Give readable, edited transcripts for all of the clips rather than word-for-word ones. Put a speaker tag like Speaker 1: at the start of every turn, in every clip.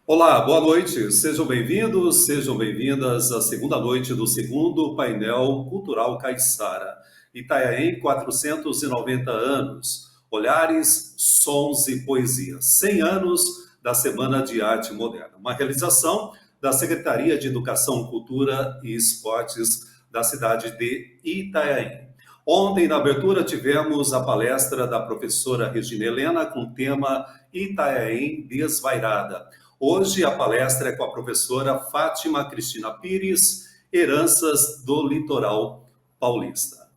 Speaker 1: Olá, boa noite. Sejam bem-vindos, sejam bem-vindas à segunda noite do segundo painel cultural Caiçara. Itanhaém, 490 anos. Olhares, sons e poesia. 100 anos da Semana de Arte Moderna. Uma realização da Secretaria de Educação, Cultura e Esportes da cidade de Itanhaém. Ontem, na abertura, tivemos a palestra da professora Regina Helena com o tema Itanhaém Desvairada. Hoje a palestra é com a professora Fátima Cristina Pires, Heranças do Litoral Paulista.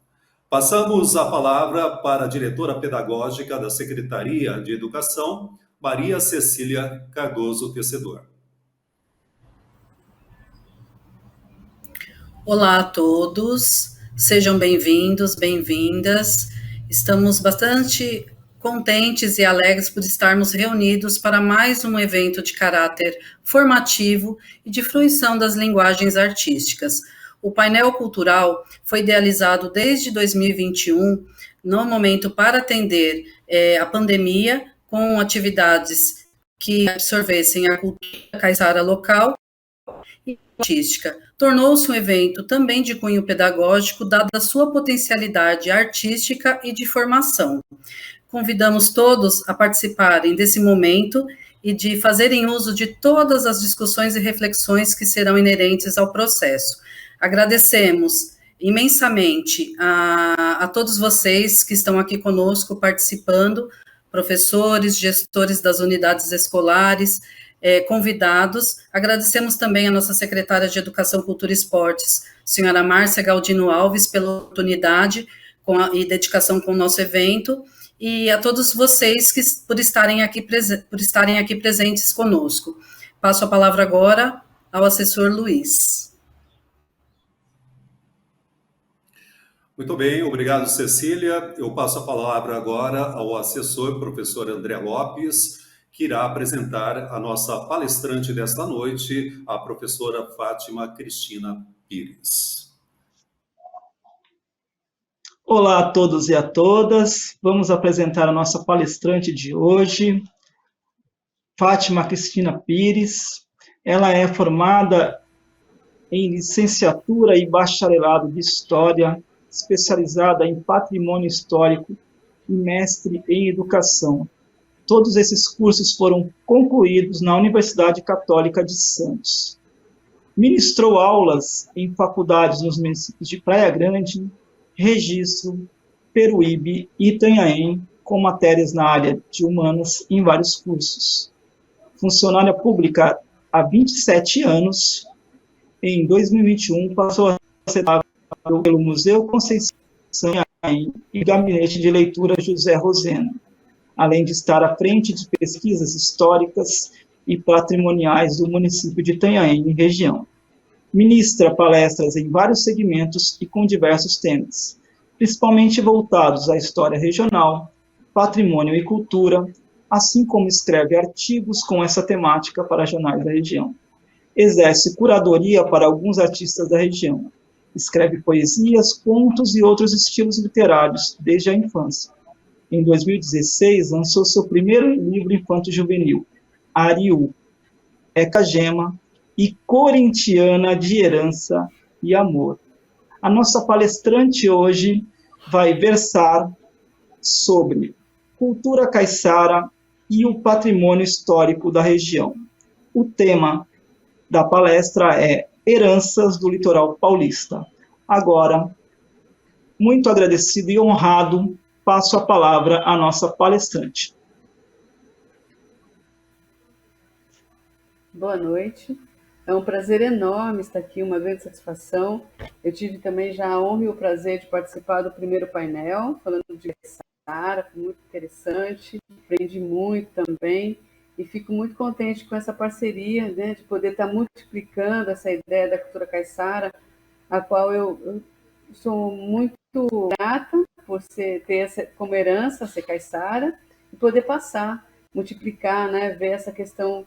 Speaker 1: Passamos a palavra para a diretora pedagógica da Secretaria de Educação, Maria Cecília Cardoso Tecedor.
Speaker 2: Olá a todos, sejam bem-vindos, bem-vindas. Estamos bastante contentes e alegres por estarmos reunidos para mais um evento de caráter formativo e de fruição das linguagens artísticas. O painel cultural foi idealizado desde 2021, no momento para atender a pandemia, com atividades que absorvessem a cultura caiçara local e artística. Tornou-se um evento também de cunho pedagógico, dada a sua potencialidade artística e de formação. Convidamos todos a participarem desse momento e de fazerem uso de todas as discussões e reflexões que serão inerentes ao processo. Agradecemos imensamente a todos vocês que estão aqui conosco participando, professores, gestores das unidades escolares, convidados. Agradecemos também a nossa secretária de Educação, Cultura e Esportes, senhora Márcia Galdino Alves, pela oportunidade e dedicação com o nosso evento, e a todos vocês por estarem aqui presentes conosco. Passo a palavra agora ao assessor Luiz.
Speaker 1: Muito bem, obrigado, Cecília. Eu passo a palavra agora ao assessor, professor André Lopes, que irá apresentar a nossa palestrante desta noite, a professora Fátima Cristina Pires.
Speaker 3: Olá a todos e a todas. Vamos apresentar a nossa palestrante de hoje, Fátima Cristina Pires. Ela é formada em licenciatura e bacharelado de História, especializada em Patrimônio Histórico e mestre em Educação. Todos esses cursos foram concluídos na Universidade Católica de Santos. Ministrou aulas em faculdades nos municípios de Praia Grande, Registro, Peruíbe e Itanhaém, com matérias na área de humanas em vários cursos. Funcionária pública há 27 anos, em 2021 passou a ser pelo Museu Conceição e Gabinete de Leitura José Roseno, além de estar à frente de pesquisas históricas e patrimoniais do município de Itanhaém e região. Ministra palestras em vários segmentos e com diversos temas, principalmente voltados à história regional, patrimônio e cultura, assim como escreve artigos com essa temática para jornais da região. Exerce curadoria para alguns artistas da região. Escreve poesias, contos e outros estilos literários desde a infância. Em 2016, lançou seu primeiro livro infanto-juvenil, Ariú, Eca Gema e Corintiana de Herança e Amor. A nossa palestrante hoje vai versar sobre cultura caiçara e o patrimônio histórico da região. O tema da palestra é Heranças do Litoral Paulista. Agora, muito agradecido e honrado, passo a palavra à nossa palestrante.
Speaker 4: Boa noite. É um prazer enorme estar aqui, uma grande satisfação. Eu tive também já a honra e o prazer de participar do primeiro painel, falando de Caiçara, foi muito interessante, aprendi muito também, e fico muito contente com essa parceria, né, de poder estar multiplicando essa ideia da cultura caiçara, a qual eu sou muito grata por ter essa, como herança, ser caiçara, e poder passar, multiplicar, né, ver essa questão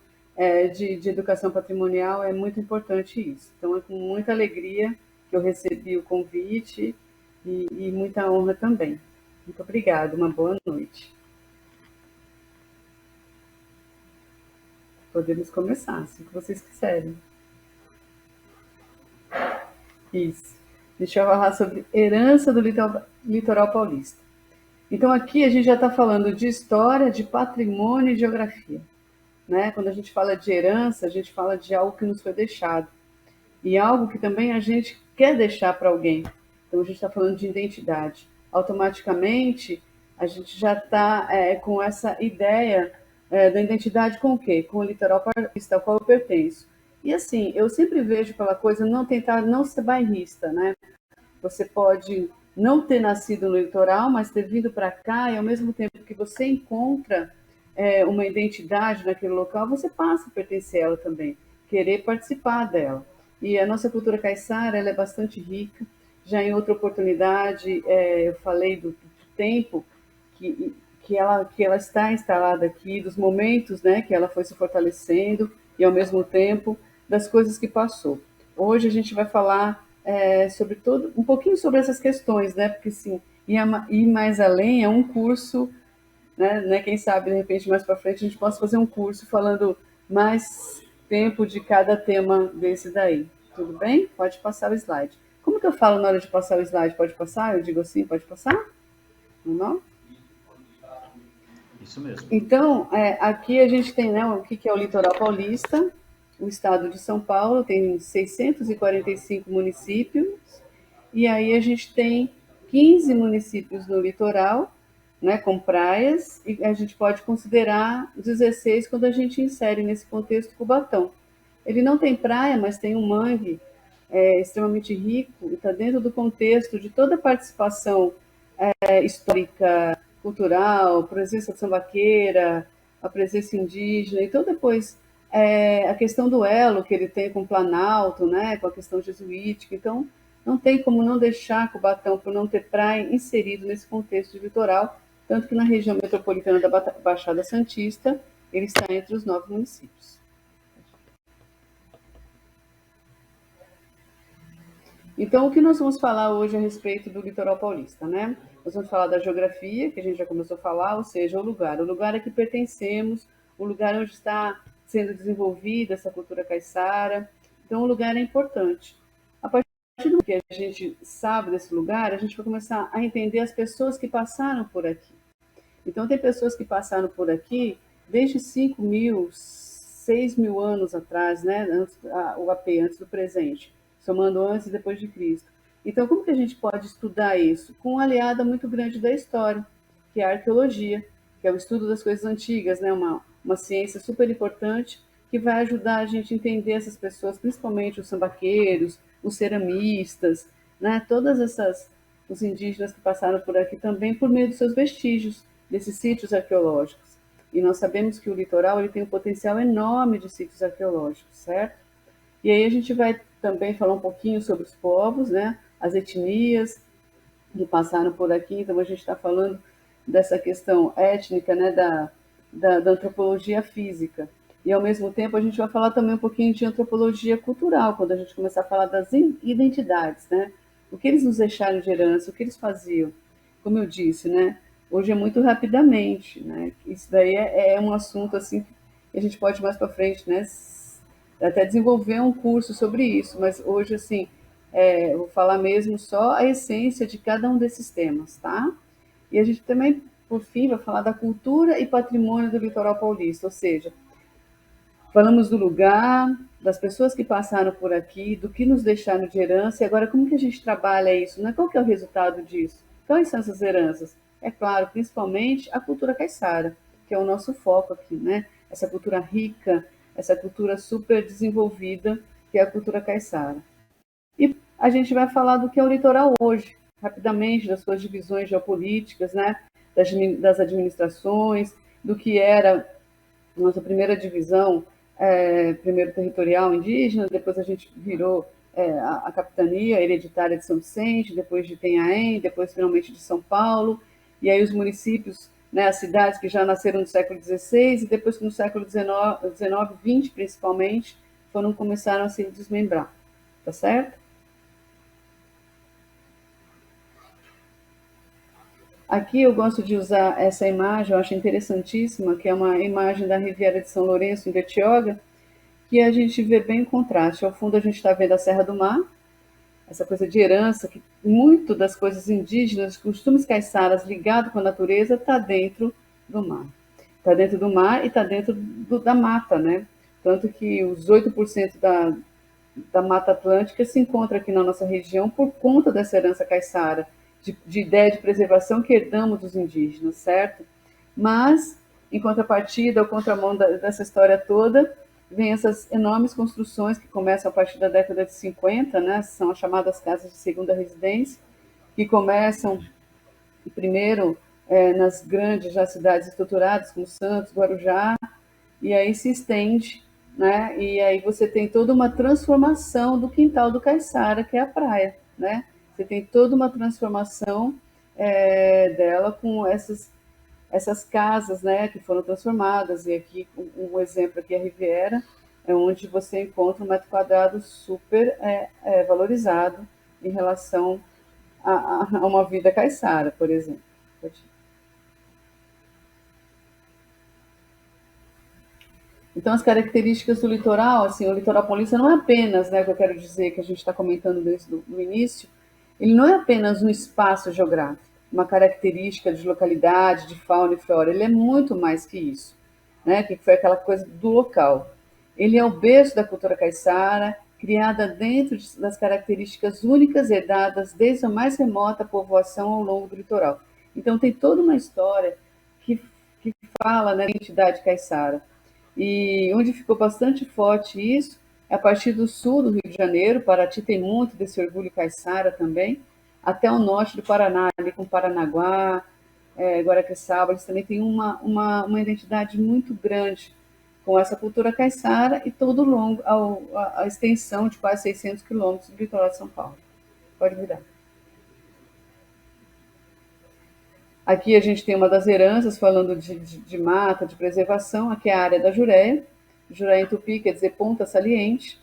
Speaker 4: de educação patrimonial, é muito importante isso. Então, é com muita alegria que eu recebi o convite e muita honra também. Muito obrigada, uma boa noite. Podemos começar, se vocês quiserem. Isso. Deixa eu falar sobre herança do litoral paulista. Então, aqui a gente já está falando de história, de patrimônio e geografia. Né? Quando a gente fala de herança, a gente fala de algo que nos foi deixado. E algo que também a gente quer deixar para alguém. Então, a gente está falando de identidade. Automaticamente, a gente já está com essa ideia da identidade com o quê? Com o litoral paulista, ao qual eu pertenço. E assim, eu sempre vejo aquela coisa, não tentar não ser bairrista, né? Você pode não ter nascido no litoral, mas ter vindo para cá, e ao mesmo tempo que você encontra uma identidade naquele local, você passa a pertencer a ela também, querer participar dela. E a nossa cultura caiçara, ela é bastante rica. Já em outra oportunidade, eu falei do tempo que ela está instalada aqui, dos momentos, né, que ela foi se fortalecendo e, ao mesmo tempo, das coisas que passou. Hoje a gente vai falar sobre um pouquinho sobre essas questões, né, porque, sim, ir mais além é um curso, né, quem sabe, de repente, mais para frente, a gente possa fazer um curso falando mais tempo de cada tema desse daí. Tudo bem? Pode passar o slide. Como que eu falo na hora de passar o slide? Pode passar? Eu digo assim, pode passar? Não?
Speaker 5: Isso mesmo.
Speaker 4: Então, aqui a gente tem, né, o que é o litoral paulista. O estado de São Paulo tem 645 municípios, e aí a gente tem 15 municípios no litoral, né, com praias, e a gente pode considerar 16 quando a gente insere nesse contexto Cubatão. Ele não tem praia, mas tem um mangue extremamente rico, e está dentro do contexto de toda a participação histórica, cultural, presença sambaqueira, a presença indígena, então depois a questão do elo que ele tem com o Planalto, né, com a questão jesuítica, então não tem como não deixar Cubatão, por não ter praia, inserido nesse contexto de litoral, tanto que na região metropolitana da Baixada Santista, ele está entre os 9 municípios. Então, o que nós vamos falar hoje a respeito do litoral paulista, né? Nós vamos falar da geografia, que a gente já começou a falar, ou seja, o lugar a que pertencemos, o lugar onde está sendo desenvolvida essa cultura caiçara. Então, o lugar é importante. A partir do que a gente sabe desse lugar, a gente vai começar a entender as pessoas que passaram por aqui. Então, tem pessoas que passaram por aqui desde 5.000, 6.000 anos atrás, né? O AP, antes do presente, somando antes e depois de Cristo. Então, como que a gente pode estudar isso? Com uma aliada muito grande da história, que é a arqueologia, que é o estudo das coisas antigas, né? Uma ciência super importante que vai ajudar a gente a entender essas pessoas, principalmente os sambaqueiros, os ceramistas, né? Os indígenas que passaram por aqui também por meio dos seus vestígios, desses sítios arqueológicos. E nós sabemos que o litoral ele tem um potencial enorme de sítios arqueológicos, certo? E aí a gente vai também falar um pouquinho sobre os povos, né? As etnias que passaram por aqui. Então a gente está falando dessa questão étnica, né? Da antropologia física. E ao mesmo tempo a gente vai falar também um pouquinho de antropologia cultural, quando a gente começar a falar das identidades, né? O que eles nos deixaram de herança, o que eles faziam. Como eu disse, né? Hoje é muito rapidamente, né? Isso daí é um assunto assim que a gente pode mais para frente, né? Até desenvolver um curso sobre isso, mas hoje assim eu vou falar mesmo só a essência de cada um desses temas, tá? E a gente também, por fim, vai falar da cultura e patrimônio do litoral paulista, ou seja, falamos do lugar, das pessoas que passaram por aqui, do que nos deixaram de herança, e agora como que a gente trabalha isso, né? Qual que é o resultado disso? Quais são essas heranças? É claro, principalmente a cultura caiçara, que é o nosso foco aqui, né? Essa cultura rica, essa cultura super desenvolvida, que é a cultura caiçara. E a gente vai falar do que é o litoral hoje, rapidamente, das suas divisões geopolíticas, né? Das administrações, do que era nossa primeira divisão, primeiro territorial indígena, depois a gente virou a capitania hereditária de São Vicente, depois de Itanhaém, depois finalmente de São Paulo, e aí os municípios, né, as cidades que já nasceram no século XVI e depois que no século XIX, XX principalmente, começaram a se desmembrar, tá certo? Aqui eu gosto de usar essa imagem, eu acho interessantíssima, que é uma imagem da Riviera de São Lourenço, em Bertioga, que a gente vê bem o contraste. Ao fundo a gente está vendo a Serra do Mar, essa coisa de herança, que muito das coisas indígenas, costumes caiçaras ligados com a natureza, está dentro do mar. Está dentro do mar e está dentro da mata, né? Tanto que os 8% da Mata Atlântica se encontra aqui na nossa região por conta dessa herança caiçara, de ideia de preservação que herdamos dos indígenas, certo? Mas, em contrapartida, ao contramão dessa história toda, vem essas enormes construções que começam a partir da década de 50, né? São as chamadas casas de segunda residência, que começam primeiro nas grandes já cidades estruturadas, como Santos, Guarujá, e aí se estende, né? E aí você tem toda uma transformação do quintal do Caiçara, que é a praia, né? Você tem toda uma transformação dela com essas casas, né, que foram transformadas, e aqui um exemplo aqui é a Riviera, é onde você encontra um metro quadrado super valorizado em relação a uma vida caiçara, por exemplo. Então, as características do litoral, assim, o litoral paulista não é apenas, né, que eu quero dizer, que a gente está comentando no início, ele não é apenas um espaço geográfico, uma característica de localidade, de fauna e flora, ele é muito mais que isso, né, que foi aquela coisa do local. Ele é o berço da cultura caiçara, criada dentro das características únicas herdadas desde a mais remota povoação ao longo do litoral. Então, tem toda uma história que fala, né, da identidade caiçara. E onde ficou bastante forte isso, é a partir do sul do Rio de Janeiro, Paraty tem muito desse orgulho caiçara também, até o norte do Paraná, ali com Paranaguá, Guaraqueçaba, eles também têm uma identidade muito grande com essa cultura caiçara e todo longo a extensão de quase 600 quilômetros do litoral de São Paulo. Pode virar. Aqui a gente tem uma das heranças, falando de mata, de preservação, aqui é a área da Jureia. Jureia em tupi quer dizer ponta saliente,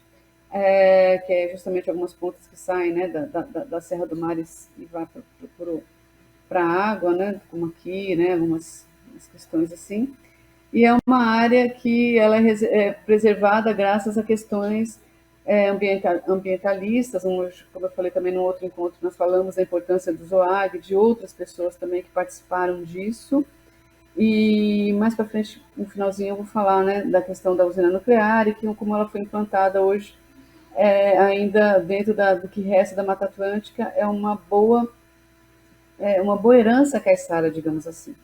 Speaker 4: que é justamente algumas pontas que saem, né, da Serra do Mar e vai para a água, né, como aqui, né, algumas questões assim. E é uma área que ela é preservada graças a questões ambientalistas, como eu falei também no outro encontro, nós falamos da importância do ZOAG, de outras pessoas também que participaram disso, e mais para frente, no finalzinho, eu vou falar, né, da questão da usina nuclear e como ela foi implantada hoje, ainda dentro do que resta da Mata Atlântica, é uma boa herança caiçara, digamos assim.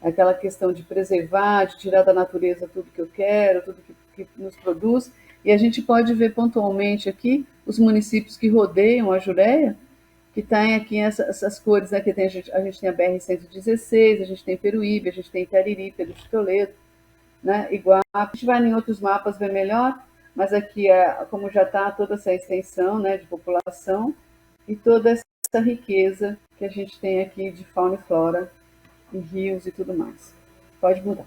Speaker 4: Aquela questão de preservar, de tirar da natureza tudo que eu quero, tudo que nos produz. E a gente pode ver pontualmente aqui os municípios que rodeiam a Jureia, que tem aqui essas cores, né? Que a gente tem a BR-116, a gente tem Peruíbe, a gente tem Itariri, Pedro de Toledo, né? Igual, a gente vai em outros mapas ver melhor, mas aqui, como já está toda essa extensão, né, de população e toda essa riqueza que a gente tem aqui de fauna e flora, e rios e tudo mais. Pode mudar.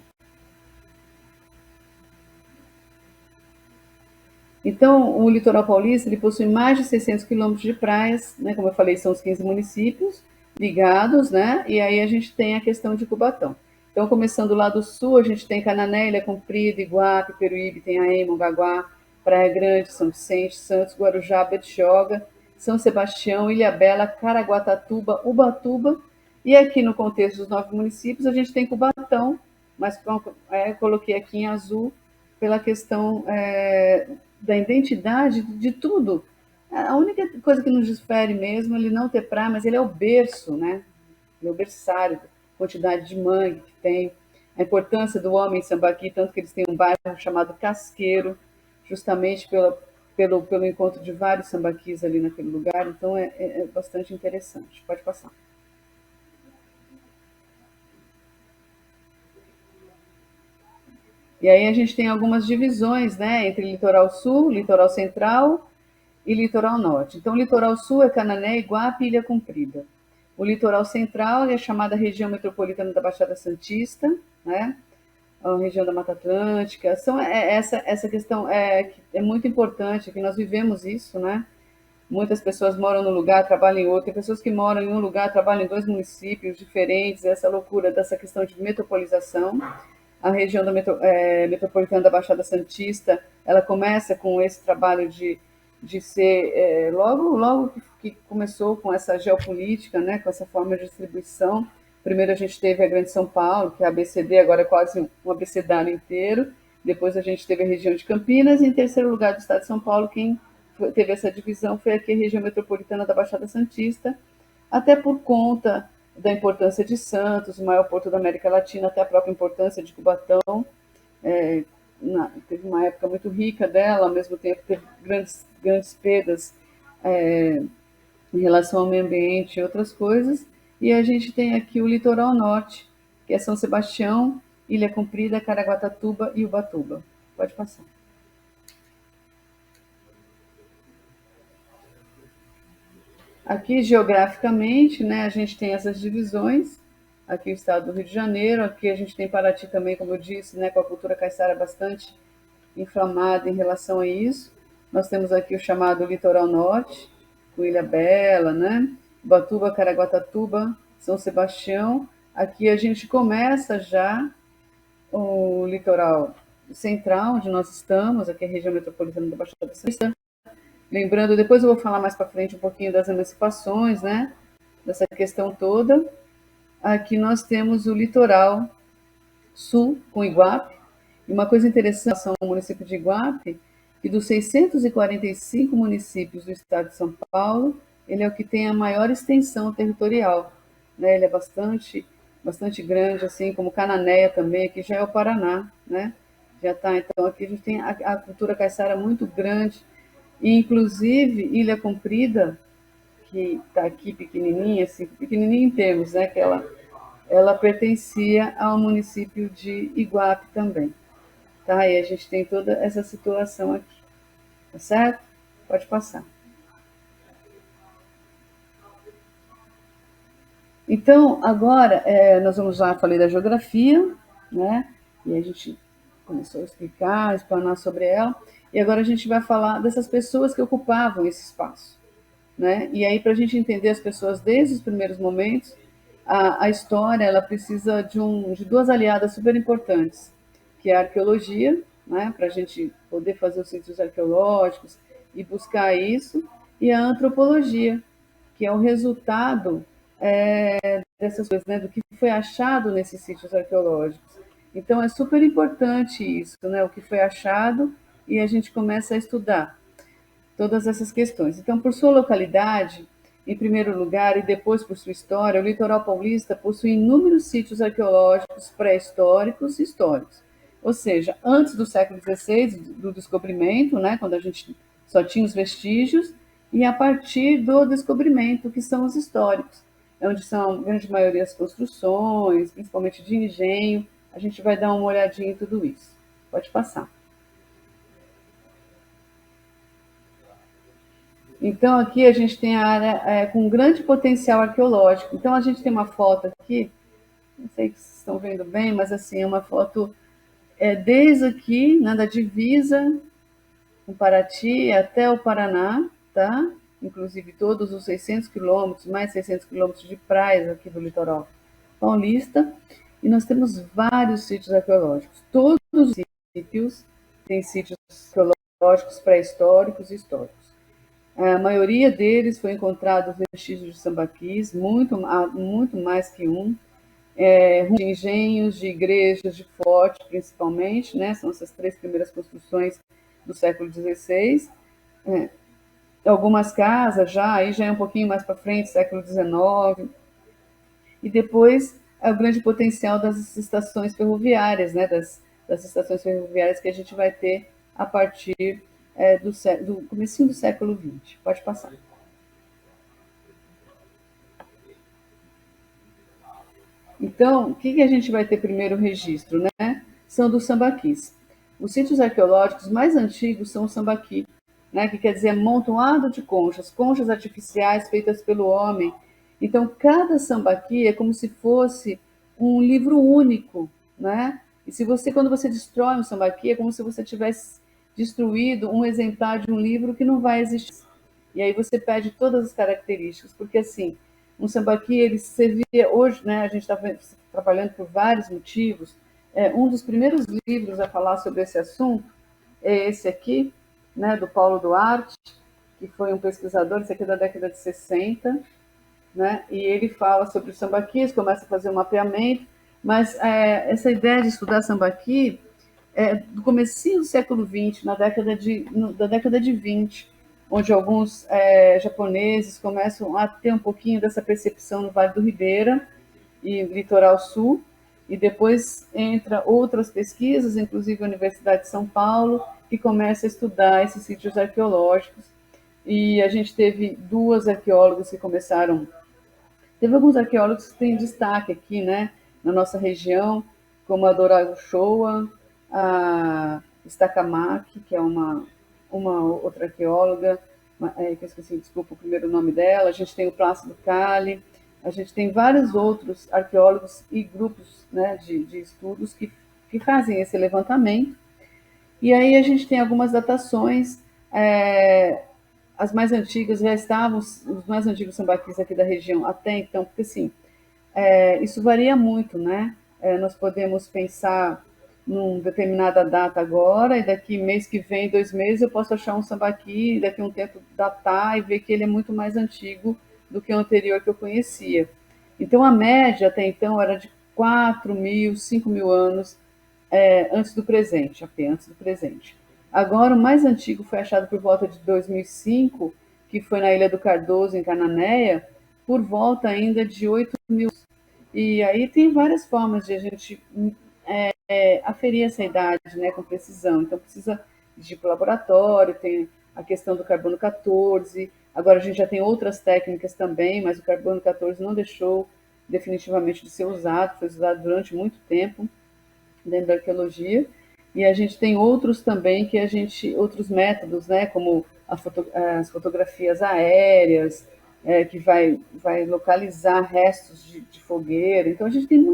Speaker 4: Então, o litoral paulista ele possui mais de 600 quilômetros de praias, né? Como eu falei, são os 15 municípios ligados, né? E aí a gente tem a questão de Cubatão. Então, começando lá do sul, a gente tem Canané, Ilha Comprida, Iguape, Peruíbe, Itanhaém, Mongaguá, Praia Grande, São Vicente, Santos, Guarujá, Bertioga, São Sebastião, Ilhabela, Caraguatatuba, Ubatuba, e aqui no contexto dos 9 municípios, a gente tem Cubatão, mas coloquei aqui em azul pela questão da identidade de tudo. A única coisa que nos difere mesmo, ele não ter praia, mas ele é o berço, né? Ele é o berçário, a quantidade de mangue que tem, a importância do homem sambaqui, tanto que eles têm um bairro chamado Casqueiro, justamente pelo encontro de vários sambaquis ali naquele lugar, então é bastante interessante. Pode passar. E aí a gente tem algumas divisões, né, entre litoral sul, litoral central e litoral norte. Então, o litoral sul é Canané, Iguape e Ilha Comprida. O litoral central é chamada região metropolitana da Baixada Santista, né, a região da Mata Atlântica. Essa questão é muito importante, que nós vivemos isso, né? Muitas pessoas moram num lugar, trabalham em outro. Tem pessoas que moram em um lugar, trabalham em 2 municípios diferentes. Essa loucura dessa questão de metropolização. A região metropolitana da Baixada Santista, ela começa com esse trabalho de ser, logo que começou com essa geopolítica, né, com essa forma de distribuição. Primeiro a gente teve a Grande São Paulo, que é a ABCD, agora é quase um abecedário inteiro. Depois a gente teve a região de Campinas, e em terceiro lugar do estado de São Paulo, quem teve essa divisão foi aqui a região metropolitana da Baixada Santista, até por conta da importância de Santos, o maior porto da América Latina, até a própria importância de Cubatão. Teve uma época muito rica dela, ao mesmo tempo teve grandes perdas em relação ao meio ambiente e outras coisas. E a gente tem aqui o litoral norte, que é São Sebastião, Ilha Comprida, Caraguatatuba e Ubatuba. Pode passar. Aqui, geograficamente, né, a gente tem essas divisões. Aqui o estado do Rio de Janeiro, aqui a gente tem Paraty também, como eu disse, né, com a cultura caiçara bastante inflamada em relação a isso. Nós temos aqui o chamado litoral norte, com Ilha Bela, né, Ubatuba, Caraguatatuba, São Sebastião. Aqui a gente começa já o litoral central, onde nós estamos, aqui é a região metropolitana da Baixada Santista. Lembrando, depois eu vou falar mais para frente um pouquinho das emancipações, né, dessa questão toda. Aqui nós temos o litoral sul, com Iguape. E uma coisa interessante são o município de Iguape, que dos 645 municípios do estado de São Paulo, ele é o que tem a maior extensão territorial, né? Ele é bastante grande, assim como Cananéia também, aqui já é o Paraná, né? Já está, então aqui a gente tem a cultura caiçara muito grande, e inclusive Ilha Comprida, que está aqui pequenininha, assim, pequenininha em termos, né? Que ela pertencia ao município de Iguape também. Tá? E a gente tem toda essa situação aqui. Tá certo? Pode passar. Então, agora, nós vamos lá, falei da geografia, né? E a gente começou a explanar sobre ela. E agora a gente vai falar dessas pessoas que ocupavam esse espaço, né? E aí, para a gente entender as pessoas desde os primeiros momentos, a história ela precisa de duas aliadas super importantes, que é a arqueologia, né, para a gente poder fazer os sítios arqueológicos e buscar isso, e a antropologia, que é o resultado dessas coisas, né, do que foi achado nesses sítios arqueológicos. Então é super importante isso, né, o que foi achado, e a gente começa a estudar todas essas questões. Então, por sua localidade, em primeiro lugar, e depois por sua história, o litoral paulista possui inúmeros sítios arqueológicos pré-históricos e históricos. Ou seja, antes do século XVI, do descobrimento, né, quando a gente só tinha os vestígios, e a partir do descobrimento, que são os históricos, onde são a grande maioria das construções, principalmente de engenho. A gente vai dar uma olhadinha em tudo isso. Pode passar. Então, aqui a gente tem a área com grande potencial arqueológico. Então, a gente tem uma foto aqui, não sei se vocês estão vendo bem, mas assim, é uma foto desde aqui, né, da divisa, com Paraty até o Paraná, tá? Inclusive todos os 600 quilômetros, mais 600 quilômetros de praias aqui do litoral paulista. E nós temos vários sítios arqueológicos. Todos os sítios têm sítios arqueológicos pré-históricos e históricos. A maioria deles foi encontrado vestígios de sambaquis, muito mais que um, de engenhos, de igrejas, de forte, principalmente, né? São essas 3 primeiras construções do século XVI. Algumas casas aí já é um pouquinho mais para frente, século XIX. E depois é o grande potencial das estações ferroviárias, né? Das estações ferroviárias que a gente vai ter a partir do comecinho do século XX. Pode passar. Então, o que a gente vai ter primeiro registro, né? São dos sambaquis. Os sítios arqueológicos mais antigos são o sambaqui, né? Que quer dizer amontoado de conchas artificiais feitas pelo homem. Então, cada sambaqui é como se fosse um livro único, né? E quando você destrói um sambaqui, é como se você tivesse destruído um exemplar de um livro que não vai existir. E aí você perde todas as características, porque assim, um sambaqui, ele servia, hoje, né, a gente está trabalhando por vários motivos, um dos primeiros livros a falar sobre esse assunto é esse aqui, né, do Paulo Duarte, que foi um pesquisador, esse aqui é da década de 60, né, e ele fala sobre os sambaquis, começa a fazer um mapeamento, mas essa ideia de estudar sambaqui do comecinho do século XX, da década de 20, onde alguns japoneses começam a ter um pouquinho dessa percepção no Vale do Ribeira e Litoral Sul, e depois entra outras pesquisas, inclusive a Universidade de São Paulo, que começa a estudar esses sítios arqueológicos. E a gente teve duas arqueólogas que começaram. Teve alguns arqueólogos que têm destaque aqui, né, na nossa região, como a Dora Showa, a Stakamaki, que é uma outra arqueóloga, que eu esqueci, desculpa o primeiro nome dela. A gente tem o Plácido Cali, a gente tem vários outros arqueólogos e grupos, né, de estudos que fazem esse levantamento. E aí a gente tem algumas datações, as mais antigas já estavam, os mais antigos sambaquis aqui da região até então, porque assim, isso varia muito, né? Nós podemos pensar numa determinada data agora, e daqui mês que vem, 2 meses, eu posso achar um sambaqui, e daqui a um tempo datar e ver que ele é muito mais antigo do que o anterior que eu conhecia. Então, a média até então era de 4.000, 5.000 anos antes do presente, apenas antes do presente. Agora, o mais antigo foi achado por volta de 2005, que foi na Ilha do Cardoso, em Cananéia, por volta ainda de 8.000. E aí tem várias formas de a gente aferir essa idade, né, com precisão. Então, precisa de ir para o laboratório, tem a questão do carbono 14. Agora, a gente já tem outras técnicas também, mas o carbono 14 não deixou definitivamente de ser usado, foi usado durante muito tempo dentro da arqueologia. E a gente tem outros também outros métodos, né, como as fotografias aéreas, que vai localizar restos de fogueira. Então a gente tem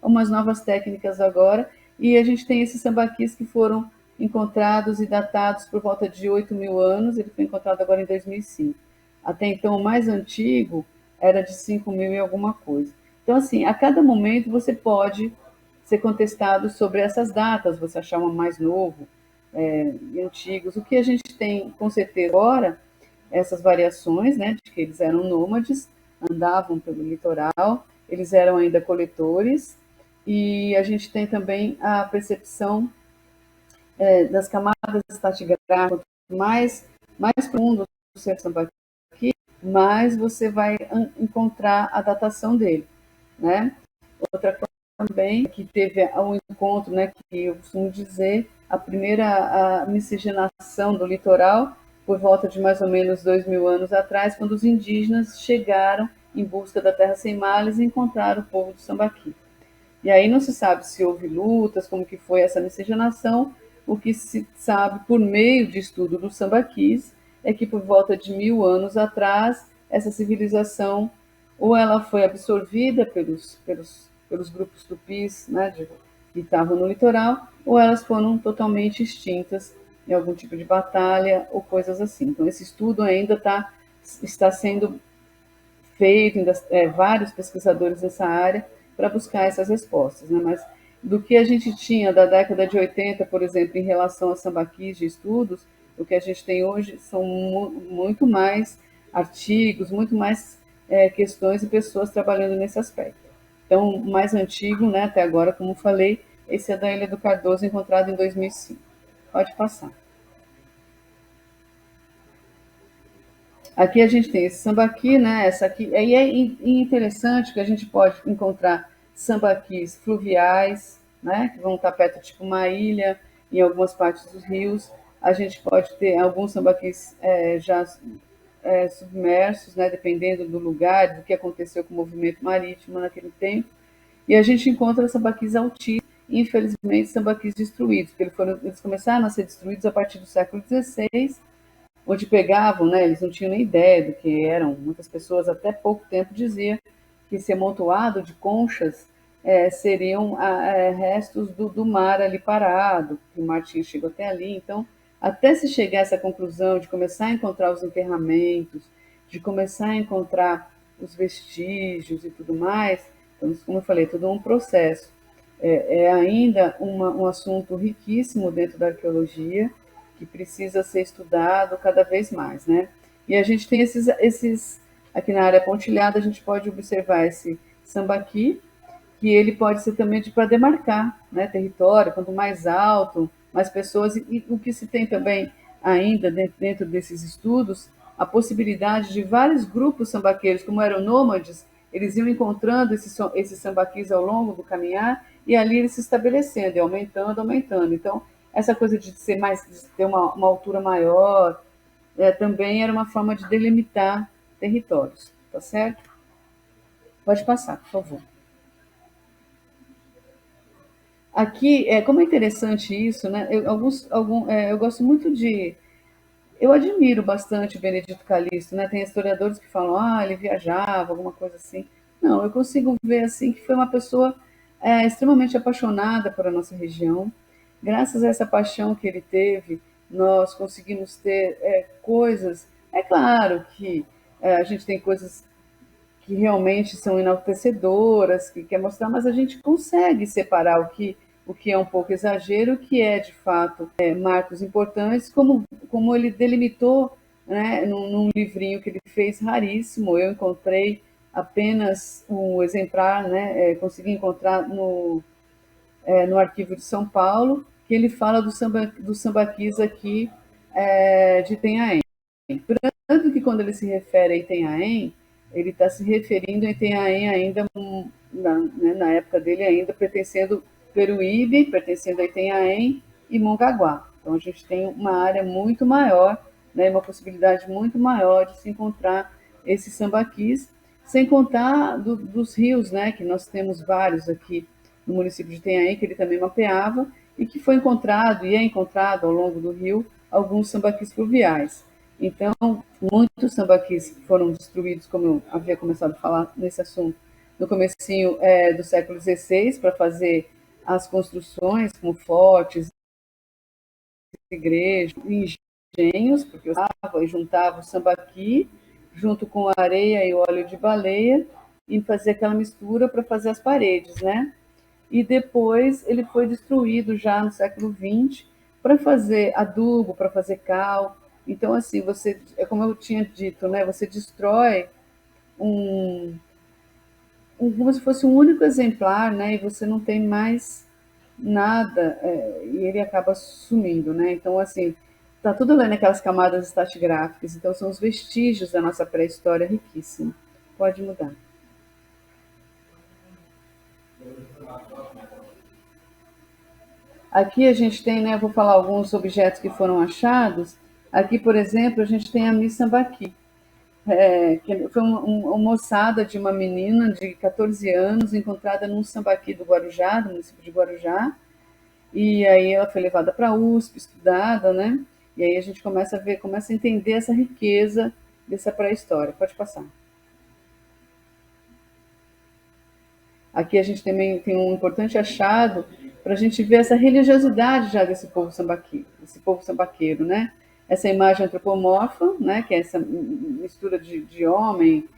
Speaker 4: umas novas técnicas agora, e a gente tem esses sambaquis que foram encontrados e datados por volta de 8.000 anos. Ele foi encontrado agora em 2005. Até então, o mais antigo era de 5.000 e alguma coisa. Então, assim, a cada momento você pode ser contestado sobre essas datas, você achar um mais novo e antigos. O que a gente tem com certeza agora, essas variações, né, de que eles eram nômades, andavam pelo litoral, eles eram ainda coletores, e a gente tem também a percepção das camadas estratigráficas. Mais profundo o ser sambaqui, mais você vai encontrar a datação dele, né? Outra coisa também que teve um encontro, né, que eu costumo dizer, a primeira miscigenação do litoral por volta de mais ou menos 2.000 anos atrás, quando os indígenas chegaram em busca da terra sem males e encontraram o povo do Sambaqui. E aí não se sabe se houve lutas, como que foi essa miscigenação. O que se sabe por meio de estudo dos sambaquis é que por volta de 1.000 anos atrás, essa civilização ou ela foi absorvida pelos grupos tupis, né, que estavam no litoral, ou elas foram totalmente extintas em algum tipo de batalha ou coisas assim. Então, esse estudo ainda está sendo feito, vários pesquisadores nessa área, para buscar essas respostas, né? Mas do que a gente tinha da década de 80, por exemplo, em relação a sambaquis de estudos, o que a gente tem hoje são muito mais artigos, muito mais questões e pessoas trabalhando nesse aspecto. Então, o mais antigo, né, até agora, como falei, esse é da Ilha do Cardoso, encontrado em 2005. Pode passar. Aqui a gente tem esse sambaqui, né? Essa aqui, aí é interessante que a gente pode encontrar sambaquis fluviais, né? Que vão estar perto, tipo uma ilha, em algumas partes dos rios. A gente pode ter alguns sambaquis já submersos, né? Dependendo do lugar, do que aconteceu com o movimento marítimo naquele tempo. E a gente encontra sambaquis altíssimos, infelizmente sambaquis destruídos, porque eles começaram a ser destruídos a partir do século XVI, onde pegavam, né, eles não tinham nem ideia do que eram. Muitas pessoas até pouco tempo diziam que esse amontoado de conchas seriam restos do mar ali parado, que o mar chegou até ali. Então, até se chegar a essa conclusão de começar a encontrar os enterramentos, de começar a encontrar os vestígios e tudo mais, então, como eu falei, tudo um processo. É ainda um assunto riquíssimo dentro da arqueologia, que precisa ser estudado cada vez mais, né? E a gente tem aqui na área pontilhada, a gente pode observar esse sambaqui, que ele pode ser também para demarcar, né, território, quanto mais alto, mais pessoas, e o que se tem também ainda dentro desses estudos, a possibilidade de vários grupos sambaqueiros, como eram nômades, eles iam encontrando esses sambaquis ao longo do caminhar, e ali eles se estabelecendo, e aumentando, aumentando. Então, essa coisa de ter uma altura maior, também era uma forma de delimitar territórios, tá certo? Pode passar, por favor. Aqui, como é interessante isso, né? Eu gosto muito de. Eu admiro bastante o Benedito Calixto, né? Tem historiadores que falam, ele viajava, alguma coisa assim. Não, eu consigo ver assim que foi uma pessoa extremamente apaixonada por a nossa região. Graças a essa paixão que ele teve, nós conseguimos ter coisas. É claro que a gente tem coisas que realmente são enaltecedoras, que quer mostrar, mas a gente consegue separar o que é um pouco exagero, o que é de fato marcos importantes, como ele delimitou, né, num livrinho que ele fez raríssimo. Eu encontrei apenas um exemplar, né, consegui encontrar no arquivo de São Paulo, que ele fala do sambaquis aqui de Itanhaém. Tanto que quando ele se refere a Itanhaém, ele está se referindo a Itanhaém ainda, na época dele, ainda pertencendo Peruíbe, pertencendo a Itanhaém e Mongaguá. Então a gente tem uma área muito maior, né, uma possibilidade muito maior de se encontrar esses sambaquis, sem contar dos rios, né, que nós temos vários aqui no município de Itanhaém, que ele também mapeava, e que foi encontrado, e é encontrado ao longo do rio, alguns sambaquis fluviais. Então, muitos sambaquis foram destruídos, como eu havia começado a falar nesse assunto, no comecinho do século XVI, para fazer as construções, como fortes, igrejas, engenhos, porque usava e juntava o sambaqui junto com a areia e o óleo de baleia e fazia aquela mistura para fazer as paredes, né? E depois ele foi destruído já no século XX para fazer adubo, para fazer cal. Então, assim, como eu tinha dito, né, você destrói como se fosse um único exemplar, né, e você não tem mais nada, e ele acaba sumindo, né? Então, assim, tá tudo ali naquelas camadas estratigráficas. Então, são os vestígios da nossa pré-história riquíssima. Pode mudar. Aqui a gente tem, né, vou falar alguns objetos que foram achados. Aqui, por exemplo, a gente tem a Miss Sambaqui, que foi uma moçada de uma menina de 14 anos encontrada num sambaqui do Guarujá, do município de Guarujá, e aí ela foi levada para a USP, estudada, né? E aí a gente começa a entender essa riqueza dessa pré-história. Pode passar. Aqui a gente também tem um importante achado para a gente ver essa religiosidade já desse povo sambaqui, desse povo sambaqueiro, né? Essa imagem antropomorfa, né? Que é essa mistura de homem,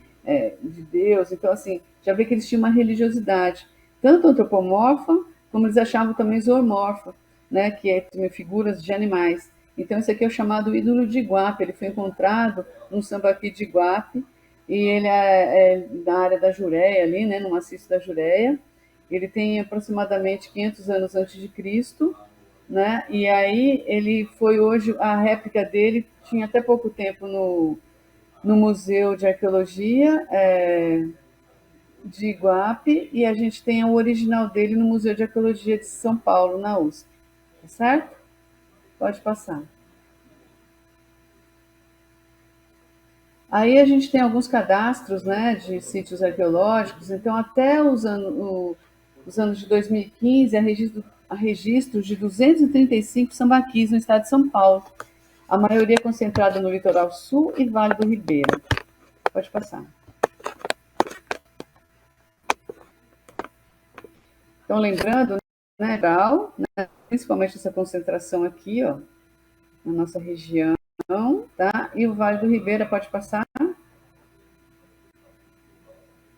Speaker 4: de Deus. Então, assim, já vê que eles tinham uma religiosidade, tanto antropomorfa, como eles achavam também zoomorfa, né? Que é figuras de animais. Então, esse aqui é o chamado ídolo de Iguape. Ele foi encontrado num sambaqui de Iguape, e ele é da área da Jureia, ali, né, no maciço da Jureia. Ele tem aproximadamente 500 anos antes de Cristo, né? E aí ele foi hoje, a réplica dele tinha até pouco tempo no Museu de Arqueologia de Iguape, e a gente tem o original dele no Museu de Arqueologia de São Paulo, na USP. Tá certo? Pode passar. Aí a gente tem alguns cadastros, né, de sítios arqueológicos. Então, até os anos de 2015, há registros de 235 sambaquis no estado de São Paulo, a maioria concentrada no litoral sul e Vale do Ribeira. Pode passar. Então, lembrando, né, principalmente essa concentração aqui, ó, na nossa região, tá? E o Vale do Ribeira, pode passar?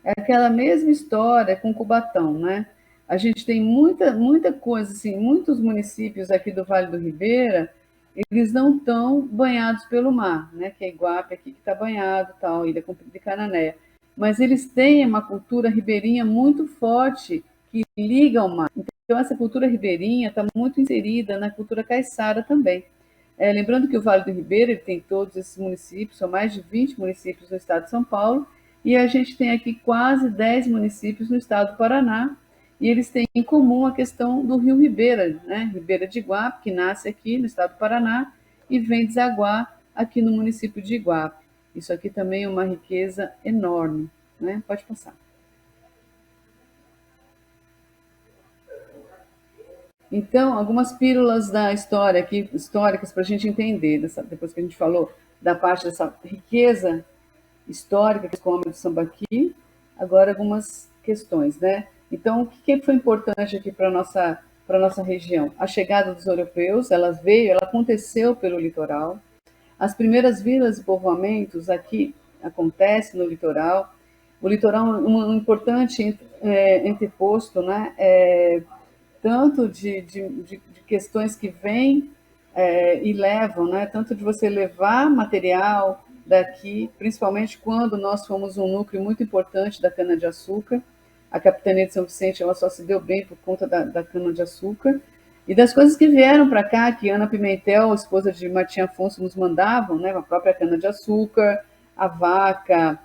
Speaker 4: É aquela mesma história com Cubatão, né? A gente tem muita coisa, assim, muitos municípios aqui do Vale do Ribeira, eles não estão banhados pelo mar, né? Que é Iguape aqui que está banhado, tal, Ilha de Cananéia. Mas eles têm uma cultura ribeirinha muito forte que liga ao mar. Então essa cultura ribeirinha está muito inserida na cultura caiçara também. Lembrando que o Vale do Ribeira ele tem todos esses municípios, são mais de 20 municípios no estado de São Paulo, e a gente tem aqui quase 10 municípios no estado do Paraná, e eles têm em comum a questão do rio Ribeira, né? Ribeira de Iguape, que nasce aqui no estado do Paraná e vem desaguar aqui no município de Iguape. Isso aqui também é uma riqueza enorme, né? Pode passar. Então, algumas pílulas da história aqui, históricas para a gente entender, depois que a gente falou da parte dessa riqueza histórica que é o do Sambaqui, agora algumas questões, né? Então, o que foi importante aqui para a nossa região? A chegada dos europeus, ela aconteceu pelo litoral. As primeiras vilas e povoamentos aqui acontecem no litoral. O litoral é um importante entreposto, né? Tanto de questões que vêm e levam, né? Tanto de você levar material daqui, principalmente quando nós fomos um núcleo muito importante da cana-de-açúcar. A capitania de São Vicente ela só se deu bem por conta da cana-de-açúcar. E das coisas que vieram para cá, que Ana Pimentel, esposa de Martim Afonso, nos mandavam, né? A própria cana-de-açúcar, a vaca,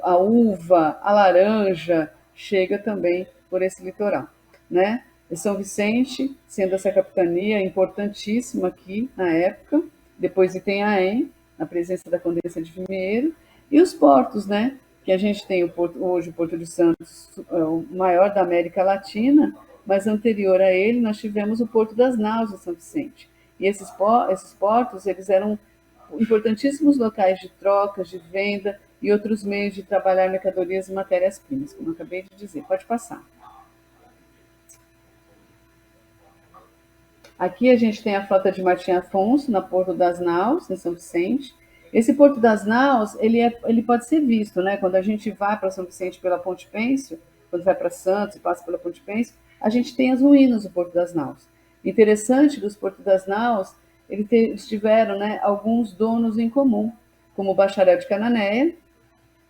Speaker 4: a uva, a laranja, chega também por esse litoral, né? E São Vicente, sendo essa capitania importantíssima aqui na época, depois Itanhaém, na presença da Condessa de Vimieiro, e os portos, né? Que a gente tem hoje o Porto de Santos, o maior da América Latina, mas anterior a ele nós tivemos o Porto das Naus, em São Vicente. E esses portos, eles eram importantíssimos locais de trocas, de venda e outros meios de trabalhar mercadorias e matérias-primas, como eu acabei de dizer. Pode passar. Aqui a gente tem a frota de Martim Afonso, na Porto das Naus, em São Vicente. Esse Porto das Naus, ele pode ser visto, né? Quando a gente vai para São Vicente pela Ponte Pêncio, quando vai para Santos e passa pela Ponte Pêncio, a gente tem as ruínas do Porto das Naus. Interessante dos Porto das Naus, eles tiveram, né, alguns donos em comum, como o Bacharel de Cananéia,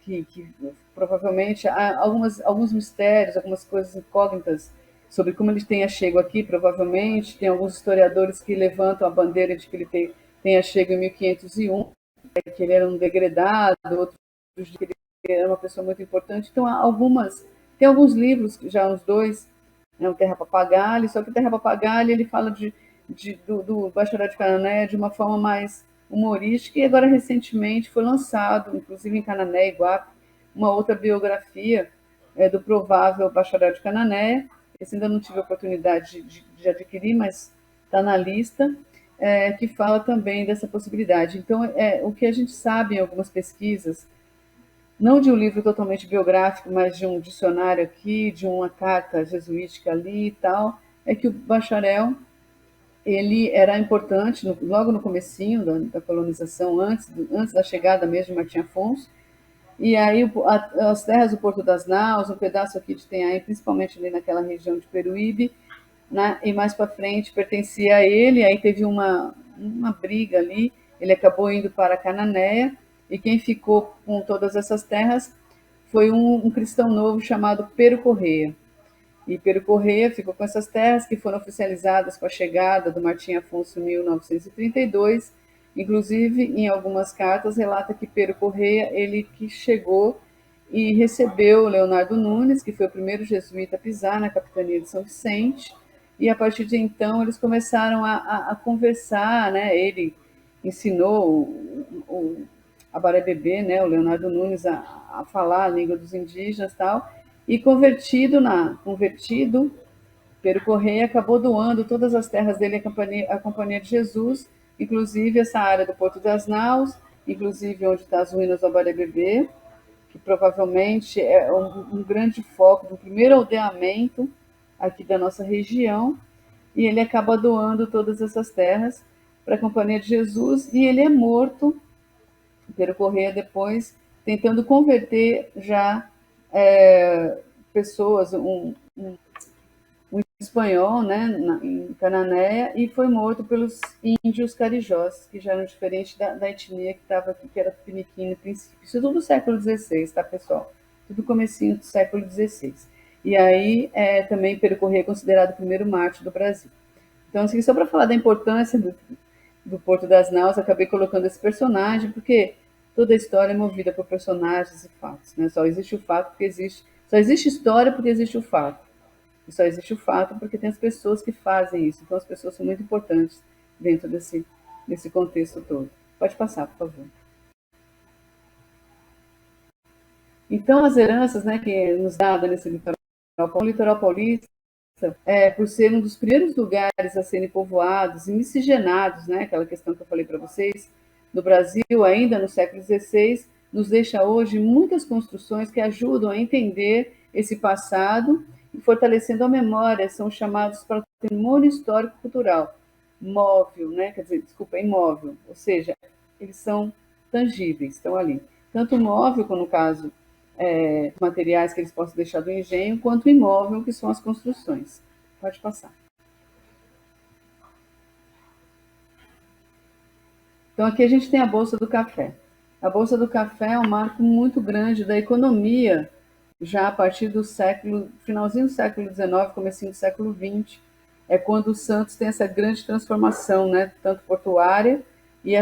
Speaker 4: que provavelmente há alguns mistérios, algumas coisas incógnitas sobre como ele tenha chego aqui, provavelmente. Tem alguns historiadores que levantam a bandeira de que ele tenha chego em 1501, que ele era um degredado, outros de que ele era uma pessoa muito importante. Então, tem alguns livros, já uns dois, né, o Terra Papagaio, só que o Terra Papagaio ele fala do Bacharel de Canané de uma forma mais humorística, e agora recentemente foi lançado, inclusive em Canané, Iguape, uma outra biografia do provável Bacharel de Canané. Esse ainda não tive a oportunidade de adquirir, mas está na lista, que fala também dessa possibilidade. Então, o que a gente sabe em algumas pesquisas, não de um livro totalmente biográfico, mas de um dicionário aqui, de uma carta jesuítica ali e tal, é que o Bacharel ele era importante logo no comecinho da colonização, antes da chegada mesmo de Martim Afonso. E aí as terras do Porto das Naus, um pedaço aqui de Itanhaém, principalmente ali naquela região de Peruíbe, né, e mais para frente pertencia a ele. Aí teve uma briga ali, ele acabou indo para Cananéia, e quem ficou com todas essas terras foi um cristão novo chamado Pero Correia. E Pero Correia ficou com essas terras, que foram oficializadas com a chegada do Martim Afonso em 1932. Inclusive, em algumas cartas, relata que Pero Correia, ele que chegou e recebeu Leonardo Nunes, que foi o primeiro jesuíta a pisar na capitania de São Vicente, e a partir de então eles começaram a conversar, né? Ele ensinou a Baré Bebê, né? O Leonardo Nunes, a falar a língua dos indígenas e tal, e convertido, Pero Correia acabou doando todas as terras dele à Companhia de Jesus, inclusive essa área do Porto das Naus, inclusive onde está as ruínas do Abaré Bebê, que provavelmente é um grande foco do primeiro aldeamento aqui da nossa região, e ele acaba doando todas essas terras. para a Companhia de Jesus e ele é morto. Pedro Correia depois tentando converter já pessoas, um espanhol, né, em Cananéia, e foi morto pelos índios carijós, que já eram diferentes da etnia que estava aqui, que era tupiniquim no princípio. Isso tudo do século XVI, tá, pessoal? Tudo comecinho do século XVI. E aí também Pedro Correia é considerado o primeiro mártir do Brasil. Então, assim, só para falar da importância do Porto das Naus, acabei colocando esse personagem, porque toda a história é movida por personagens e fatos, né? Só existe o fato porque existe, só existe história porque existe o fato. E só existe o fato porque tem as pessoas que fazem isso. Então as pessoas são muito importantes dentro desse contexto todo. Pode passar, por favor. Então as heranças, né, que nos dada nesse o litoral paulista, por ser um dos primeiros lugares a serem povoados e miscigenados, né, aquela questão que eu falei para vocês, no Brasil, ainda no século XVI, nos deixa hoje muitas construções que ajudam a entender esse passado e fortalecendo a memória, são chamados patrimônio histórico-cultural, móvel, né, quer dizer, desculpa, imóvel, ou seja, eles são tangíveis, estão ali. Tanto móvel, como no caso materiais que eles possam deixar do engenho, quanto imóvel, que são as construções. Pode passar. Então, aqui a gente tem a Bolsa do Café. A Bolsa do Café é um marco muito grande da economia, já a partir do finalzinho do século XIX, comecinho do século XX, é quando o Santos tem essa grande transformação, né, tanto portuária, e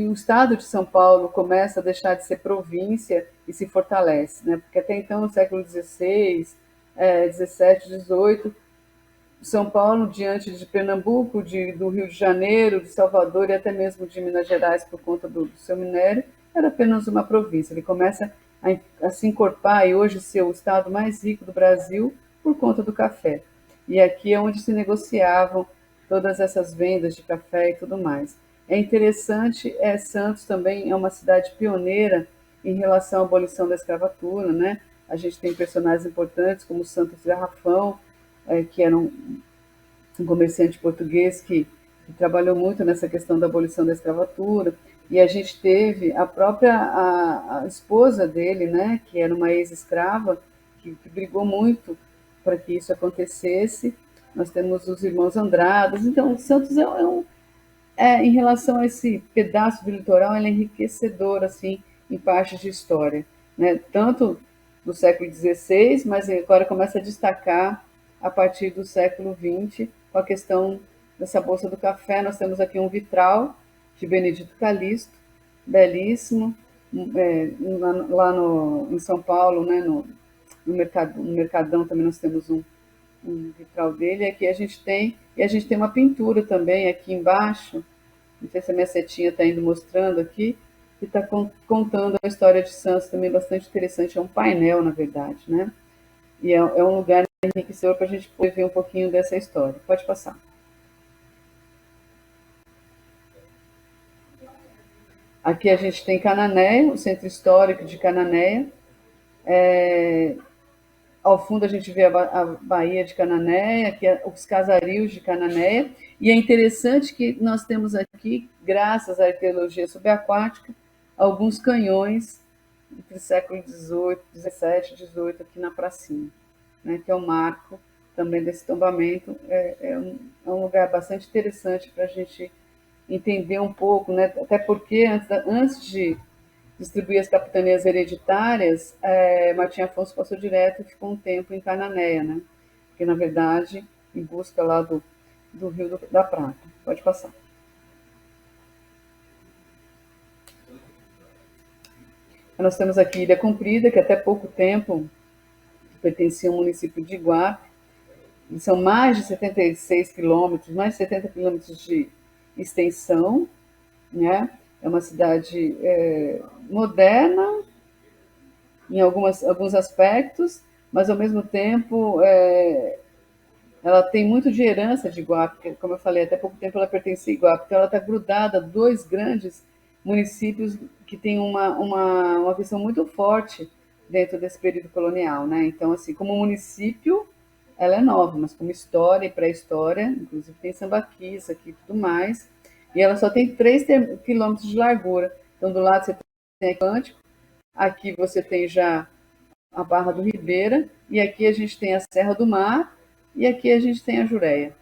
Speaker 4: o estado de São Paulo começa a deixar de ser província e se fortalece, né, porque até então, no século XVI, XVII, XVIII, São Paulo, diante de Pernambuco, do Rio de Janeiro, de Salvador e até mesmo de Minas Gerais, por conta do seu minério, era apenas uma província. Ele começa a se encorpar e hoje ser o estado mais rico do Brasil por conta do café. E aqui é onde se negociavam todas essas vendas de café e tudo mais. É interessante, Santos também é uma cidade pioneira em relação à abolição da escravatura, né? A gente tem personagens importantes como Santos Garrafão, que era um comerciante português que trabalhou muito nessa questão da abolição da escravatura, e a gente teve a própria a esposa dele, né, que era uma ex-escrava, que brigou muito para que isso acontecesse. Nós temos os irmãos Andradas. Então, Santos em relação a esse pedaço do litoral, ele é enriquecedor, assim, em partes de história, né? Tanto do século XVI, mas agora começa a destacar a partir do século XX, com a questão dessa Bolsa do Café. Nós temos aqui um vitral de Benedito Calixto, belíssimo, lá em São Paulo, né, no Mercadão também nós temos um vitral dele. Aqui a gente tem uma pintura também aqui embaixo, não sei se a minha setinha está indo mostrando aqui, que está contando a história de Santos, também bastante interessante, é um painel, na verdade, né? E é um lugar enriquecedor para a gente poder ver um pouquinho dessa história. Pode passar. Aqui a gente tem Cananéia, o centro histórico de Cananéia. Ao fundo a gente vê a Baía de Cananéia, aqui os casarios de Cananéia. E é interessante que nós temos aqui, graças à arqueologia subaquática, alguns canhões entre o século XVIII, XVII, XVIII, aqui na pracinha, né, que é um marco também desse tombamento. É um lugar bastante interessante para a gente entender um pouco, né, até porque antes de distribuir as capitanias hereditárias, Martim Afonso passou direto e ficou um tempo em Cananéia, né, que na verdade, em busca lá do Rio da Prata. Pode passar. Nós temos aqui Ilha Comprida, que até pouco tempo pertencia ao município de Iguape. São mais de 76 quilômetros, mais de 70 quilômetros de extensão, né? É uma cidade moderna em alguns aspectos, mas ao mesmo tempo ela tem muito de herança de Iguape, porque, como eu falei, até pouco tempo ela pertencia a Iguape, então ela está grudada a dois grandes municípios que têm uma visão muito forte dentro desse período colonial, né? Então, assim, como município, ela é nova, mas como história e pré-história, inclusive tem sambaquis aqui e tudo mais, E ela só tem 3 quilômetros de largura. Então, do lado você tem Atlântico, aqui você tem já a Barra do Ribeira, e aqui a gente tem a Serra do Mar, e aqui a gente tem a Jureia.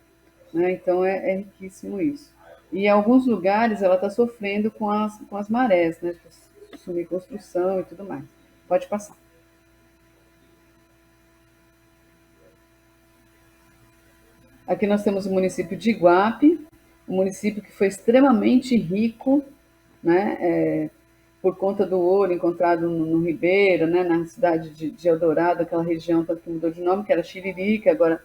Speaker 4: Né? Então, é riquíssimo isso. E em alguns lugares ela está sofrendo com as marés, né? Sumir construção e tudo mais. Pode passar. Aqui nós temos o município de Iguape, um município que foi extremamente rico, né, por conta do ouro encontrado no Ribeira, né, na cidade de Eldorado, aquela região tanto que mudou de nome, que era Xiririca, agora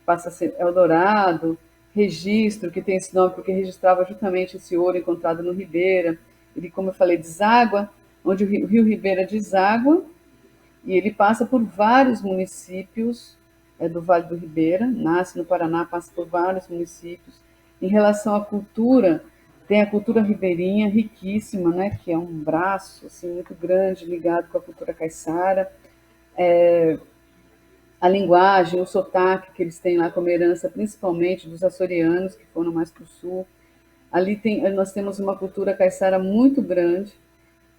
Speaker 4: passa a ser Eldorado, Registro, que tem esse nome porque registrava justamente esse ouro encontrado no Ribeira. Ele, como eu falei, deságua, onde o rio Ribeira deságua, e ele passa por vários municípios do Vale do Ribeira, nasce no Paraná, passa por vários municípios. Em relação à cultura, tem a cultura ribeirinha, riquíssima, né, que é um braço assim, muito grande ligado com a cultura caiçara. A linguagem, o sotaque que eles têm lá como herança, principalmente dos açorianos, que foram mais para o sul. Ali nós temos uma cultura caiçara muito grande,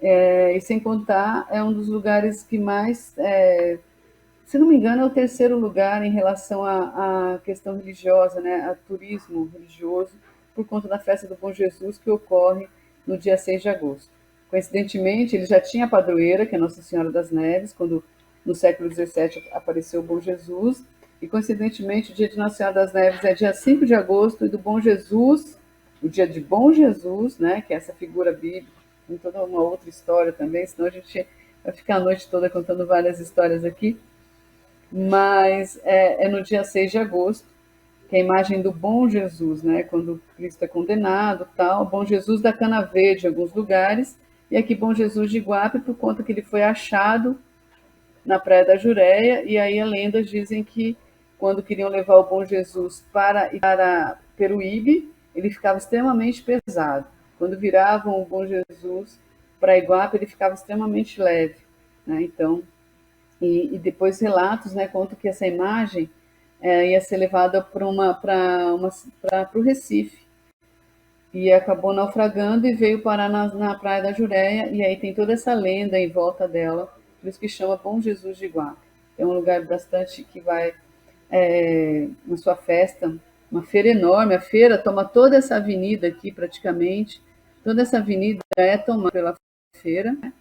Speaker 4: e sem contar, é um dos lugares que mais, se não me engano, é o terceiro lugar em relação à questão religiosa, né, a turismo religioso, por conta da festa do Bom Jesus, que ocorre no dia 6 de agosto. Coincidentemente, ele já tinha a padroeira, que é Nossa Senhora das Neves, quando no século XVII apareceu o Bom Jesus, e coincidentemente o dia de Nossa Senhora das Neves é dia 5 de agosto, e do Bom Jesus, o dia de Bom Jesus, né, que é essa figura bíblica, tem toda uma outra história também, senão a gente vai ficar a noite toda contando várias histórias aqui, mas é no dia 6 de agosto, que é a imagem do Bom Jesus, né, quando Cristo é condenado, tal, Bom Jesus da Cana Verde em alguns lugares, e aqui Bom Jesus de Iguape, por conta que ele foi achado na Praia da Jureia, e aí as lendas dizem que quando queriam levar o Bom Jesus para Peruíbe, ele ficava extremamente pesado. Quando viravam o Bom Jesus para Iguape, ele ficava extremamente leve. Né? Então, e depois relatos, né, contam que essa imagem ia ser levada para o Recife, e acabou naufragando e veio parar na Praia da Jureia, e aí tem toda essa lenda em volta dela, por isso que chama Bom Jesus de Iguape. É um lugar bastante que vai, na sua festa, uma feira enorme, a feira toma toda essa avenida aqui praticamente, toda essa avenida é tomada pela feira, né,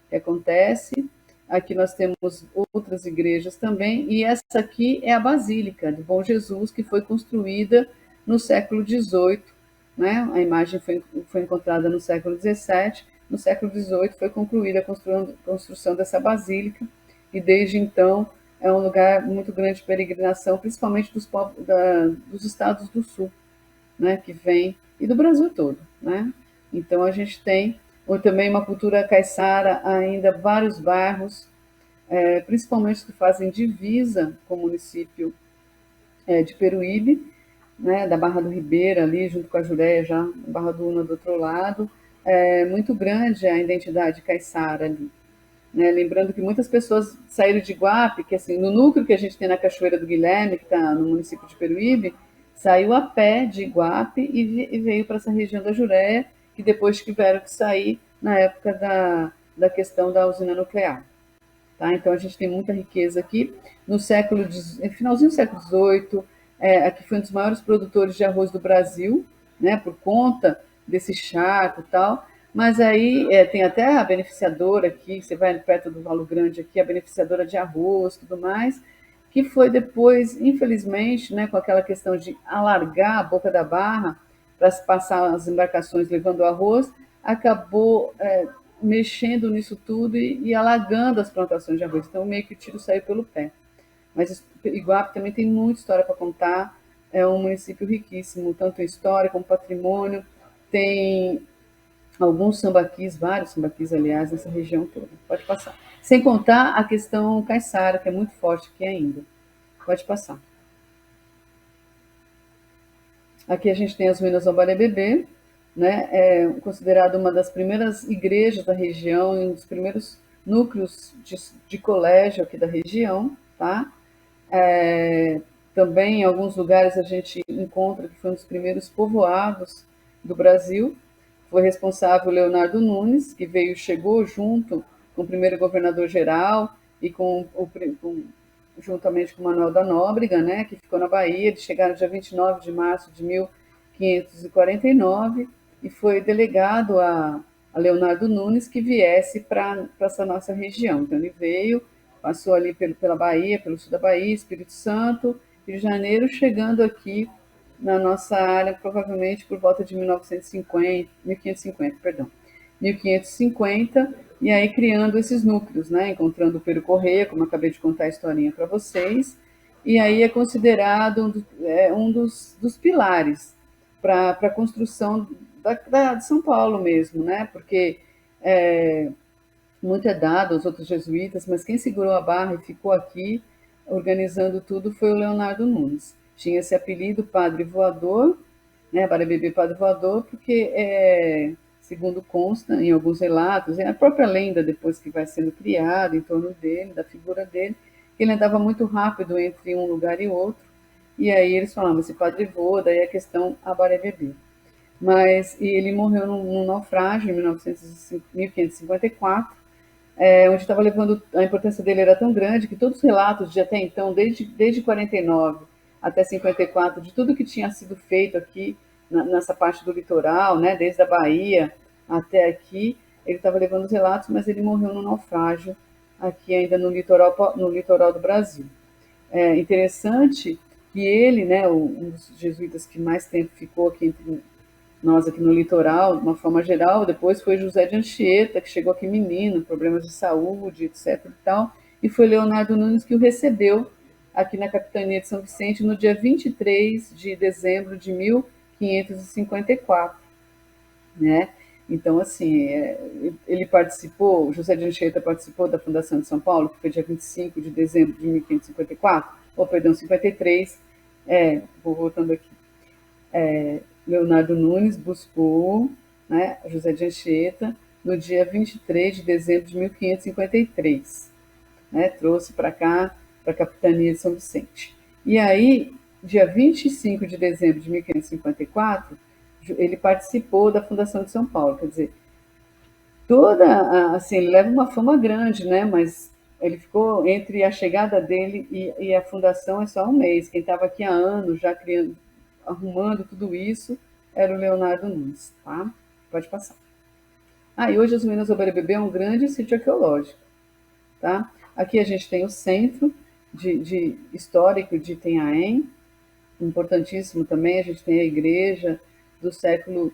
Speaker 4: que acontece. Aqui nós temos outras igrejas também, e essa aqui é a Basílica do Bom Jesus, que foi construída no século XVIII, né? A imagem foi encontrada no século XVII, no século XVIII foi concluída a construção dessa basílica, e desde então é um lugar muito grande de peregrinação, principalmente dos estados do sul, né? Que vem, e do Brasil todo, né? Então a gente tem também uma cultura caiçara, ainda vários bairros, principalmente que fazem divisa com o município de Peruíbe, né, da Barra do Ribeira ali, junto com a Jureia, já Barra do Una do outro lado, é muito grande a identidade caiçara ali. Né? Lembrando que muitas pessoas saíram de Iguape, que assim, no núcleo que a gente tem na Cachoeira do Guilherme, que está no município de Peruíbe, saiu a pé de Iguape e veio para essa região da Jureia, que depois tiveram que sair na época da questão da usina nuclear. Tá? Então a gente tem muita riqueza aqui. No finalzinho do século XVIII, aqui foi um dos maiores produtores de arroz do Brasil, né, por conta desse charco e tal. Mas aí tem até a beneficiadora aqui, você vai perto do Valo Grande aqui, a beneficiadora de arroz e tudo mais, que foi depois, infelizmente, né, com aquela questão de alargar a boca da barra para se passar as embarcações levando o arroz, acabou mexendo nisso tudo e alagando as plantações de arroz. Então, meio que o tiro saiu pelo pé. Mas Iguape também tem muita história para contar, é um município riquíssimo, tanto em história como patrimônio, tem alguns sambaquis, vários sambaquis, aliás, nessa região toda. Pode passar. Sem contar a questão caiçara, que é muito forte aqui ainda. Pode passar. Aqui a gente tem as ruínas do Abarebebê, né? É considerada uma das primeiras igrejas da região, um dos primeiros núcleos de colégio aqui da região, tá? Também em alguns lugares a gente encontra que foi um dos primeiros povoados do Brasil. Foi responsável Leonardo Nunes, que chegou junto com o primeiro governador-geral e juntamente com Manuel da Nóbrega, né, que ficou na Bahia. Eles chegaram dia 29 de março de 1549 e foi delegado a Leonardo Nunes que viesse para essa nossa região. Então ele veio, passou ali pela Bahia, pelo sul da Bahia, Espírito Santo, Rio de Janeiro, chegando aqui na nossa área provavelmente por volta de 1550, perdão, 1550, e aí criando esses núcleos, né? Encontrando o Pero Correia, como eu acabei de contar a historinha para vocês, e aí é considerado um dos pilares para a construção de São Paulo mesmo, né? Porque muito é dado aos outros jesuítas, mas quem segurou a barra e ficou aqui organizando tudo foi o Leonardo Nunes. Tinha esse apelido Padre Voador, né, Barebebê Padre Voador, porque, segundo consta em alguns relatos, é a própria lenda depois que vai sendo criada em torno dele, da figura dele, que ele andava muito rápido entre um lugar e outro, e aí eles falavam, esse Padre voa, daí a questão Abarebebê. E ele morreu num naufrágio em 1554, onde estava levando, a importância dele era tão grande que todos os relatos de até então, desde 49 até 54, de tudo que tinha sido feito aqui nessa parte do litoral, né, desde a Bahia até aqui, ele estava levando os relatos, mas ele morreu no naufrágio aqui ainda no litoral do Brasil. É interessante que ele, né, um dos jesuítas que mais tempo ficou aqui entre nós aqui no litoral, de uma forma geral, depois foi José de Anchieta, que chegou aqui menino, problemas de saúde, etc. E foi Leonardo Nunes que o recebeu aqui na capitania de São Vicente no dia 23 de dezembro de 1554, né? Então, assim, ele participou, o José de Anchieta participou da fundação de São Paulo, que foi dia 25 de dezembro de 1554, ou perdão, 53, vou voltando aqui. Leonardo Nunes buscou, né, José de Anchieta no dia 23 de dezembro de 1553, né, trouxe para cá, para a capitania de São Vicente. E aí, dia 25 de dezembro de 1554, ele participou da fundação de São Paulo, quer dizer, assim, ele leva uma fama grande, né, mas ele ficou entre a chegada dele e a fundação é só um mês. Quem estava aqui há anos já criando, arrumando tudo isso, era o Leonardo Nunes, tá? Pode passar. E hoje as Minas do Barebebê é um grande sítio arqueológico, tá? Aqui a gente tem o centro de histórico de Itanhaém, importantíssimo também, a gente tem a igreja do século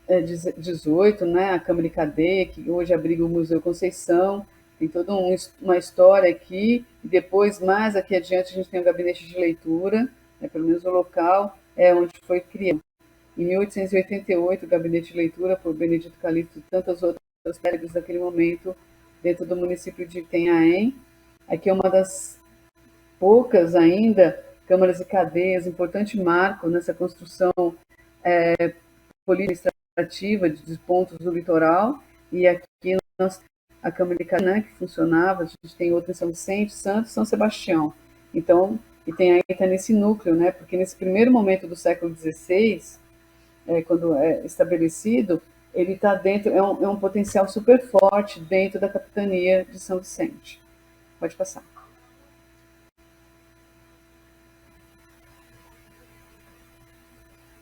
Speaker 4: XVIII, né? A Câmara de Cadeia, que hoje abriga o Museu Conceição, tem toda uma história aqui, e depois, mais aqui adiante, a gente tem o gabinete de leitura, né? Pelo menos o local é onde foi criado. Em 1888, o gabinete de leitura por Benedito Calixto e tantas outras célebres daquele momento dentro do município de Itanhaém. Aqui é uma das poucas ainda câmaras e cadeias, importante marco nessa construção política administrativa de pontos do litoral. E aqui nós a Câmara de Cadeia, né, que funcionava, a gente tem outra em São Vicente, Santos, São Sebastião. Então, e tem aí está nesse núcleo, né, porque nesse primeiro momento do século XVI, quando é estabelecido, ele está dentro, é um potencial super forte dentro da capitania de São Vicente. Pode passar.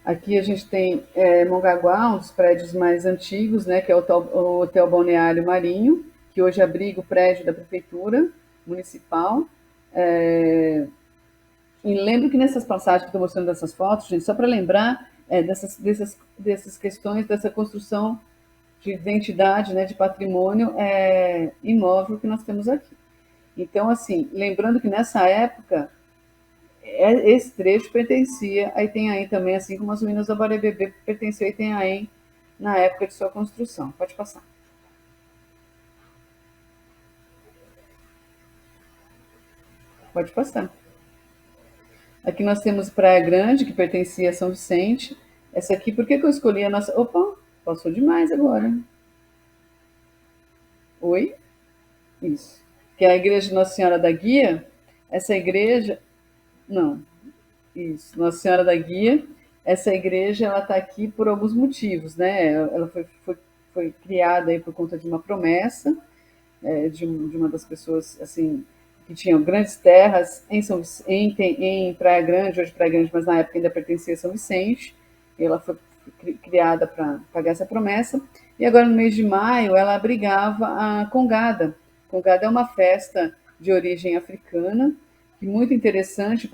Speaker 4: Aqui a gente tem Mongaguá, um dos prédios mais antigos, né, que é o Hotel Balneário Marinho, que hoje abriga o prédio da prefeitura municipal. E lembro que nessas passagens que estou mostrando dessas fotos, gente, só para lembrar dessas questões dessa construção de identidade, né, de patrimônio imóvel que nós temos aqui. Então, assim, lembrando que nessa época esse trecho pertencia a Itanhaém também, assim como as ruínas do Barebebê pertenciam a Itanhaém na época de sua construção. Pode passar. Pode passar. Aqui nós temos Praia Grande, que pertencia a São Vicente. Essa aqui, por que eu escolhi a nossa... Opa, passou demais agora. Oi? Isso. Que é a igreja de Nossa Senhora da Guia. Essa igreja... Não. Isso, Nossa Senhora da Guia. essa igreja ela está aqui por alguns motivos, né? Ela foi criada aí por conta de uma promessa de uma das pessoas assim que tinham grandes terras em Praia Grande, hoje Praia Grande, mas na época ainda pertencia a São Vicente. E ela foi criada para pagar essa promessa. E agora no mês de maio ela abrigava a Congada. Congada é uma festa de origem africana que muito interessante,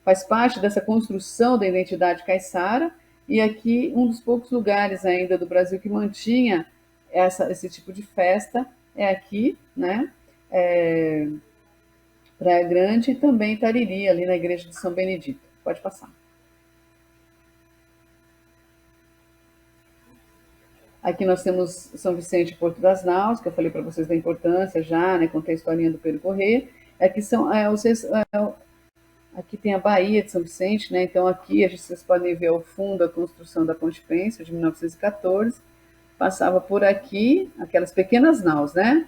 Speaker 4: faz parte dessa construção da identidade caiçara, e aqui um dos poucos lugares ainda do Brasil que mantinha esse tipo de festa é aqui, né? Praia Grande e também Tariri, ali na igreja de São Benedito. Pode passar. Aqui nós temos São Vicente e Porto das Naus, que eu falei para vocês da importância já, né? Contei a historinha do percorrer. Aqui aqui tem a Baía de São Vicente, né? Então aqui vocês podem ver ao fundo a construção da Ponte Pêncil de 1914. Passava por aqui aquelas pequenas naus, né?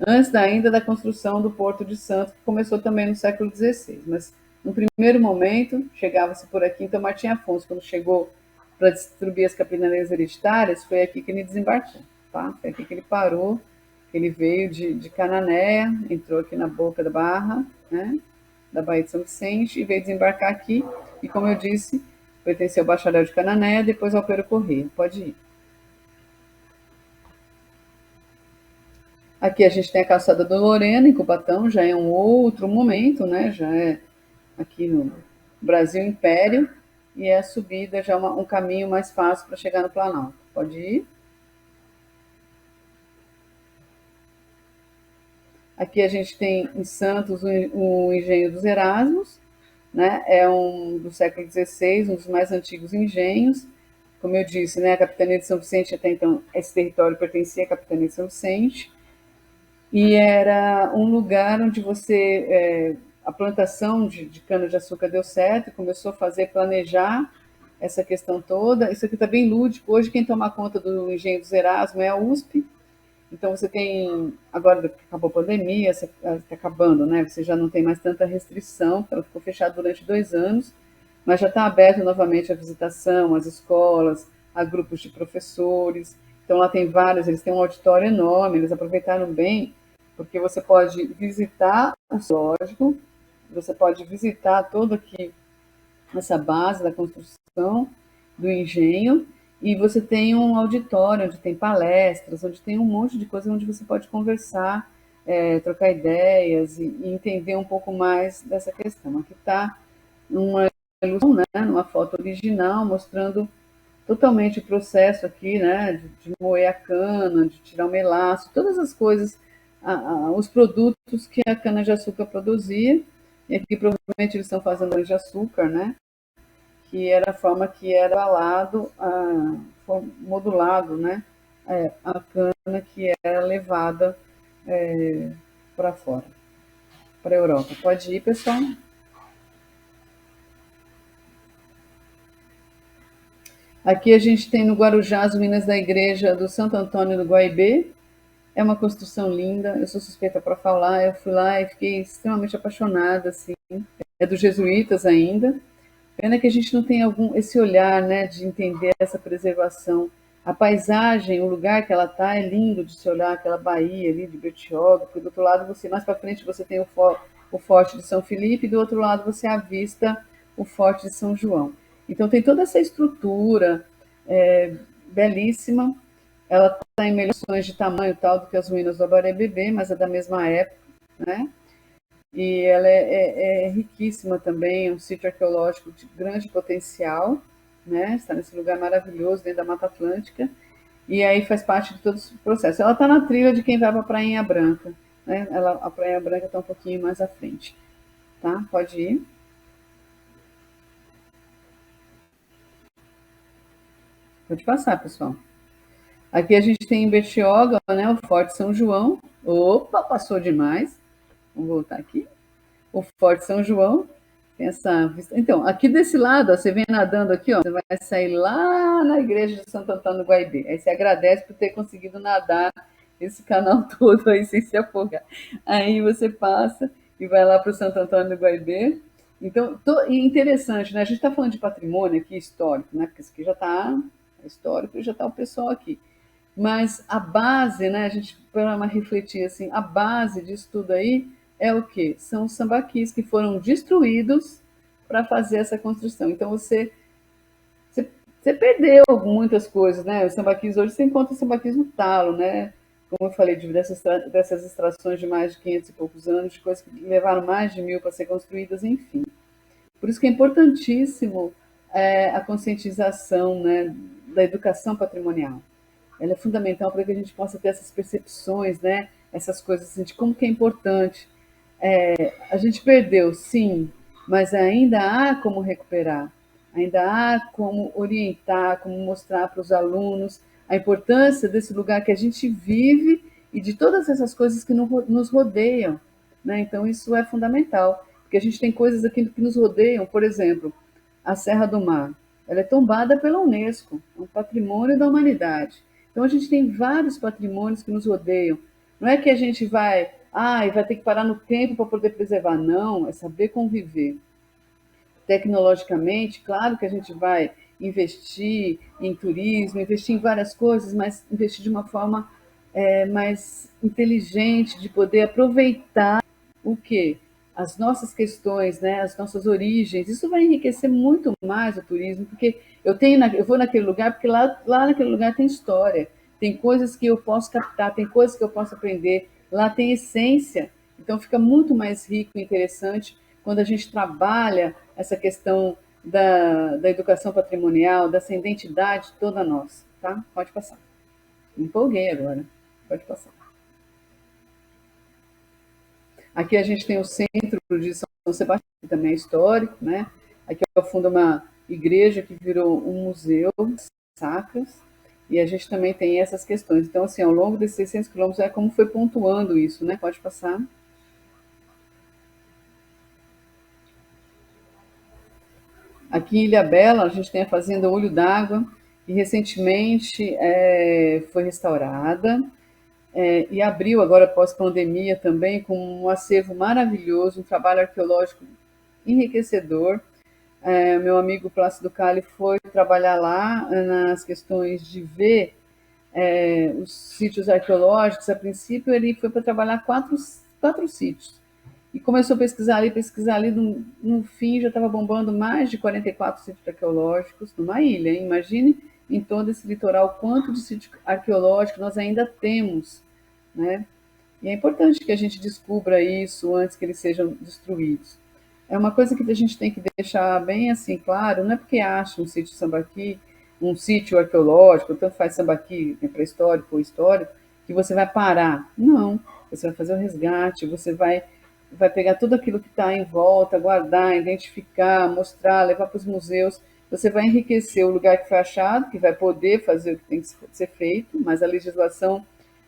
Speaker 4: Antes ainda da construção do Porto de Santos, que começou também no século XVI. Mas no primeiro momento chegava-se por aqui. Então Martim Afonso, quando chegou para distribuir as capitanias hereditárias, foi aqui que ele desembarcou, tá? Foi aqui que ele parou, que ele veio de Cananéia, entrou aqui na boca da barra, né? Da Baía de São Vicente, e veio desembarcar aqui, e como eu disse, pertenceu ao Bacharel de Cananéia, depois ao Pero Corrêa. Pode ir. Aqui a gente tem a Calçada do Lorena, em Cubatão, já é um outro momento, né? Já é aqui no Brasil Império, e é a subida já um caminho mais fácil para chegar no Planalto. Pode ir. Aqui a gente tem em Santos o Engenho dos Erasmos, né? É do século XVI, um dos mais antigos engenhos. Como eu disse, né? A Capitania de São Vicente, até então, esse território pertencia à Capitania de São Vicente, e era um lugar onde a plantação de cana-de-açúcar deu certo, e começou a planejar essa questão toda. Isso aqui está bem lúdico. Hoje quem toma conta do Engenho dos Erasmos é a USP. Então você tem, agora que acabou a pandemia, está acabando, né? Você já não tem mais tanta restrição, ela ficou fechada durante 2 anos, mas já está aberto novamente a visitação, às escolas, a grupos de professores. Então lá tem vários, eles têm um auditório enorme, eles aproveitaram bem, porque você pode visitar o zoológico, você pode visitar toda aqui essa base da construção do engenho, e você tem um auditório onde tem palestras, onde tem um monte de coisa onde você pode conversar, trocar ideias e entender um pouco mais dessa questão. Aqui está uma ilustração, né, numa foto original, mostrando totalmente o processo aqui, né, de moer a cana, de tirar o melaço, todas as coisas, os produtos que a cana-de-açúcar produzia. E aqui provavelmente eles estão fazendo cana-de-açúcar, né, que era a forma que era modulado, né, a cana que era levada para fora, para a Europa. Pode ir, pessoal. Aqui a gente tem no Guarujá as ruínas da igreja do Santo Antônio do Guaibê. É uma construção linda, eu sou suspeita para falar, eu fui lá e fiquei extremamente apaixonada, assim. É dos jesuítas ainda. Pena que a gente não tem esse olhar, né, de entender essa preservação. A paisagem, o lugar que ela está é lindo de se olhar, aquela baía ali de Bertioga, porque do outro lado, mais para frente, você tem o Forte de São Felipe, e do outro lado você avista o Forte de São João. Então tem toda essa estrutura belíssima. Ela está em melhores de tamanho tal do que as ruínas do Abarebebê, mas é da mesma época, né? E ela é riquíssima também, é um sítio arqueológico de grande potencial, né? Está nesse lugar maravilhoso dentro da Mata Atlântica, e aí faz parte de todo esse processo. Ela está na trilha de quem vai para a Prainha Branca, né? A Prainha Branca está um pouquinho mais à frente, tá? Pode ir. Pode passar, pessoal. Aqui a gente tem em Bertioga, né, o Forte São João. Opa, passou demais. Vamos voltar aqui. O Forte São João. Tem essa vista. Então, aqui desse lado, ó, você vem nadando aqui, ó, você vai sair lá na igreja de Santo Antônio do Guaibê. Aí você agradece por ter conseguido nadar esse canal todo aí sem se afogar. Aí você passa e vai lá para o Santo Antônio do Guaibê. Então, e interessante, né? A gente está falando de patrimônio aqui histórico, né? Porque isso aqui já está histórico e já está o pessoal aqui. Mas a base, né? A gente para refletir assim, a base disso tudo aí é o quê? São os sambaquis que foram destruídos para fazer essa construção. Então você perdeu muitas coisas, né? Os sambaquis hoje você encontra sambaquis no talo, né? Como eu falei, dessas extrações de mais de 500 e poucos anos, de coisas que levaram mais de 1000 para ser construídas, enfim. Por isso que é importantíssimo a conscientização, né, da educação patrimonial. Ela é fundamental para que a gente possa ter essas percepções, né, essas coisas assim, de como que é importante. A gente perdeu, sim, mas ainda há como recuperar, ainda há como orientar, como mostrar para os alunos a importância desse lugar que a gente vive e de todas essas coisas que nos rodeiam. Né? Então, isso é fundamental, porque a gente tem coisas aqui que nos rodeiam, por exemplo, a Serra do Mar. Ela é tombada pela Unesco, é um patrimônio da humanidade. Então, a gente tem vários patrimônios que nos rodeiam. Não é que a gente vai ter que parar no tempo para poder preservar. Não, é saber conviver. Tecnologicamente, claro que a gente vai investir em turismo, investir em várias coisas, mas investir de uma forma mais inteligente, de poder aproveitar o quê? As nossas questões, né? As nossas origens. Isso vai enriquecer muito mais o turismo, porque eu vou naquele lugar porque lá naquele lugar tem história, tem coisas que eu posso captar, tem coisas que eu posso aprender, lá tem essência. Então fica muito mais rico e interessante quando a gente trabalha essa questão da educação patrimonial, dessa identidade toda nossa, tá? Pode passar. Me empolguei agora. Pode passar. Aqui a gente tem o Centro de São Sebastião, que também é histórico, né? Aqui ao fundo uma igreja que virou um museu sacras, e a gente também tem essas questões. Então, assim, ao longo desses 600 quilômetros, é como foi pontuando isso, né? Pode passar. Aqui em Ilhabela, a gente tem a Fazenda Olho d'Água, que recentemente foi restaurada, e abriu agora pós-pandemia também com um acervo maravilhoso, um trabalho arqueológico enriquecedor. Meu amigo Plácido Cali foi trabalhar lá nas questões de ver os sítios arqueológicos. A princípio, ele foi para trabalhar quatro sítios. E começou a pesquisar ali, no fim já estava bombando mais de 44 sítios arqueológicos numa ilha. Hein? Imagine em todo esse litoral quanto de sítio arqueológico nós ainda temos. Né? E é importante que a gente descubra isso antes que eles sejam destruídos. É uma coisa que a gente tem que deixar bem assim claro, não é porque acha um sítio sambaqui, um sítio arqueológico, tanto faz sambaqui pré-histórico ou histórico, que você vai parar. Não, você vai fazer o resgate, você vai pegar tudo aquilo que está em volta, guardar, identificar, mostrar, levar para os museus. Você vai enriquecer o lugar que foi achado, que vai poder fazer o que tem que ser feito, mas a legislação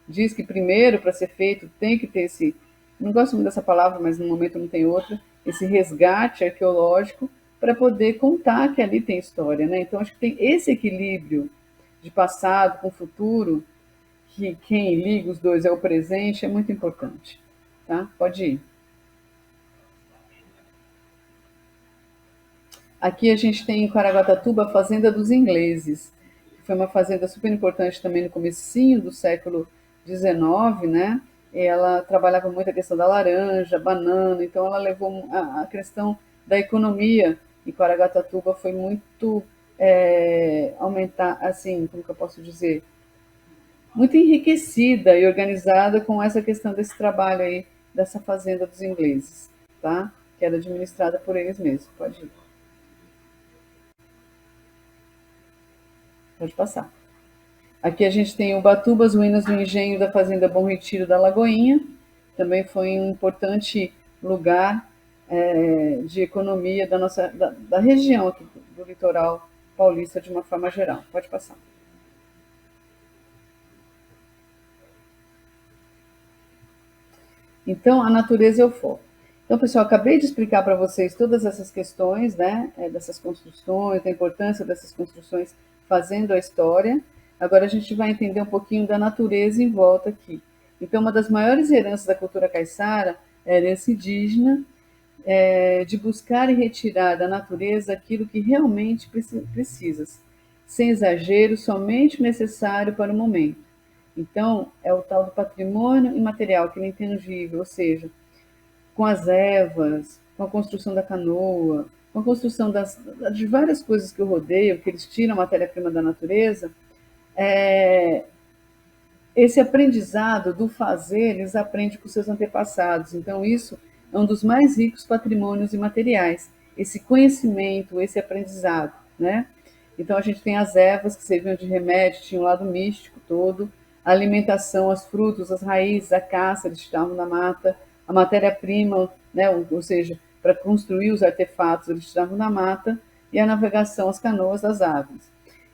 Speaker 4: diz que primeiro, para ser feito, tem que ter esse, não gosto muito dessa palavra, mas no momento não tem outra, esse resgate arqueológico para poder contar que ali tem história. Né? Então, acho que tem esse equilíbrio de passado com futuro, que quem liga os dois é o presente, é muito importante. Tá? Pode ir. Aqui a gente tem em Caraguatatuba a Fazenda dos Ingleses, que foi uma fazenda super importante também no comecinho do século XIX, né? Ela trabalhava muito a questão da laranja, banana, então ela levou a questão da economia em Caraguatatuba foi muito aumentar, assim, como que eu posso dizer, muito enriquecida e organizada com essa questão desse trabalho aí dessa fazenda dos ingleses, tá? Que era administrada por eles mesmos. Pode ir. Pode passar. Aqui a gente tem Ubatuba, as ruínas do engenho da Fazenda Bom Retiro da Lagoinha. Também foi um importante lugar de economia da região aqui, do litoral paulista de uma forma geral. Pode passar. Então, a natureza é o foco. Então, pessoal, acabei de explicar para vocês todas essas questões, né, dessas construções, da importância dessas construções fazendo a história. Agora a gente vai entender um pouquinho da natureza em volta aqui. Então, uma das maiores heranças da cultura caiçara é a herança indígena, de buscar e retirar da natureza aquilo que realmente precisas, sem exagero, somente o necessário para o momento. Então, é o tal do patrimônio imaterial, que é intangível, ou seja, com as ervas, com a construção da canoa, com a construção de várias coisas que eu rodeio, que eles tiram a matéria-prima da natureza, esse aprendizado do fazer, eles aprendem com seus antepassados. Então, isso é um dos mais ricos patrimônios imateriais, esse conhecimento, esse aprendizado, né? Então, a gente tem as ervas que serviam de remédio, tinha um lado místico todo, a alimentação, os frutos, as raízes, a caça, eles tiravam da mata, a matéria-prima, né? Ou seja, para construir os artefatos, eles tiravam da mata, e a navegação, as canoas das árvores.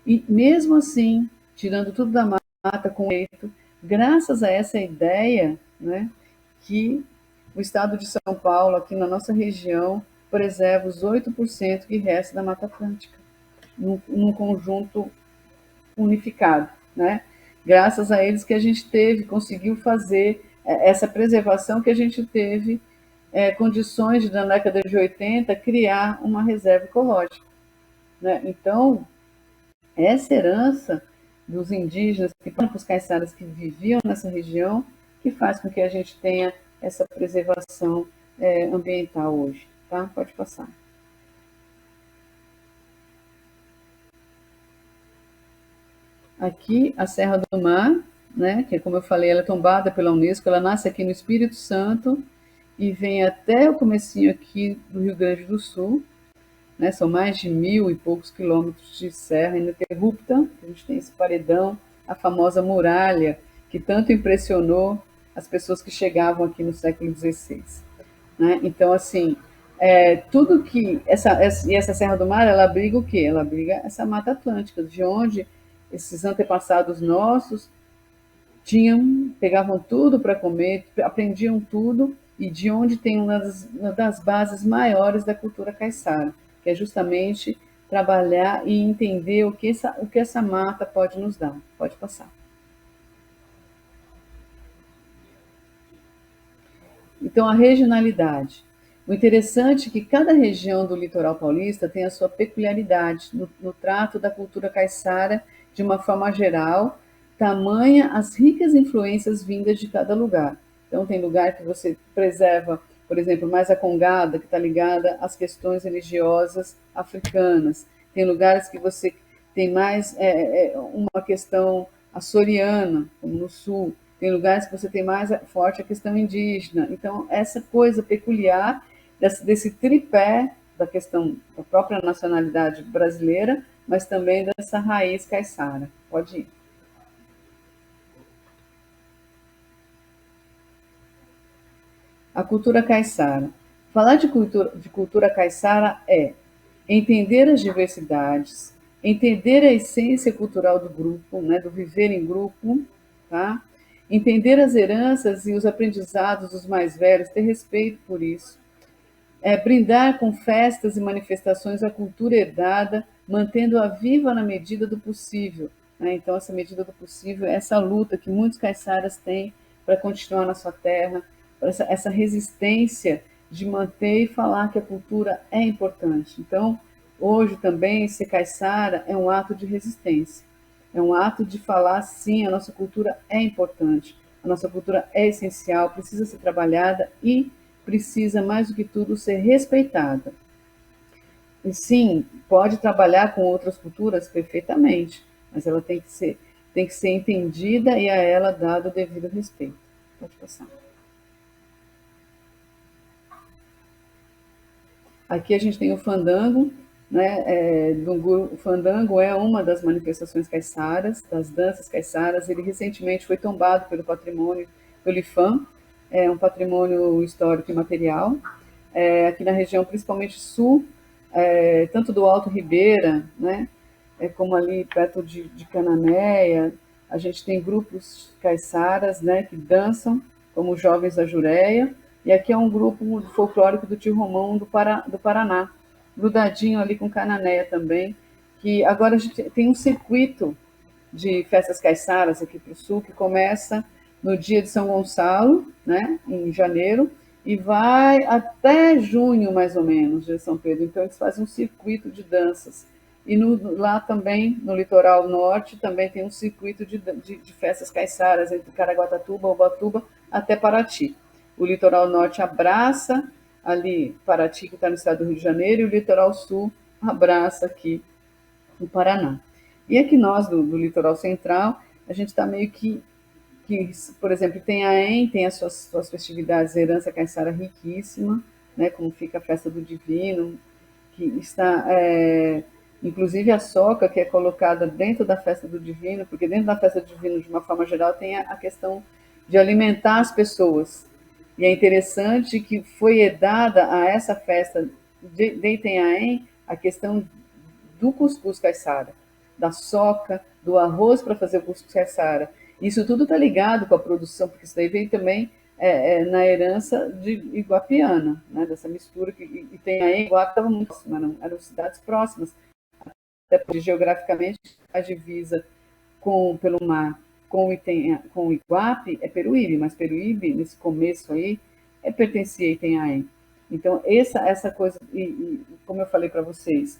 Speaker 4: E mesmo assim, tirando tudo da mata com jeito, graças a essa ideia, né, que o estado de São Paulo, aqui na nossa região, preserva os 8% que resta da Mata Atlântica, num conjunto unificado, né? Graças a eles que a gente conseguiu fazer essa preservação, que a gente teve condições de, na década de 80, criar uma reserva ecológica, né? Então, essa herança dos indígenas, os caiçaras que viviam nessa região, que faz com que a gente tenha essa preservação ambiental hoje. Tá? Pode passar. Aqui, a Serra do Mar, né, que, como eu falei, ela é tombada pela Unesco, ela nasce aqui no Espírito Santo e vem até o comecinho aqui do Rio Grande do Sul, né, são mais de 1.000 e poucos quilômetros de serra ininterrupta, a gente tem esse paredão, a famosa muralha, que tanto impressionou as pessoas que chegavam aqui no século XVI. Né? Então, assim, tudo que... essa Serra do Mar, ela abriga o quê? Ela abriga essa Mata Atlântica, de onde esses antepassados nossos pegavam tudo para comer, aprendiam tudo, e de onde tem uma das bases maiores da cultura caiçara, que é justamente trabalhar e entender o que essa mata pode nos dar. Pode passar. Então, a regionalidade. O interessante é que cada região do litoral paulista tem a sua peculiaridade no trato da cultura caiçara de uma forma geral, tamanha as ricas influências vindas de cada lugar. Então, tem lugar que você preserva, por exemplo, mais a congada, que está ligada às questões religiosas africanas. Tem lugares que você tem mais uma questão açoriana, como no sul. Tem lugares que você tem mais forte a questão indígena. Então, essa coisa peculiar desse tripé da questão da própria nacionalidade brasileira, mas também dessa raiz caiçara. Pode ir. A cultura caiçara. Falar de cultura caiçara é entender as diversidades, entender a essência cultural do grupo, né, do viver em grupo, tá? Entender as heranças e os aprendizados dos mais velhos, ter respeito por isso. Brindar com festas e manifestações a cultura herdada, mantendo-a viva na medida do possível. Né? Então, essa medida do possível é essa luta que muitos caiçaras têm para continuar na sua terra, essa resistência de manter e falar que a cultura é importante. Então, hoje também, ser caiçara é um ato de resistência. É um ato de falar, sim, a nossa cultura é importante, a nossa cultura é essencial, precisa ser trabalhada e precisa, mais do que tudo, ser respeitada. E sim, pode trabalhar com outras culturas perfeitamente, mas ela tem que ser entendida e a ela dado o devido respeito. Pode passar. Aqui a gente tem o fandango, né? O fandango é uma das manifestações caiçaras, das danças caiçaras. Ele recentemente foi tombado pelo patrimônio, pelo IFAM, é um patrimônio histórico e material. Aqui na região, principalmente sul, tanto do Alto Ribeira, né? Como ali perto de Cananéia, a gente tem grupos caiçaras, né? Que dançam, como os Jovens da Jureia. E aqui é um grupo folclórico do Tio Romão do Paraná, grudadinho ali com Cananéia também, que agora a gente tem um circuito de festas caiçaras aqui para o sul, que começa no dia de São Gonçalo, né, em janeiro, e vai até junho, mais ou menos, de São Pedro. Então, eles fazem um circuito de danças. E lá também, no litoral norte, também tem um circuito de festas caiçaras, entre Caraguatatuba, Ubatuba, até Paraty. O litoral norte abraça ali Paraty, que está no estado do Rio de Janeiro, e o litoral sul abraça aqui no Paraná. E aqui nós, do litoral central, a gente está meio que, por exemplo, tem a EM, tem as suas festividades, herança caiçara riquíssima, né, como fica a festa do Divino, que está, inclusive a soca, que é colocada dentro da festa do Divino, porque dentro da festa do Divino, de uma forma geral, tem a questão de alimentar as pessoas. E é interessante que foi herdada a essa festa de Itanhaém a questão do cuscuz caiçara, da soca, do arroz para fazer o cuscuz caiçara. Isso tudo está ligado com a produção, porque isso daí veio também na herança de iguapiana, né, dessa mistura que Itanhaém e Iguape estavam muito próximas, eram cidades próximas, até porque geograficamente a divisa pelo mar com Iguape é Peruíbe, mas Peruíbe, nesse começo aí, pertencia a Itanhaém. Então, essa coisa, como eu falei para vocês,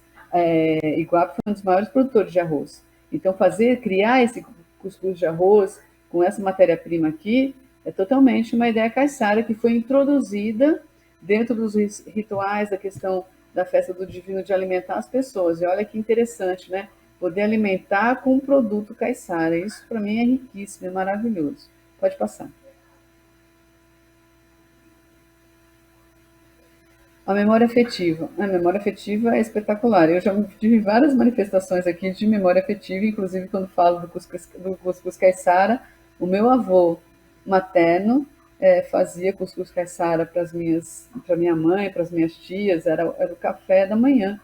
Speaker 4: Iguape foi um dos maiores produtores de arroz. Então, criar esse cuscuz de arroz com essa matéria-prima aqui é totalmente uma ideia caiçara que foi introduzida dentro dos rituais da questão da festa do Divino de alimentar as pessoas. E olha que interessante, né? Poder alimentar com um produto caiçara. Isso, para mim, é riquíssimo, é maravilhoso. Pode passar. A memória afetiva. A memória afetiva é espetacular. Eu já tive várias manifestações aqui de memória afetiva, inclusive quando falo do cuscuz caiçara. O meu avô materno fazia cuscuz caiçara para minha mãe, para as minhas tias, era o café da manhã.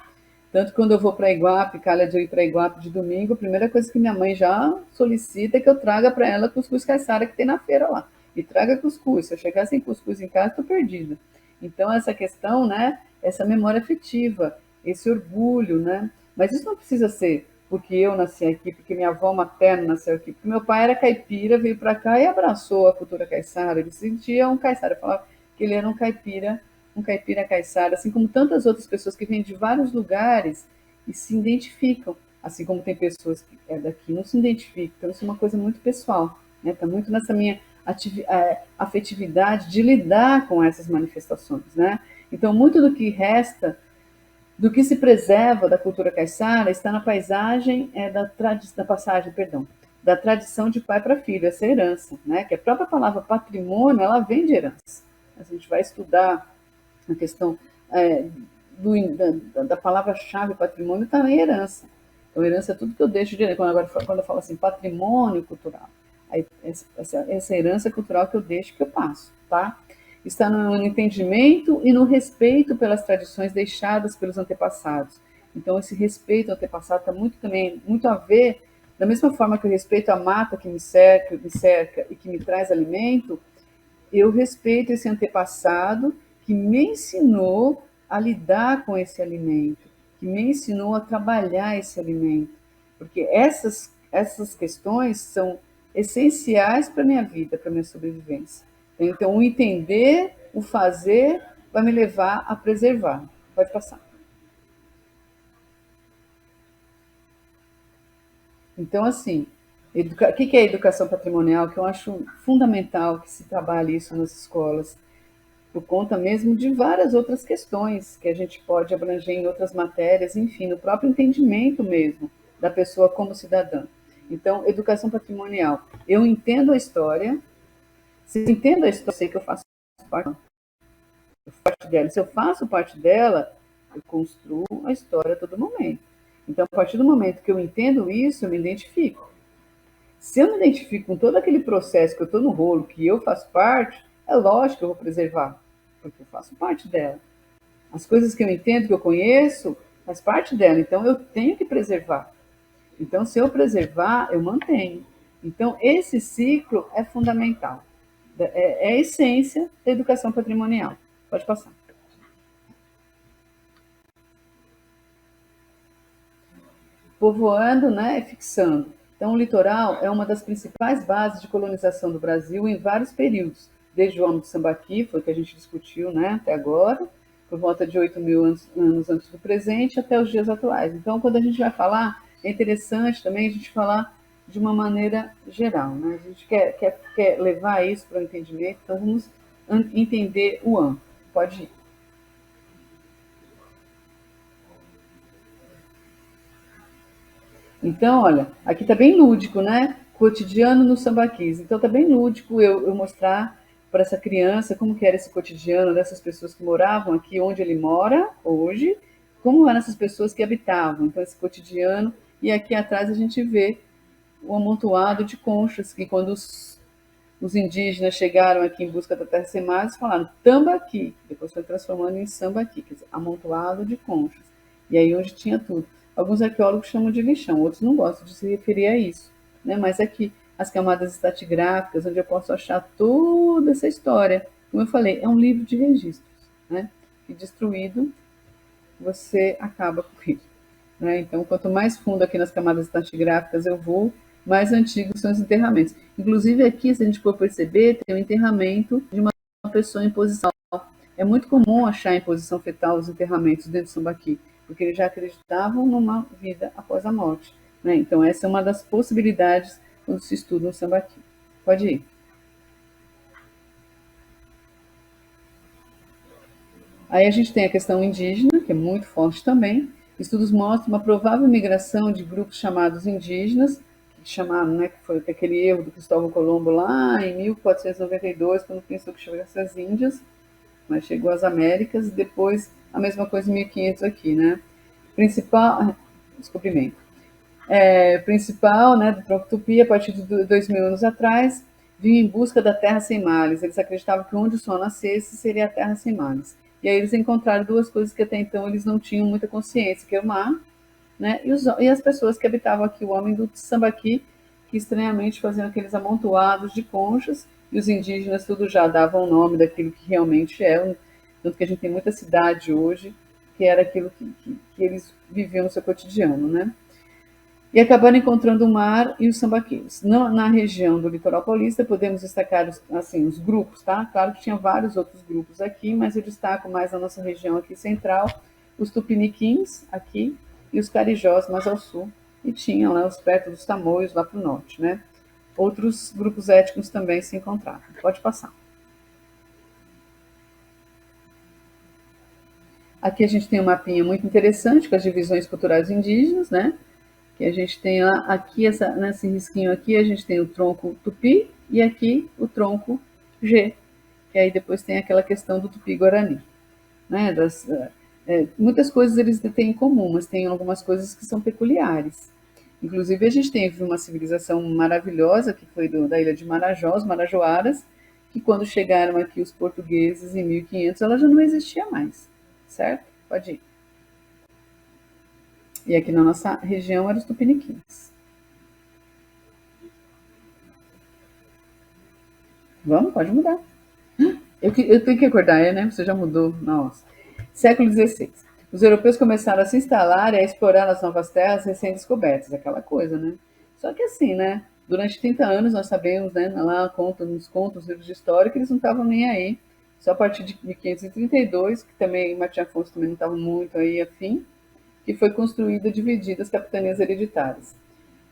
Speaker 4: Tanto que quando eu vou para Iguape, calha de eu ir para Iguape de domingo, a primeira coisa que minha mãe já solicita é que eu traga para ela cuscuz caiçara que tem na feira lá. E traga cuscuz. Se eu chegar sem cuscuz em casa, estou perdida. Então, essa questão, né, essa memória afetiva, esse orgulho, né? Mas isso não precisa ser porque eu nasci aqui, porque minha avó materna nasceu aqui, porque meu pai era caipira, veio para cá e abraçou a cultura caiçara, ele sentia um caiçara, falava que ele era um caipira caiçara, assim como tantas outras pessoas que vêm de vários lugares e se identificam, assim como tem pessoas que é daqui não se identificam, então isso é uma coisa muito pessoal, né? Está muito nessa minha afetividade de lidar com essas manifestações, né? Então, muito do que resta, do que se preserva da cultura caiçara está na paisagem da tradição de pai para filho, essa herança, né? Que a própria palavra patrimônio, ela vem de herança. A gente vai estudar a questão da palavra-chave patrimônio está na herança. Então, herança é tudo que eu deixo de quando eu falo assim, patrimônio cultural. Aí, essa herança cultural que eu deixo, que eu passo, tá? Está no entendimento e no respeito pelas tradições deixadas pelos antepassados. Então, esse respeito ao antepassado está muito a ver, da mesma forma que eu respeito a mata que me cerca e que me traz alimento, eu respeito esse antepassado que me ensinou a lidar com esse alimento, que me ensinou a trabalhar esse alimento. Porque essas questões são essenciais para a minha vida, para a minha sobrevivência. Então, o entender, o fazer, vai me levar a preservar. Pode passar. Então, assim, o que é educação patrimonial? Que eu acho fundamental que se trabalhe isso nas escolas, por conta mesmo de várias outras questões que a gente pode abranger em outras matérias, enfim, no próprio entendimento mesmo da pessoa como cidadã. Então, educação patrimonial. Eu entendo a história. Se eu entendo a história, eu sei que eu faço parte dela. Se eu faço parte dela, eu construo a história a todo momento. Então, a partir do momento que eu entendo isso, eu me identifico. Se eu me identifico com todo aquele processo que eu estou no rolo, que eu faço parte, é lógico que eu vou preservar, porque eu faço parte dela. As coisas que eu entendo, que eu conheço, faz parte dela. Então, eu tenho que preservar. Então, se eu preservar, eu mantenho. Então, esse ciclo é fundamental. É a essência da educação patrimonial. Pode passar. Povoando, né, e fixando. Então, o litoral é uma das principais bases de colonização do Brasil em vários períodos, desde o homem do sambaqui, foi o que a gente discutiu, né, até agora, por volta de 8.000 anos antes do presente, até os dias atuais. Então, quando a gente vai falar, é interessante também a gente falar de uma maneira geral, né? A gente quer levar isso para o entendimento, então vamos entender o amplo. Pode ir. Então, olha, aqui está bem lúdico, né? Cotidiano no sambaquis. Então, está bem lúdico eu mostrar para essa criança como que era esse cotidiano dessas pessoas que moravam aqui, onde ele mora hoje, como eram essas pessoas que habitavam. Então, esse cotidiano. E aqui atrás a gente vê o amontoado de conchas, que quando os indígenas chegaram aqui em busca da terra sem mar, eles falaram tambaqui, depois foi transformando em sambaqui, quer dizer, amontoado de conchas. E aí onde tinha tudo. Alguns arqueólogos chamam de lixão, outros não gostam de se referir a isso, né? Mas aqui as camadas estratigráficas, onde eu posso achar toda essa história. Como eu falei, é um livro de registros, né? E destruído, você acaba com isso, né? Então, quanto mais fundo aqui nas camadas estratigráficas eu vou, mais antigos são os enterramentos. Inclusive aqui, se a gente for perceber, tem o enterramento de uma pessoa em posição. É muito comum achar em posição fetal os enterramentos dentro do sambaqui, porque eles já acreditavam numa vida após a morte, né? Então essa é uma das possibilidades quando se estuda o sambaqui. Pode ir. Aí a gente tem a questão indígena, que é muito forte também. Estudos mostram uma provável migração de grupos chamados indígenas, que chamaram, né, que foi aquele erro do Cristóvão Colombo lá em 1492, quando pensou que chegasse às Índias, mas chegou às Américas, e depois a mesma coisa em 1500 aqui, né? Principal descobrimento. Principal, né, do tronco tupi, a partir de 2000 anos atrás, vinha em busca da terra sem males. Eles acreditavam que onde o sol nascesse seria a terra sem males. E aí eles encontraram duas coisas que até então eles não tinham muita consciência, que é o mar, né, e as pessoas que habitavam aqui, o homem do sambaqui, que estranhamente faziam aqueles amontoados de conchas, e os indígenas tudo já davam o nome daquilo que realmente é, tanto que a gente tem muita cidade hoje, que era aquilo que eles viviam no seu cotidiano, né? E acabaram encontrando o mar e os sambaquis. Na região do litoral paulista, podemos destacar assim, os grupos, tá? Claro que tinha vários outros grupos aqui, mas eu destaco mais a nossa região aqui central, os tupiniquins aqui e os carijós mais ao sul, e tinha lá os perto dos tamoios lá para o norte, né? Outros grupos étnicos também se encontravam. Pode passar. Aqui a gente tem um mapinha muito interessante com as divisões culturais indígenas, né? Que a gente tem lá, aqui, nesse risquinho aqui, a gente tem o tronco tupi e aqui o tronco G, que aí depois tem aquela questão do tupi-guarani, né? Muitas coisas eles têm em comum, mas tem algumas coisas que são peculiares. Inclusive, a gente teve uma civilização maravilhosa, que foi da ilha de Marajó, os Marajoaras, que quando chegaram aqui os portugueses em 1500, ela já não existia mais, certo? Pode ir. E aqui na nossa região eram os tupiniquins. Vamos, pode mudar. Eu tenho que acordar, né? Você já mudou. Nossa. Século XVI. Os europeus começaram a se instalar e a explorar as novas terras recém-descobertas, aquela coisa, né? Só que assim, né? Durante 30 anos nós sabemos, né? Lá nos contos, livros de história, que eles não estavam nem aí. Só a partir de 1532, que também Martim Afonso também não estava muito aí afim, que foi construída dividida as capitanias hereditárias.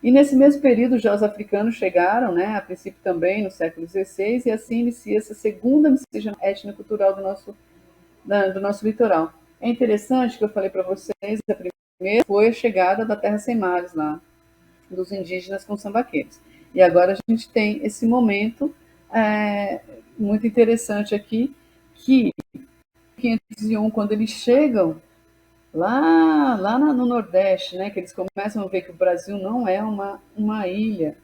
Speaker 4: E nesse mesmo período já os africanos chegaram, né, a princípio também no século XVI, e assim inicia essa segunda miscigenação étnico-cultural do nosso litoral. É interessante que eu falei para vocês, a primeira foi a chegada da Terra Sem Mares lá, dos indígenas com sambaqueiros. E agora a gente tem esse momento muito interessante aqui, que em 501, quando eles chegam lá no Nordeste, né, que eles começam a ver que o Brasil não é uma ilha,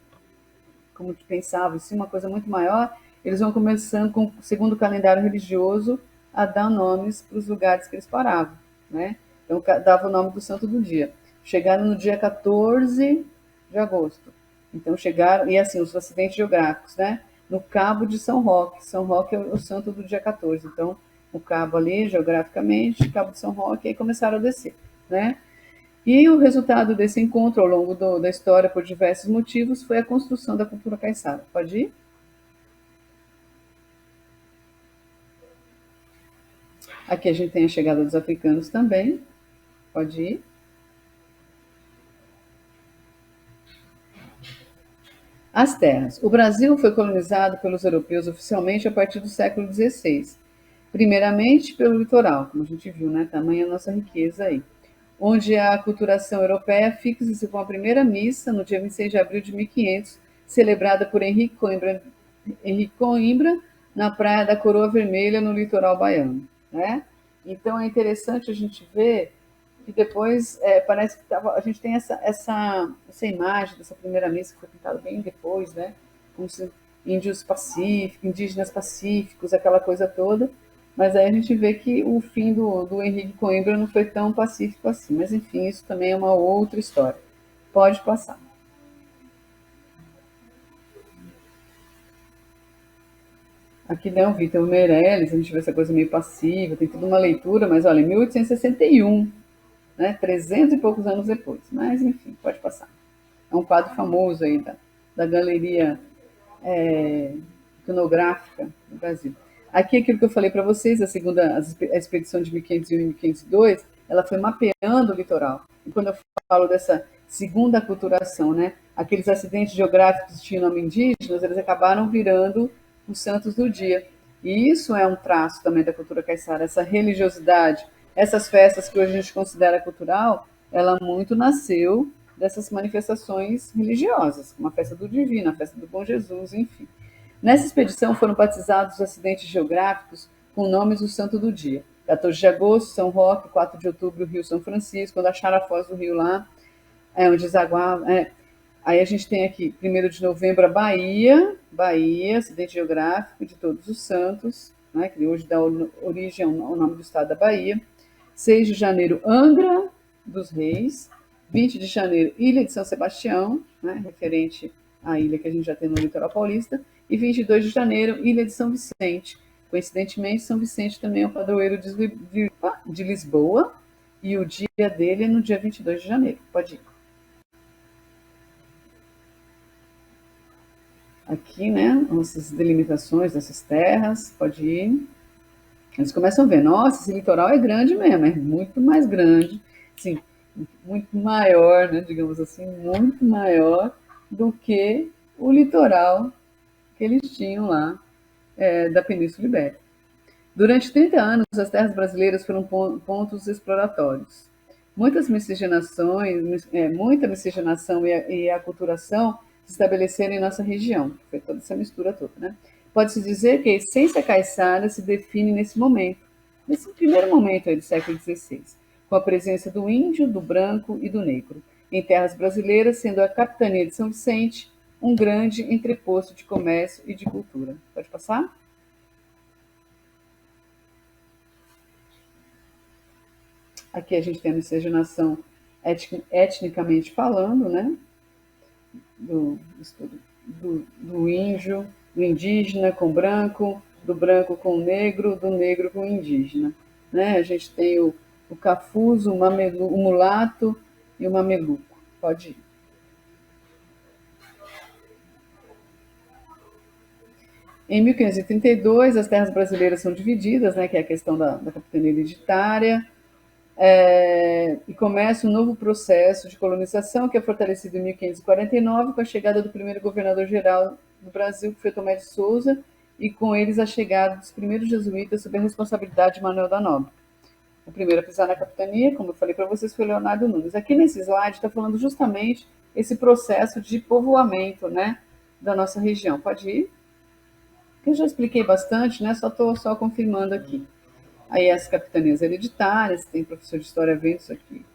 Speaker 4: como pensavam, sim uma coisa muito maior, eles vão começando, segundo o calendário religioso, a dar nomes para os lugares que eles paravam, né? Então, dava o nome do santo do dia. Chegaram no dia 14 de agosto. Então, chegaram, e assim, os acidentes geográficos, né? No Cabo de São Roque. São Roque é o santo do dia 14. Então, o cabo ali, geograficamente, Cabo de São Roque, e aí começaram a descer, né? E o resultado desse encontro, ao longo da história, por diversos motivos, foi a construção da cultura caiçara. Pode ir? Aqui a gente tem a chegada dos africanos também. Pode ir. As terras. O Brasil foi colonizado pelos europeus oficialmente a partir do século XVI. Primeiramente pelo litoral, como a gente viu, né? Tamanha a nossa riqueza aí. Onde a aculturação europeia fixa-se com a primeira missa, no dia 26 de abril de 1500, celebrada por Henrique Coimbra na Praia da Coroa Vermelha, no litoral baiano. Né? Então é interessante a gente ver que depois parece que a gente tem essa imagem dessa primeira missa que foi pintada bem depois, né? Como se índios pacíficos, indígenas pacíficos, aquela coisa toda. Mas aí a gente vê que o fim do Henrique Coimbra não foi tão pacífico assim. Mas enfim, isso também é uma outra história. Pode passar. Aqui não, Vitor Meirelles, a gente vê essa coisa meio passiva, tem toda uma leitura, mas olha, 1861, né, 300 e poucos anos depois. Mas enfim, pode passar. É um quadro famoso aí da galeria iconográfica do Brasil. Aqui, aquilo que eu falei para vocês, a expedição de 1501 e 1502, ela foi mapeando o litoral. E quando eu falo dessa segunda aculturação, né, aqueles acidentes geográficos que tinham nome indígenas, eles acabaram virando os santos do dia. E isso é um traço também da cultura caiçara, essa religiosidade, essas festas que hoje a gente considera cultural, ela muito nasceu dessas manifestações religiosas, como a festa do Divino, a festa do Bom Jesus, enfim. Nessa expedição foram batizados os acidentes geográficos com nomes do santo do dia. 14 de agosto, São Roque, 4 de outubro, Rio São Francisco, quando acharam a foz do rio lá, onde desaguava. Aí a gente tem aqui, 1º de novembro, a Bahia, acidente geográfico de Todos os Santos, né, que hoje dá origem ao nome do estado da Bahia. 6 de janeiro, Angra dos Reis. 20 de janeiro, Ilha de São Sebastião, né, referente à ilha que a gente já tem no litoral paulista. E 22 de janeiro, Ilha de São Vicente. Coincidentemente, São Vicente também é o padroeiro de Lisboa, e o dia dele é no dia 22 de janeiro. Pode ir. Aqui, né, nossas delimitações dessas terras, pode ir. Eles começam a ver, nossa, esse litoral é grande mesmo, é muito mais grande, sim, muito maior, né, digamos assim, muito maior do que o litoral que eles tinham lá da Península Ibérica. Durante 30 anos, as terras brasileiras foram pontos exploratórios. Muita miscigenação e aculturação se estabeleceram em nossa região. Foi toda essa mistura toda, né? Pode-se dizer que a essência caiçara se define nesse momento, nesse primeiro momento aí do século XVI, com a presença do índio, do branco e do negro, em terras brasileiras, sendo a capitania de São Vicente um grande entreposto de comércio e de cultura. Pode passar? Aqui a gente tem a miscigenação etnicamente falando, né? Do índio, do indígena com branco, do branco com o negro, do negro com o indígena. Né? A gente tem o cafuzo, o mulato e o mameluco. Pode ir. Em 1532, as terras brasileiras são divididas, né, que é a questão da capitania hereditária, e começa um novo processo de colonização, que é fortalecido em 1549, com a chegada do primeiro governador-geral do Brasil, que foi Tomé de Souza, e com eles a chegada dos primeiros jesuítas sob a responsabilidade de Manuel da Nóbrega. O primeiro a pisar na capitania, como eu falei para vocês, foi Leonardo Nunes. Aqui nesse slide está falando justamente esse processo de povoamento, né, da nossa região. Pode ir? Eu já expliquei bastante, né? Só estou confirmando aqui. Aí as capitanias hereditárias, tem professor de História vendo isso aqui,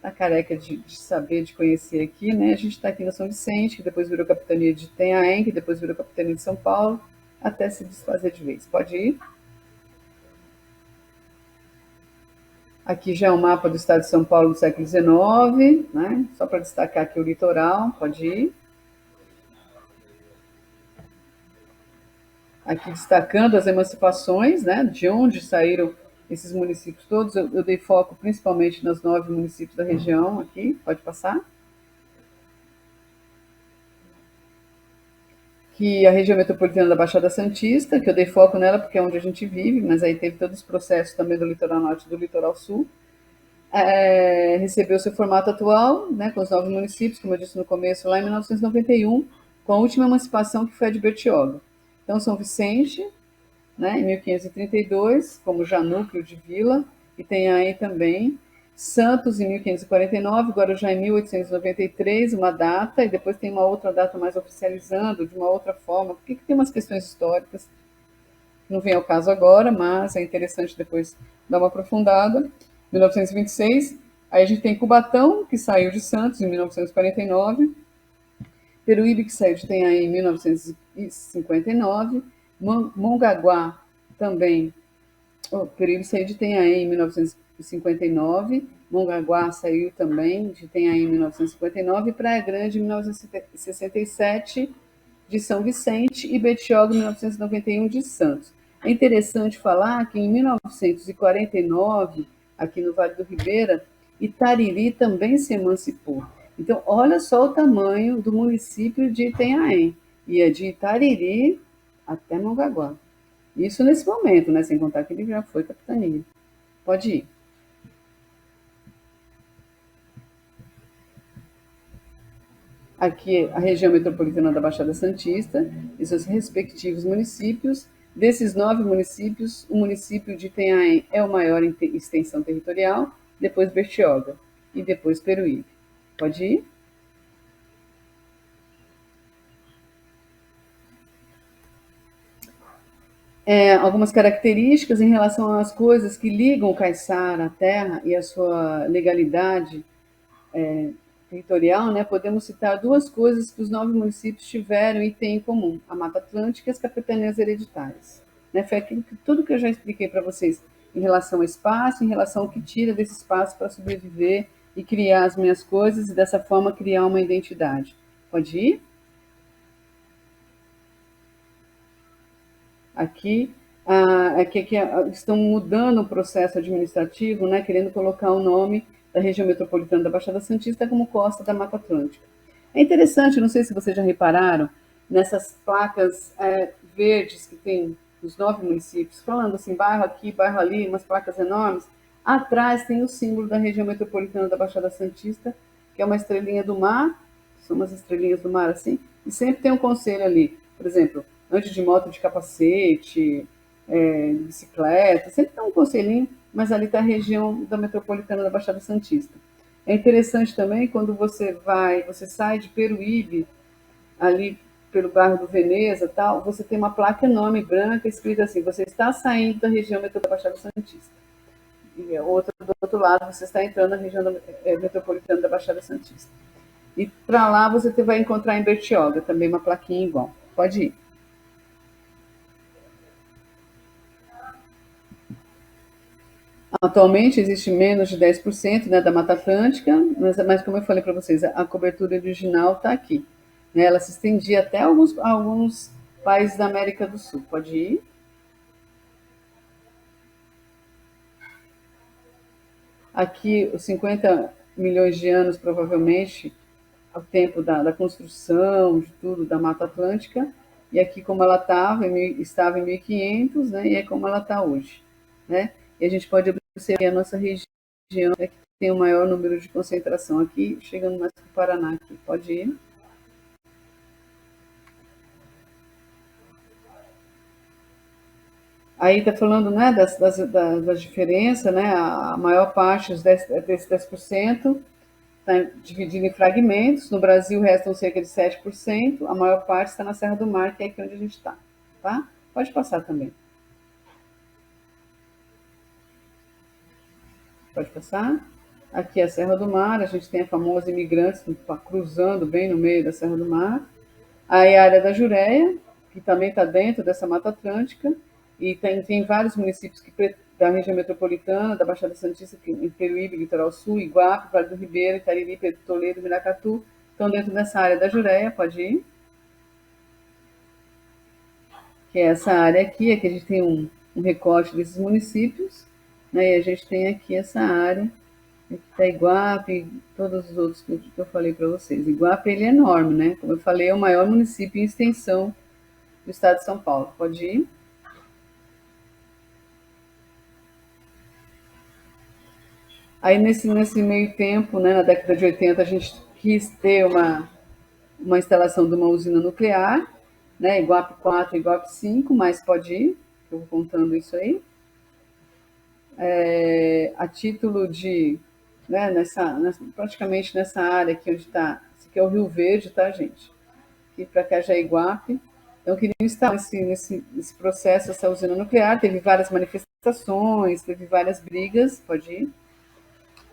Speaker 4: tá careca de saber, de conhecer aqui, né? A gente está aqui na São Vicente, que depois virou capitania de Itanhaém, que depois virou capitania de São Paulo, até se desfazer de vez. Pode ir? Aqui já é o mapa do estado de São Paulo do século XIX, né? Só para destacar aqui o litoral, pode ir. Aqui destacando as emancipações, né, de onde saíram esses municípios todos. Eu dei foco principalmente nos 9 municípios da região aqui, pode passar. aqui a região metropolitana da Baixada Santista, que eu dei foco nela porque é onde a gente vive, mas aí teve todos os processos também do litoral norte e do litoral sul. Recebeu seu formato atual, né, com os novos municípios, como eu disse no começo, lá em 1991, com a última emancipação que foi a de Bertioga. Então, São Vicente, né, em 1532, como já núcleo de vila, e tem aí também Santos em 1549, Guarujá em 1893, uma data, e depois tem uma outra data mais oficializando, de uma outra forma, porque tem umas questões históricas, que não vem ao caso agora, mas é interessante depois dar uma aprofundada. 1926, aí a gente tem Cubatão, que saiu de Santos em 1949, Peruíbe, que saiu de Itanhaém em 1959, Mongaguá também, Peruíbe saiu de Itanhaém em 1959, Mongaguá saiu também de Itanhaém em 1959, Praia Grande em 1967 de São Vicente e Betioga em 1991 de Santos. É interessante falar que em 1949, aqui no Vale do Ribeira, Itariri também se emancipou. Então, olha só o tamanho do município de Itanhaém. Ia de Itariri até Mongaguá. Isso nesse momento, né? Sem contar que ele já foi capitania. Pode ir. Aqui a região metropolitana da Baixada Santista e seus respectivos municípios. Desses 9 municípios, o município de Itanhaém é o maior em extensão territorial, depois Bertioga e depois Peruíbe. Pode ir? Algumas características em relação às coisas que ligam o caiçara à terra e a sua legalidade territorial, né? Podemos citar 2 coisas que os 9 municípios tiveram e têm em comum: a Mata Atlântica e as capitanias hereditárias. Né? Foi tudo que eu já expliquei para vocês em relação ao espaço, em relação ao que tira desse espaço para sobreviver e criar as minhas coisas e dessa forma criar uma identidade. Pode ir? Aqui estão mudando o processo administrativo, né, querendo colocar o nome da região metropolitana da Baixada Santista como Costa da Mata Atlântica. É interessante, não sei se vocês já repararam, nessas placas verdes que tem nos 9 municípios, falando assim, bairro aqui, bairro ali, umas placas enormes. Atrás tem o símbolo da região metropolitana da Baixada Santista, que é uma estrelinha do mar, são umas estrelinhas do mar assim, e sempre tem um conselho ali, por exemplo, antes de moto de capacete, bicicleta, sempre tem um conselhinho, mas ali está a região da metropolitana da Baixada Santista. É interessante também quando você sai de Peruíbe, ali pelo bairro do Veneza, tal, você tem uma placa enorme branca escrita assim: você está saindo da região metropolitana da Baixada Santista. E outra do outro lado, você está entrando na região metropolitana da Baixada Santista. E para lá você vai encontrar em Bertioga também uma plaquinha igual. Pode ir. Atualmente existe menos de 10%, né, da Mata Atlântica, mas como eu falei para vocês, a cobertura original está aqui. Né, ela se estendia até alguns países da América do Sul. Pode ir. Aqui, os 50 milhões de anos, provavelmente, ao tempo da construção, de tudo, da Mata Atlântica, e aqui como ela estava em 1500, né, e é como ela está hoje. Né? E a gente pode observar que a nossa região é que tem o maior número de concentração aqui, chegando mais para o Paraná aqui. Pode ir. Aí está falando, né, das diferenças, né, a maior parte desses 10% está dividido em fragmentos. No Brasil restam cerca de 7%, a maior parte está na Serra do Mar, que é aqui onde a gente está. Tá? Pode passar também. Pode passar. Aqui é a Serra do Mar, a gente tem a famosa Imigrantes cruzando bem no meio da Serra do Mar. Aí a área da Jureia, que também está dentro dessa Mata Atlântica, e tem vários municípios da região metropolitana, da Baixada Santista, em Peruíbe, Litoral Sul, Iguape, Vale do Ribeira, Itariri, Pedro Toledo, Miracatu, estão dentro dessa área da Jureia. Pode ir. Que é essa área aqui, a gente tem um recorte desses municípios, né, e a gente tem aqui essa área, aqui está Iguape, todos os outros que eu falei para vocês. Iguape, ele é enorme, né? Como eu falei, é o maior município em extensão do estado de São Paulo. Pode ir. Aí, nesse meio tempo, né, na década de 80, a gente quis ter uma instalação de uma usina nuclear, né, Iguape 4 e Iguape 5, mas pode ir, eu vou contando isso aí. A título de, né, praticamente nessa área aqui onde está, esse aqui é o Rio Verde, tá, gente? Aqui para cá já é Iguape. Então, queria estar nesse processo, essa usina nuclear, teve várias manifestações, teve várias brigas, pode ir.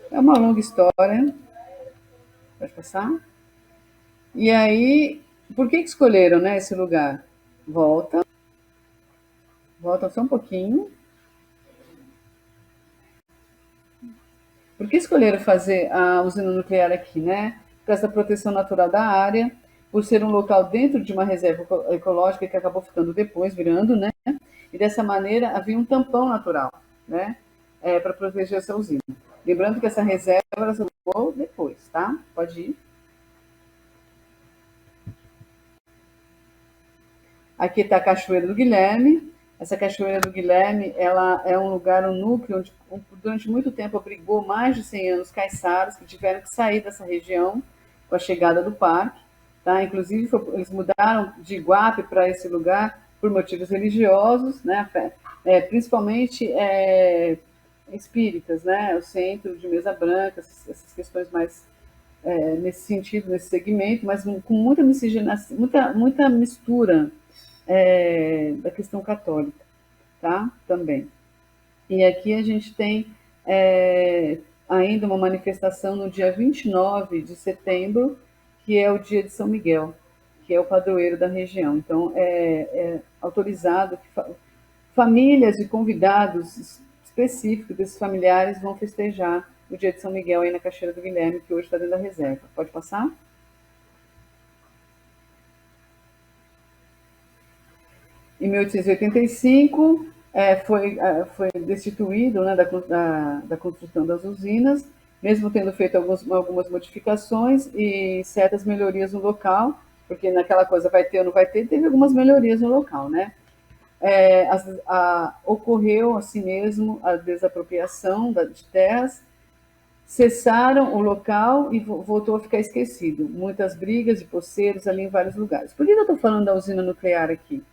Speaker 4: É uma longa história, pode passar. E aí, por que escolheram, né, esse lugar? Volta só um pouquinho. Por que escolheram fazer a usina nuclear aqui, né? Por causa da proteção natural da área, por ser um local dentro de uma reserva ecológica que acabou ficando depois, virando, né? E dessa maneira havia um tampão natural, né? Para proteger essa usina. Lembrando que essa reserva ela se ocupou depois, tá? Pode ir. Aqui está a Cachoeira do Guilherme. Essa Cachoeira do Guilherme, ela é um lugar, um núcleo, onde durante muito tempo abrigou mais de 100 anos caiçaras que tiveram que sair dessa região com a chegada do parque. Tá? Inclusive, eles mudaram de Iguape para esse lugar por motivos religiosos, né? Principalmente espíritas, né? O centro de Mesa Branca, essas questões mais nesse sentido, nesse segmento, mas com muita miscigenação, muita mistura da questão católica, tá? Também. E aqui a gente tem ainda uma manifestação no dia 29 de setembro, que é o dia de São Miguel, que é o padroeiro da região. Então, é autorizado que famílias e convidados específicos desses familiares vão festejar o dia de São Miguel aí na Cachoeira do Guilherme, que hoje está dentro da reserva. Pode passar? Em 1885, foi destituído, né, da construção das usinas, mesmo tendo feito algumas modificações e certas melhorias no local, porque naquela coisa vai ter ou não vai ter, teve algumas melhorias no local, né? Ocorreu assim mesmo a desapropriação de terras, cessaram o local e voltou a ficar esquecido. Muitas brigas e poceiros ali em vários lugares. Por que eu estou falando da usina nuclear aqui?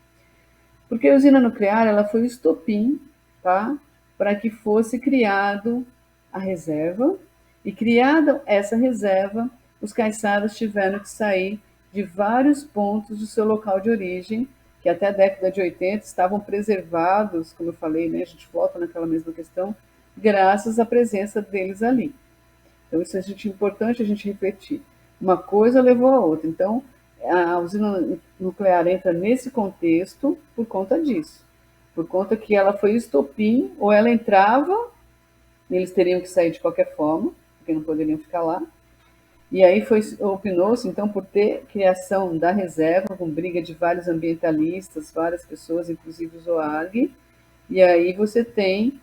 Speaker 4: Porque a usina nuclear ela foi o estopim, tá? Para que fosse criado a reserva, e criada essa reserva, os caiçaras tiveram que sair de vários pontos do seu local de origem, que até a década de 80 estavam preservados, como eu falei, né? A gente volta naquela mesma questão, graças à presença deles ali. Então, isso é importante a gente refletir. Uma coisa levou a outra. Então, a usina nuclear entra nesse contexto por conta disso. Por conta que ela foi estopim, ou ela entrava, e eles teriam que sair de qualquer forma, porque não poderiam ficar lá. E aí opinou-se, então, por ter criação da reserva, com briga de vários ambientalistas, várias pessoas, inclusive o ZOARG, e aí você tem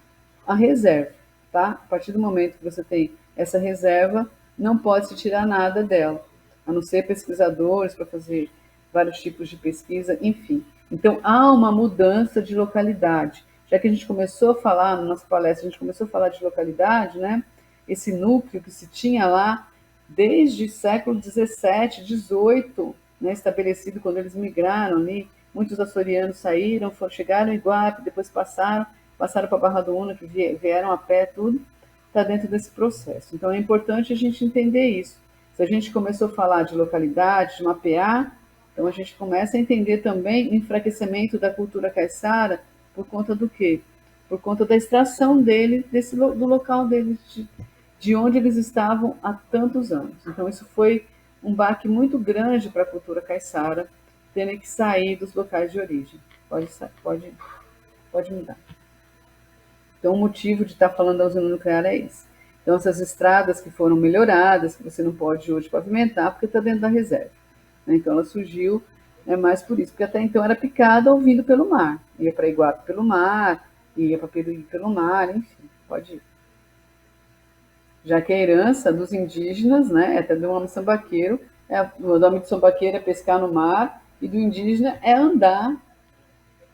Speaker 4: a reserva, tá? A partir do momento que você tem essa reserva, não pode se tirar nada dela, a não ser pesquisadores para fazer vários tipos de pesquisa, enfim. Então, há uma mudança de localidade. Já que a gente começou a falar, na nossa palestra, a gente começou a falar de localidade, né? Esse núcleo que se tinha lá desde o século XVII, XVIII, né, estabelecido quando eles migraram ali, muitos açorianos saíram, chegaram em Iguape, depois passaram para Barra do Una, que vieram a pé, tudo, está dentro desse processo. Então, é importante a gente entender isso. Se a gente começou a falar de localidade, de mapear, então a gente começa a entender também o enfraquecimento da cultura caiçara por conta do quê? Por conta da extração dele, do local deles, de onde eles estavam há tantos anos. Então, isso foi um baque muito grande para a cultura caiçara, terem que sair dos locais de origem. Pode mudar. Então, o motivo de estar falando da usina nuclear é esse. Então, essas estradas que foram melhoradas, que você não pode hoje pavimentar, porque está dentro da reserva. Então, ela surgiu mais por isso, porque até então era picada ou vindo pelo mar. Ia para Iguape pelo mar, ia para Peruíbe pelo mar, enfim, pode ir. Já que a herança dos indígenas, né, até do homem sambaqueiro, o homem de sambaqueiro é pescar no mar, e do indígena é andar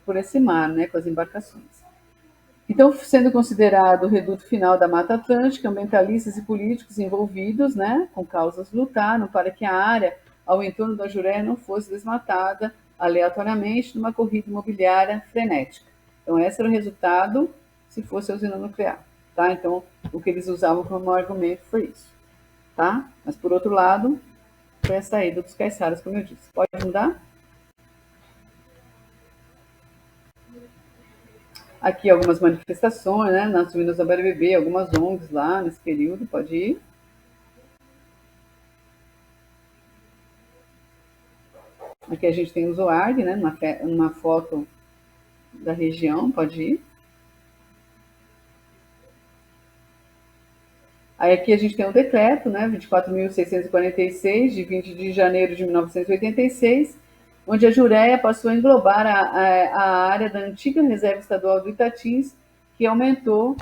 Speaker 4: por esse mar, né, com as embarcações. Então, sendo considerado o reduto final da Mata Atlântica, ambientalistas e políticos envolvidos, né, com causas lutaram para que a área ao entorno da Jureia não fosse desmatada aleatoriamente numa corrida imobiliária frenética. Então, esse era o resultado se fosse a usina nuclear, tá? Então, o que eles usavam como argumento foi isso, tá? Mas, por outro lado, foi a saída dos caiçaras, como eu disse. Pode mudar? Aqui algumas manifestações, né, nas ruínas da BBB, algumas ONGs lá nesse período, pode ir. Aqui a gente tem o Zoarg, né, numa foto da região, pode ir. Aí aqui a gente tem o decreto, né, 24.646, de 20 de janeiro de 1986, onde a Jureia passou a englobar a área da antiga reserva estadual do Itatins, que aumentou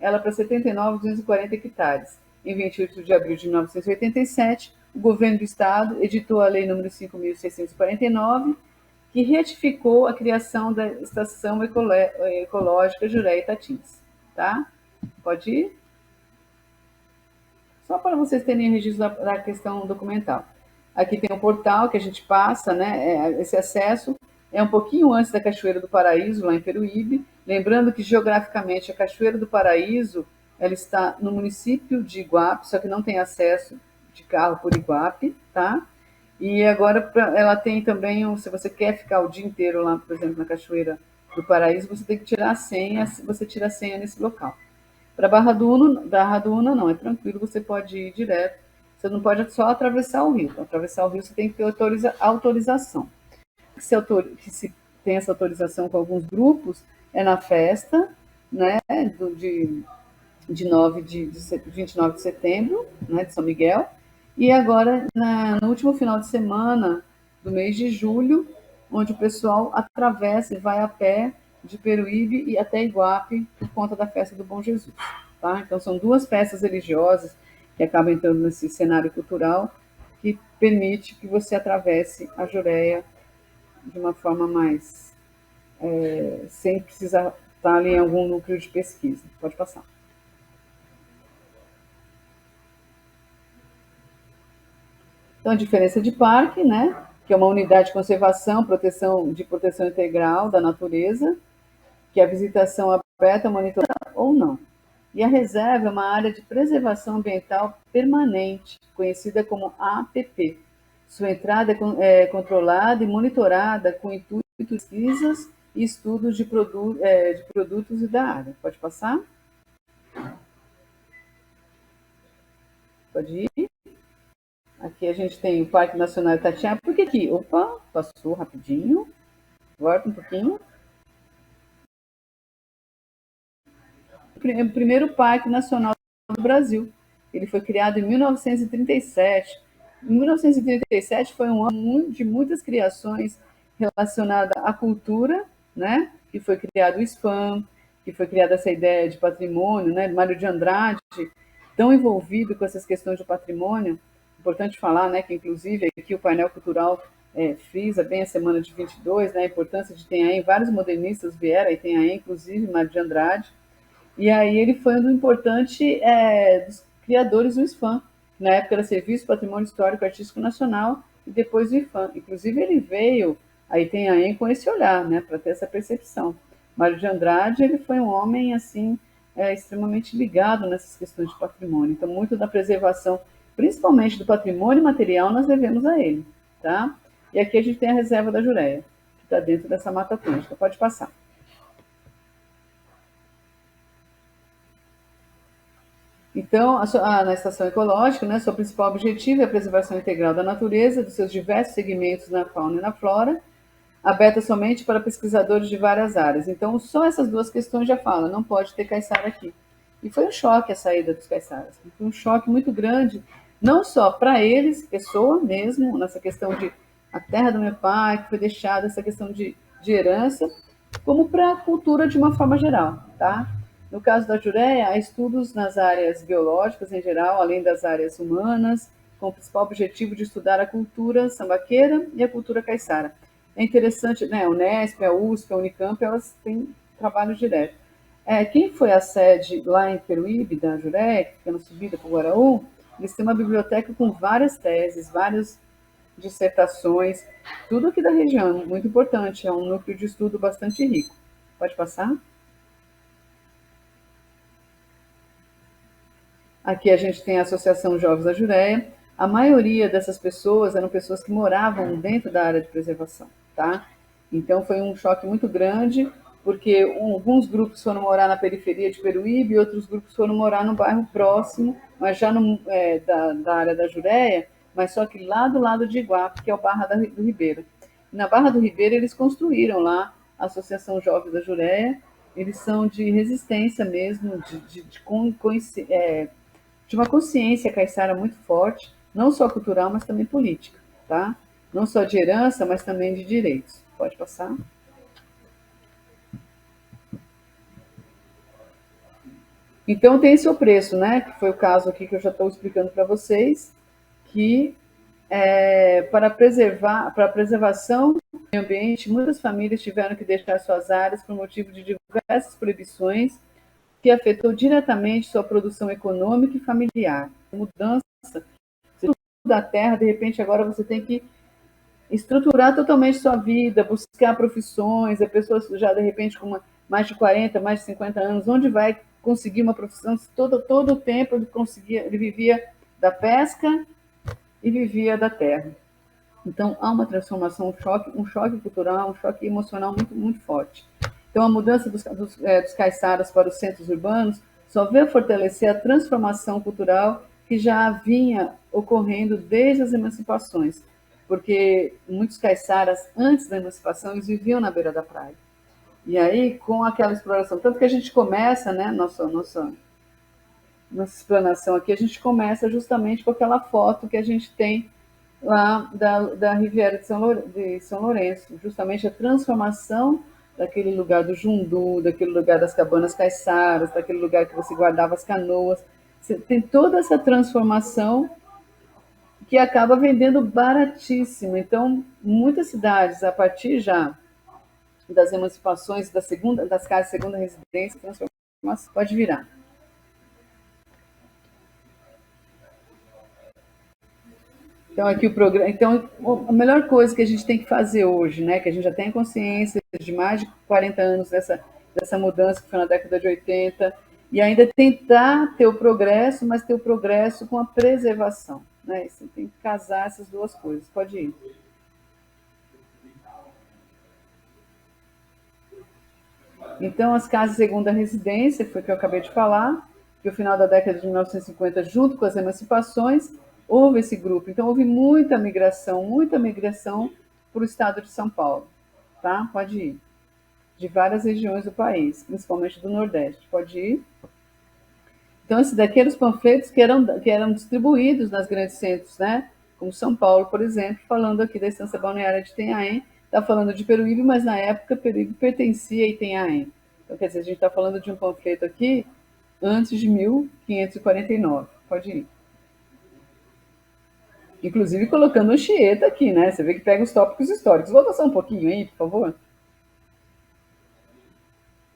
Speaker 4: ela para 79.240 hectares. Em 28 de abril de 1987, o governo do estado editou a lei número 5.649, que retificou a criação da estação ecológica Jureia Itatins. Tá? Pode ir? Só para vocês terem registro da questão documental. Aqui tem um portal que a gente passa, né? Esse acesso é um pouquinho antes da Cachoeira do Paraíso, lá em Peruíbe. Lembrando que, geograficamente, a Cachoeira do Paraíso ela está no município de Iguape, só que não tem acesso de carro por Iguape, tá? E agora ela tem também, se você quer ficar o dia inteiro lá, por exemplo, na Cachoeira do Paraíso, você tem que tirar a senha, você tira a senha nesse local. Para Barra do Una, não, é tranquilo, você pode ir direto. Você não pode só atravessar o rio. Para atravessar o rio, você tem que ter autorização. Que se tem essa autorização com alguns grupos, é na festa, né, de 29 de setembro, né, de São Miguel, e agora no último final de semana do mês de julho, onde o pessoal atravessa e vai a pé de Peruíbe e até Iguape por conta da festa do Bom Jesus. Tá? Então, são duas festas religiosas que acabam entrando nesse cenário cultural que permite que você atravesse a Jureia de uma forma mais... sem precisar estar ali em algum núcleo de pesquisa. Pode passar. Então, a diferença de parque, né? Que é uma unidade de conservação, de proteção integral da natureza, que a visitação aberta monitora ou não. E a reserva é uma área de preservação ambiental permanente, conhecida como APP. Sua entrada é controlada e monitorada com intuito de pesquisas e estudos de produtos e da área. Pode passar? Pode ir? Aqui a gente tem o Parque Nacional Itatiaia. Por que aqui? Opa, passou rapidinho. Volta um pouquinho. O primeiro Parque Nacional do Brasil. Ele foi criado em 1937. Em 1937 foi um ano de muitas criações relacionadas à cultura, né? Que foi criado o SPAM, que foi criada essa ideia de patrimônio, né? Mário de Andrade, tão envolvido com essas questões de patrimônio. Importante falar, né? Que inclusive aqui o painel cultural frisa bem a semana de 22, né? A importância de Itanhaém, vários modernistas vieram a Itanhaém, inclusive Mário de Andrade. E aí ele foi um dos importantes dos criadores do SFAM. Na época era Serviço Patrimônio Histórico Artístico Nacional e depois o IFAM. Inclusive ele veio a Itanhaém com esse olhar, né, para ter essa percepção. Mário de Andrade, ele foi um homem assim extremamente ligado nessas questões de patrimônio. Então muito da preservação, principalmente do patrimônio material, nós devemos a ele, tá? E aqui a gente tem a reserva da Jureia, que está dentro dessa Mata Atlântica. Pode passar. Então, na estação ecológica, né, seu principal objetivo é a preservação integral da natureza, dos seus diversos segmentos na fauna e na flora, aberta somente para pesquisadores de várias áreas. Então, só essas duas questões já falam, não pode ter caiçara aqui. E foi um choque a saída dos caiçaras, foi um choque muito grande, não só para eles, pessoa mesmo, nessa questão de a terra do meu pai, que foi deixada, essa questão de herança, como para a cultura de uma forma geral, tá? No caso da Jureia, há estudos nas áreas biológicas em geral, além das áreas humanas, com o principal objetivo de estudar a cultura sambaqueira e a cultura caiçara. é interessante, né? A Unesp, a USP, a Unicamp, elas têm trabalho direto. Quem foi a sede lá em Peruíbe, da Jureia, que fica na subida para o Guaraú, eles têm uma biblioteca com várias teses, várias dissertações, tudo aqui da região, muito importante, é um núcleo de estudo bastante rico. Pode passar? Aqui a gente tem a Associação Jovens da Jureia. A maioria dessas pessoas eram pessoas que moravam dentro da área de preservação, tá? Então foi um choque muito grande, porque alguns grupos foram morar na periferia de Peruíbe, outros grupos foram morar no bairro próximo, mas já da área da Jureia, mas só que lá do lado de Iguape, que é o Barra do Ribeiro. E na Barra do Ribeiro eles construíram lá a Associação Jovens da Jureia. Eles são de resistência mesmo, de uma consciência caiçara muito forte, não só cultural, mas também política, tá? Não só de herança, mas também de direitos. Pode passar? Então tem seu preço, né? Que foi o caso aqui que eu já estou explicando para vocês, que para a preservação do meio ambiente, muitas famílias tiveram que deixar suas áreas por motivo de diversas proibições que afetou diretamente sua produção econômica e familiar. Mudança da terra, de repente agora você tem que estruturar totalmente sua vida, buscar profissões, a pessoa já de repente com mais de 40, mais de 50 anos, onde vai conseguir uma profissão? Todo o tempo ele vivia da pesca e vivia da terra. Então há uma transformação, um choque cultural, um choque emocional muito, muito forte. Então a mudança dos caiçaras para os centros urbanos só veio fortalecer a transformação cultural que já vinha ocorrendo desde as emancipações, porque muitos caiçaras, antes da emancipação, eles viviam na beira da praia. E aí, com aquela exploração, tanto que a gente começa, né, nossa explanação aqui, a gente começa justamente com aquela foto que a gente tem lá da Riviera de São Lourenço, justamente a transformação daquele lugar do Jundu, daquele lugar das cabanas caiçaras, daquele lugar que você guardava as canoas. Você tem toda essa transformação que acaba vendendo baratíssimo. Então, muitas cidades, a partir já das emancipações das casas de segunda residência, transformação, pode virar. Então, aqui o programa. Então, a melhor coisa que a gente tem que fazer hoje, né, que a gente já tem consciência de mais de 40 anos dessa mudança que foi na década de 80, e ainda tentar ter o progresso, mas ter o progresso com a preservação. Né? Você tem que casar essas duas coisas. Pode ir. Então, as casas de segunda residência, foi o que eu acabei de falar, que no final da década de 1950, junto com as emancipações, houve esse grupo. Então, houve muita migração para o estado de São Paulo. Tá? Pode ir. De várias regiões do país, principalmente do Nordeste. Pode ir. Então, esse daqui eram os panfletos que eram distribuídos nas grandes centros, né? Como São Paulo, por exemplo, falando aqui da Estância Balneária de Itanhaém. Está falando de Peruíbe, mas na época Peruíbe pertencia a Itanhaém. Então, quer dizer, a gente está falando de um panfleto aqui antes de 1549. Pode ir. Inclusive colocando Anchieta aqui, né? Você vê que pega os tópicos históricos. Vou passar um pouquinho aí, por favor.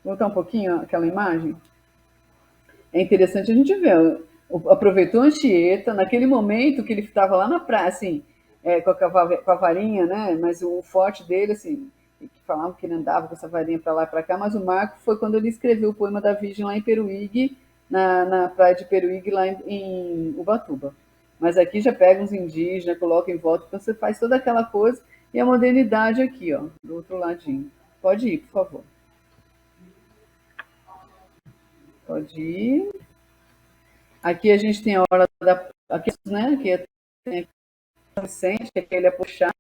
Speaker 4: Voltar um pouquinho aquela imagem. É interessante a gente ver. Aproveitou Anchieta, naquele momento que ele estava lá na praia, assim, com a varinha, né? Mas o forte dele, assim, que falavam que ele andava com essa varinha para lá e para cá, mas o marco foi quando ele escreveu o poema da Virgem lá em Peruíbe, na praia de Peruíbe, lá em Ubatuba. Mas aqui já pega uns indígenas, coloca em volta, então você faz toda aquela coisa, e a modernidade aqui, ó, do outro ladinho. Pode ir, por favor. Pode ir. Aqui a gente tem a hora aqui, né, que tem Vicente, que ele é puxar.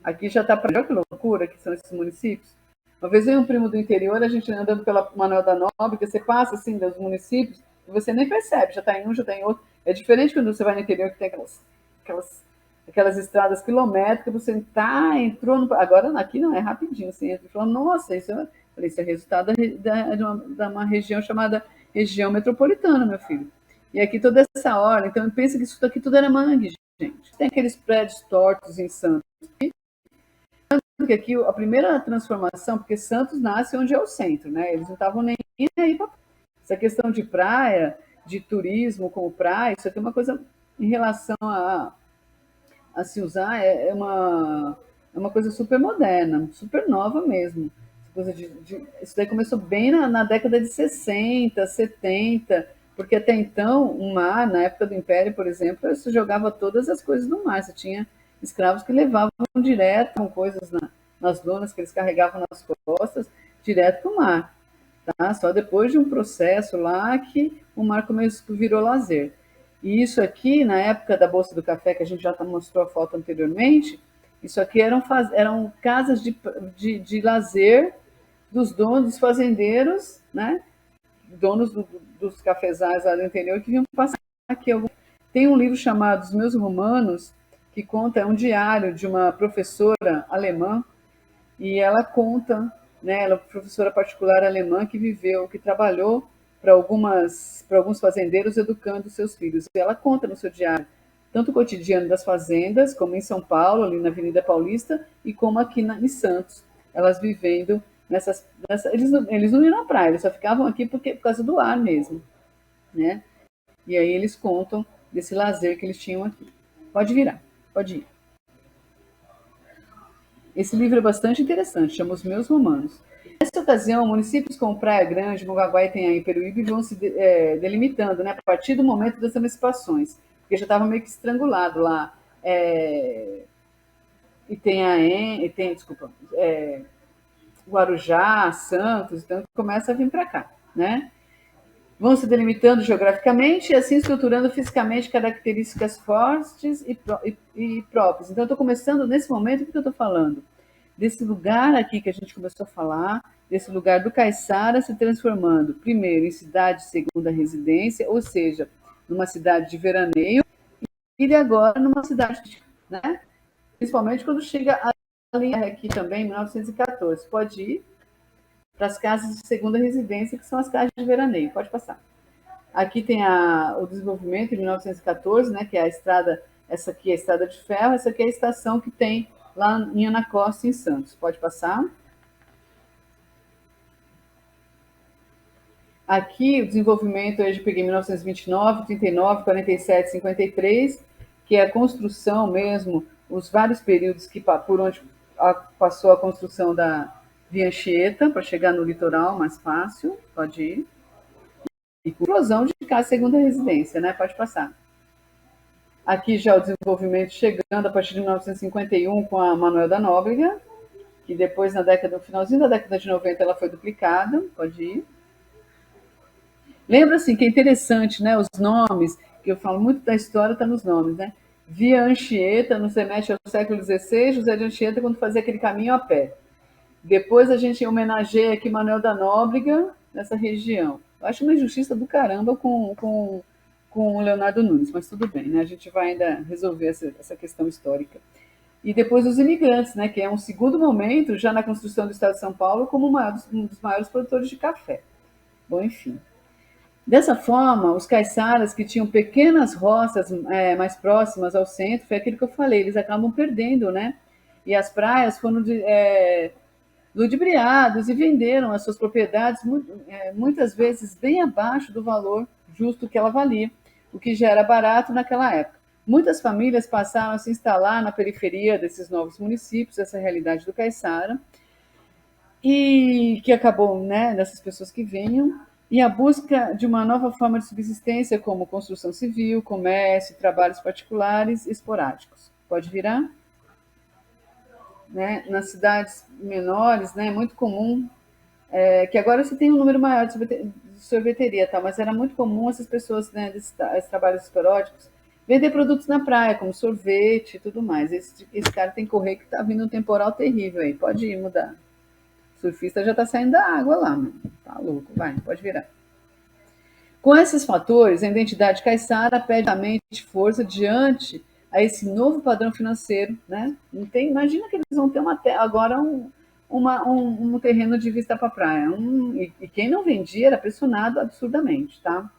Speaker 4: Aqui já está para. Olha que loucura que são esses municípios. Uma vez veio um primo do interior, a gente andando pela Manuel da Nóbrega, você passa assim dos municípios e você nem percebe, já está em um, já está em outro. É diferente quando você vai no interior que tem aquelas estradas quilométricas, você entrou no. Agora aqui não, é rapidinho, você entra e fala, nossa, isso é resultado de uma região chamada região metropolitana, meu filho. E aqui toda essa hora, então pensa que isso daqui tudo era mangue, gente. Tem aqueles prédios tortos em Santos. que aqui a primeira transformação, porque Santos nasce onde é o centro, né? Eles não estavam nem aí para essa questão de praia, de turismo como praia, isso aqui é uma coisa em relação a se usar, é uma coisa super moderna, super nova mesmo. Essa coisa isso daí começou bem na década de 60, 70, porque até então o mar, na época do Império, por exemplo, você jogava todas as coisas no mar, você tinha escravos que levavam direto com coisas nas lonas que eles carregavam nas costas, direto para o mar. Tá? Só depois de um processo lá que o mar virou lazer. E isso aqui, na época da Bolsa do Café, que a gente já mostrou a foto anteriormente, isso aqui eram casas de lazer dos donos, dos fazendeiros, né? Donos dos cafezais lá do interior que vinham passar aqui. Tem um livro chamado Os Meus Romanos, que conta, é um diário de uma professora alemã, e ela conta, né, ela é uma professora particular alemã que trabalhou para alguns fazendeiros educando seus filhos. E ela conta no seu diário tanto o cotidiano das fazendas, como em São Paulo, ali na Avenida Paulista, e como aqui em Santos, elas vivendo eles não iam na praia, eles só ficavam aqui por causa do ar mesmo, né? E aí eles contam desse lazer que eles tinham aqui. Pode virar, pode ir. Esse livro é bastante interessante, chama Os Meus Romanos. Nessa ocasião, municípios como Praia Grande, Mongaguá, Itanhaém e Peruíbe vão se delimitando, né, a partir do momento das emancipações, porque já estava meio que estrangulado lá. Guarujá, Santos, então começa a vir para cá, né? Vão se delimitando geograficamente e assim estruturando fisicamente características fortes e próprias. Então, eu estou começando, nesse momento, o que eu estou falando? Desse lugar aqui que a gente começou a falar, desse lugar do Caiçara se transformando, primeiro, em cidade de segunda residência, ou seja, numa cidade de veraneio, e agora numa cidade, né? Principalmente quando chega ali aqui também, em 1914. Pode ir para as casas de segunda residência, que são as casas de veraneio. Pode passar. Aqui tem o desenvolvimento em 1914, né, que é a estrada, essa aqui é a estrada de ferro, essa aqui é a estação que tem lá em Ana Costa, em Santos. Pode passar. Aqui o desenvolvimento, eu peguei 1929, 39, 47, 53, que é a construção mesmo, os vários períodos por onde passou a construção da Via Anchieta, para chegar no litoral mais fácil, pode ir. E com explosão de casa segunda residência, né? Pode passar. Aqui já o desenvolvimento chegando a partir de 1951 com a Manuel da Nóbrega, que depois, no finalzinho da década de 90, ela foi duplicada, pode ir. Lembra, assim, que é interessante, né? Os nomes, que eu falo muito da história, está nos nomes, né? Via Anchieta, no semestre ao século XVI, José de Anchieta, quando fazia aquele caminho a pé. Depois a gente homenageia aqui Manuel da Nóbrega, nessa região. Eu acho uma injustiça do caramba com o Leonardo Nunes, mas tudo bem, né? A gente vai ainda resolver essa questão histórica. E depois os imigrantes, né? Que é um segundo momento, já na construção do Estado de São Paulo, como um dos maiores produtores de café. Bom, enfim. Dessa forma, os caiçaras que tinham pequenas roças mais próximas ao centro, foi aquilo que eu falei, eles acabam perdendo, né? E as praias foram ludibriados e venderam as suas propriedades muitas vezes bem abaixo do valor justo que ela valia, o que já era barato naquela época. Muitas famílias passaram a se instalar na periferia desses novos municípios, essa realidade do Caiçara, e que acabou, né, dessas pessoas que vinham, e a busca de uma nova forma de subsistência, como construção civil, comércio, trabalhos particulares esporádicos. Pode virar? Né? Nas cidades menores, né, é muito comum, que agora você tem um número maior de sorveteria, tá? Mas era muito comum essas pessoas, né, desses trabalhos esporádicos, vender produtos na praia, como sorvete e tudo mais. Esse cara tem que correr que tá vindo um temporal terrível aí, pode ir mudar. O surfista já tá saindo da água lá, mano. Tá louco, vai, pode virar. Com esses fatores, a identidade caiçara pede a mente força diante a esse novo padrão financeiro, né? Imagina que eles vão ter agora um terreno de vista para a praia. E quem não vendia era pressionado absurdamente, tá?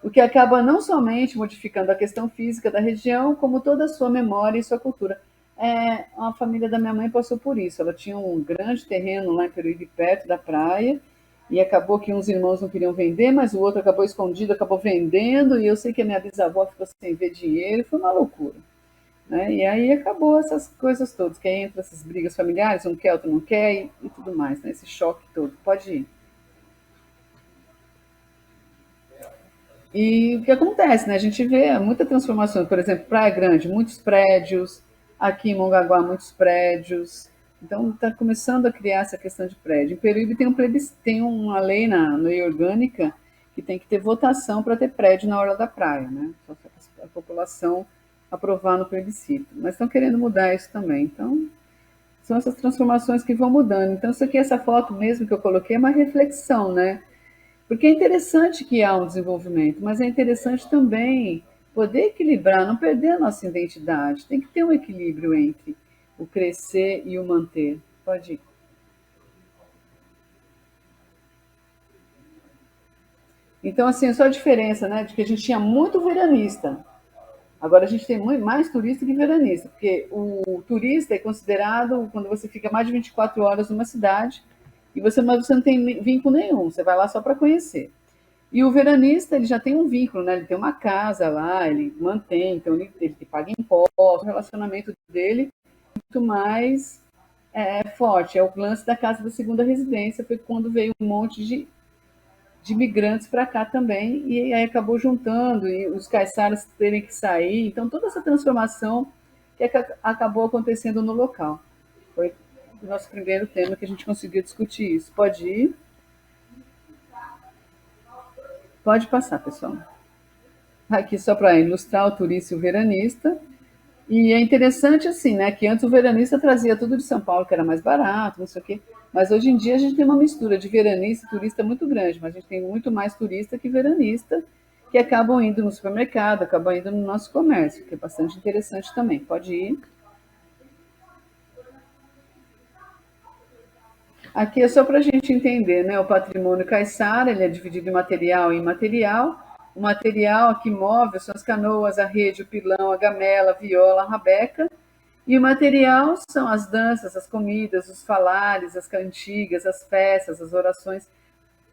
Speaker 4: O que acaba não somente modificando a questão física da região, como toda a sua memória e sua cultura. A família da minha mãe passou por isso. Ela tinha um grande terreno lá em Peruíbe, perto da praia, e acabou que uns irmãos não queriam vender, mas o outro acabou escondido, acabou vendendo, e eu sei que a minha bisavó ficou sem ver dinheiro, foi uma loucura. Né? E aí acabou essas coisas todas, que aí entra essas brigas familiares, um quer, outro não quer, e tudo mais, né? Esse choque todo. Pode ir. E o que acontece, né? A gente vê muita transformação, por exemplo, Praia Grande, muitos prédios, aqui em Mongaguá, muitos prédios. Então, está começando a criar essa questão de prédio. Em Peruíbe tem uma lei na lei orgânica que tem que ter votação para ter prédio na orla da praia, né? Só a população aprovar no plebiscito. Mas estão querendo mudar isso também. Então, são essas transformações que vão mudando. Então, isso aqui, essa foto mesmo que eu coloquei, é uma reflexão, né? Porque é interessante que há um desenvolvimento, mas é interessante também poder equilibrar, não perder a nossa identidade. Tem que ter um equilíbrio entre o crescer e o manter. Pode ir. Então, assim, só a diferença, né, de que a gente tinha muito veranista. Agora a gente tem muito mais turista que veranista, porque o turista é considerado quando você fica mais de 24 horas numa cidade mas você não tem vínculo nenhum, você vai lá só para conhecer. E o veranista, ele já tem um vínculo, né? Ele tem uma casa lá, ele mantém, então ele paga impostos, o relacionamento dele é muito mais forte. É o lance da casa da segunda residência, foi quando veio um monte de imigrantes para cá também, e aí acabou juntando, e os caiçaras terem que sair. Então, toda essa transformação que acabou acontecendo no local. Foi o nosso primeiro tema que a gente conseguiu discutir isso. Pode ir? Pode passar, pessoal. Aqui só para ilustrar o turista e o veranista. E é interessante assim, né, que antes o veranista trazia tudo de São Paulo, que era mais barato, não sei o quê. Mas hoje em dia a gente tem uma mistura de veranista e turista muito grande, mas a gente tem muito mais turista que veranista, que acabam indo no supermercado, acabam indo no nosso comércio, que é bastante interessante também. Pode ir. Aqui é só para a gente entender, né? O patrimônio caiçara, ele é dividido em material e imaterial. O material que move são as canoas, a rede, o pilão, a gamela, a viola, a rabeca. E o material são as danças, as comidas, os falares, as cantigas, as festas, as orações.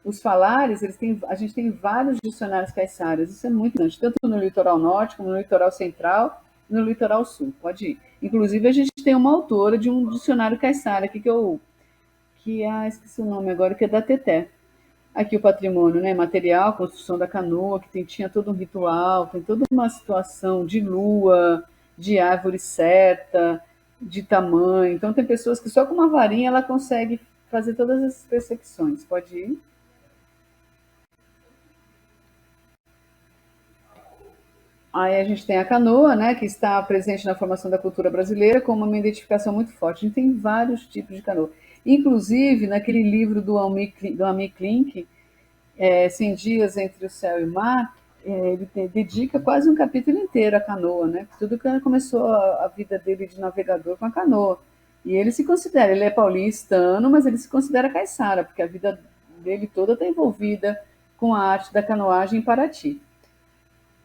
Speaker 4: Os falares, a gente tem vários dicionários caiçaras. Isso é muito importante, tanto no litoral norte, como no litoral central e no litoral sul. Pode ir. Inclusive, a gente tem uma autora de um dicionário caiçara aqui esqueci o nome agora, que é da Teté. Aqui o patrimônio, né, material, construção da canoa, que tinha todo um ritual, tem toda uma situação de lua, de árvore certa, de tamanho. Então tem pessoas que só com uma varinha ela consegue fazer todas essas percepções. Pode ir? Aí a gente tem a canoa, né, que está presente na formação da cultura brasileira com uma identificação muito forte. A gente tem vários tipos de canoa. Inclusive, naquele livro do Almir Klink, 100 Dias entre o Céu e o Mar, ele dedica quase um capítulo inteiro à canoa, né? Tudo que começou a vida dele de navegador com a canoa. E ele é paulistano, mas ele se considera caiçara, porque a vida dele toda está envolvida com a arte da canoagem em Paraty.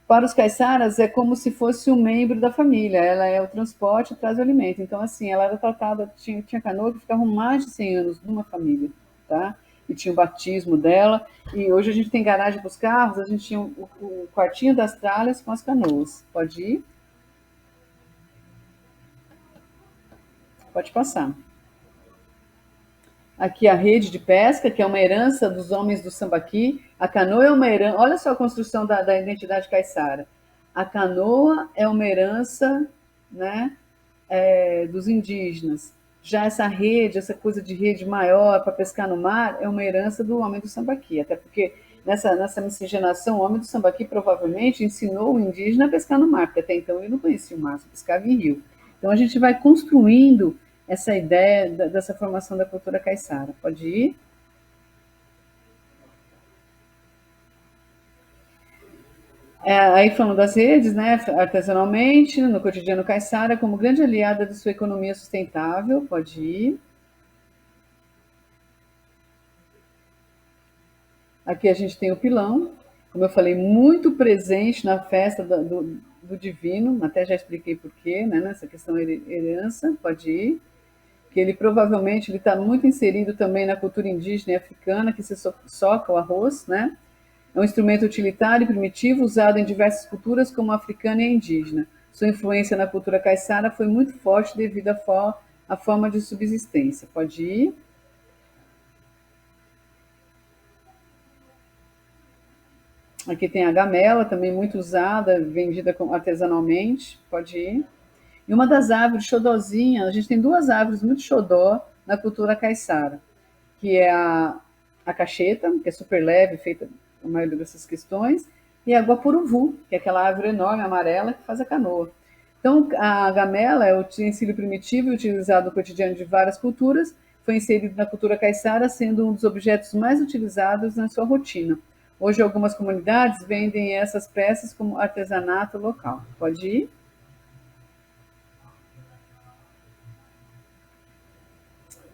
Speaker 4: Para os caiçaras é como se fosse um membro da família, ela é o transporte e traz o alimento. Então, assim, ela era tratada, tinha canoa que ficavam mais de 100 anos numa família, tá? E tinha o batismo dela, e hoje a gente tem garagem para os carros, a gente tinha o quartinho das tralhas com as canoas. Pode ir? Pode passar. Aqui a rede de pesca, que é uma herança dos homens do Sambaqui. A canoa é uma herança. Olha só a construção da identidade caiçara. A canoa é uma herança, né, dos indígenas. Já essa rede, essa coisa de rede maior para pescar no mar, é uma herança do homem do Sambaqui. Até porque nessa miscigenação, o homem do Sambaqui provavelmente ensinou o indígena a pescar no mar, porque até então ele não conhecia o mar, só pescava em rio. Então a gente vai construindo essa ideia dessa formação da cultura caiçara. Pode ir? Aí falando das redes, né, artesanalmente, no cotidiano caiçara, como grande aliada de sua economia sustentável. Pode ir. Aqui a gente tem o pilão, como eu falei, muito presente na festa do divino, até já expliquei porquê, né, nessa questão herança, pode ir, que ele provavelmente está muito inserido também na cultura indígena e africana, que se soca o arroz, né? É um instrumento utilitário e primitivo usado em diversas culturas, como a africana e a indígena. Sua influência na cultura caiçara foi muito forte devido à forma de subsistência. Pode ir. Aqui tem a gamela, também muito usada, vendida artesanalmente. Pode ir. E uma das árvores xodozinha, a gente tem duas árvores muito xodó na cultura caiçara, que é a cacheta, que é super leve, feita a maioria dessas questões, e a guapuruvu, que é aquela árvore enorme, amarela, que faz a canoa. Então, a gamela é o utensílio primitivo e utilizado no cotidiano de várias culturas, foi inserido na cultura caiçara, sendo um dos objetos mais utilizados na sua rotina. Hoje, algumas comunidades vendem essas peças como artesanato local. Pode ir?